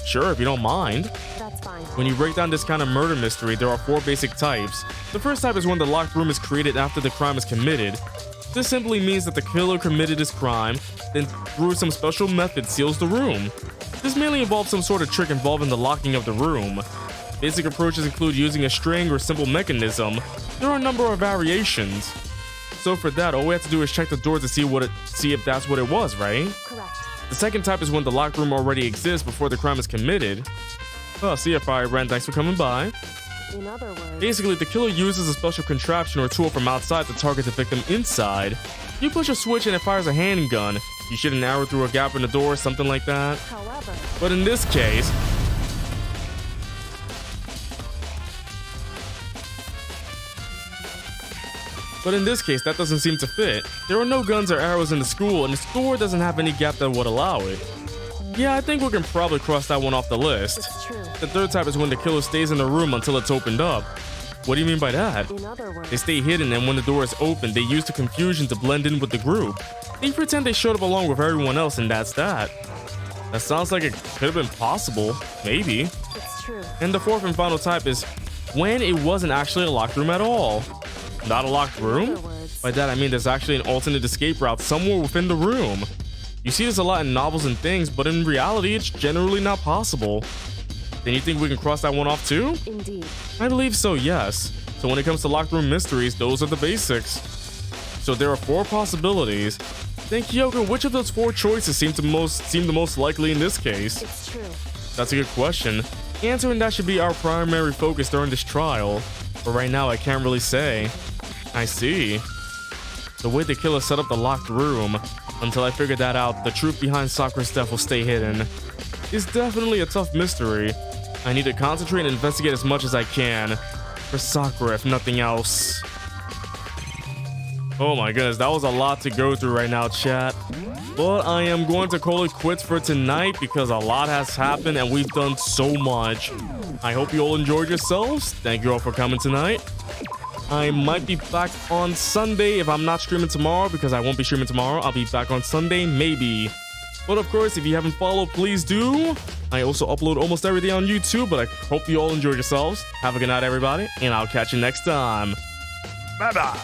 Sure, if you don't mind. that's fine. When you break down this kind of murder mystery, there are 4 basic types. The first type is when the locked room is created after the crime is committed. This simply means that the killer committed his crime, then through some special method seals the room. This mainly involves some sort of trick involving the locking of the room. Basic approaches include using a string or simple mechanism. There are a number of variations. So for that, all we have to do is check the door to see if that's what it was, right? Correct. The second type is when the locked room already exists before the crime is committed. Oh, see ya, Fire Ren, thanks for coming by. In other words... Basically, the killer uses a special contraption or tool from outside to target the victim inside. You push a switch and it fires a handgun. You shoot an arrow through a gap in the door, something like that. However... But in this case... that doesn't seem to fit. There are no guns or arrows in the school, and the store doesn't have any gap that would allow it. Yeah, I think we can probably cross that one off the list. It's true. The third type is when the killer stays in the room until it's opened up. What do you mean by that? In other words... They stay hidden, and when the door is open, they use the confusion to blend in with the group. They pretend they showed up along with everyone else, and that's that. That sounds like it could have been possible. Maybe. It's true. And the fourth and final type is when it wasn't actually a locked room at all. Not a locked room? In other words... By that I mean there's actually an alternate escape route somewhere within the room. You see this a lot in novels and things, but in reality it's generally not possible. Then you think we can cross that one off too? Indeed. I believe so, yes. So when it comes to locked room mysteries, those are the basics. So there are 4 possibilities. Then Kyoko, which of those 4 choices seem the most likely in this case? It's true. That's a good question. Answering that should be our primary focus during this trial. But right now I can't really say. I see. The way the killer set up the locked room, until I figure that out, the truth behind Sakura's death will stay hidden. It's definitely a tough mystery. I need to concentrate and investigate as much as I can. For Sakura, if nothing else. Oh my goodness, that was a lot to go through right now, chat. But I am going to call it quits for tonight because a lot has happened and we've done so much. I hope you all enjoyed yourselves. Thank you all for coming tonight. I might be back on Sunday if I'm not streaming tomorrow, because I won't be streaming tomorrow. I'll be back on Sunday, maybe. But of course, if you haven't followed, please do. I also upload almost every day on YouTube, but I hope you all enjoyed yourselves. Have a good night, everybody, and I'll catch you next time. Bye-bye.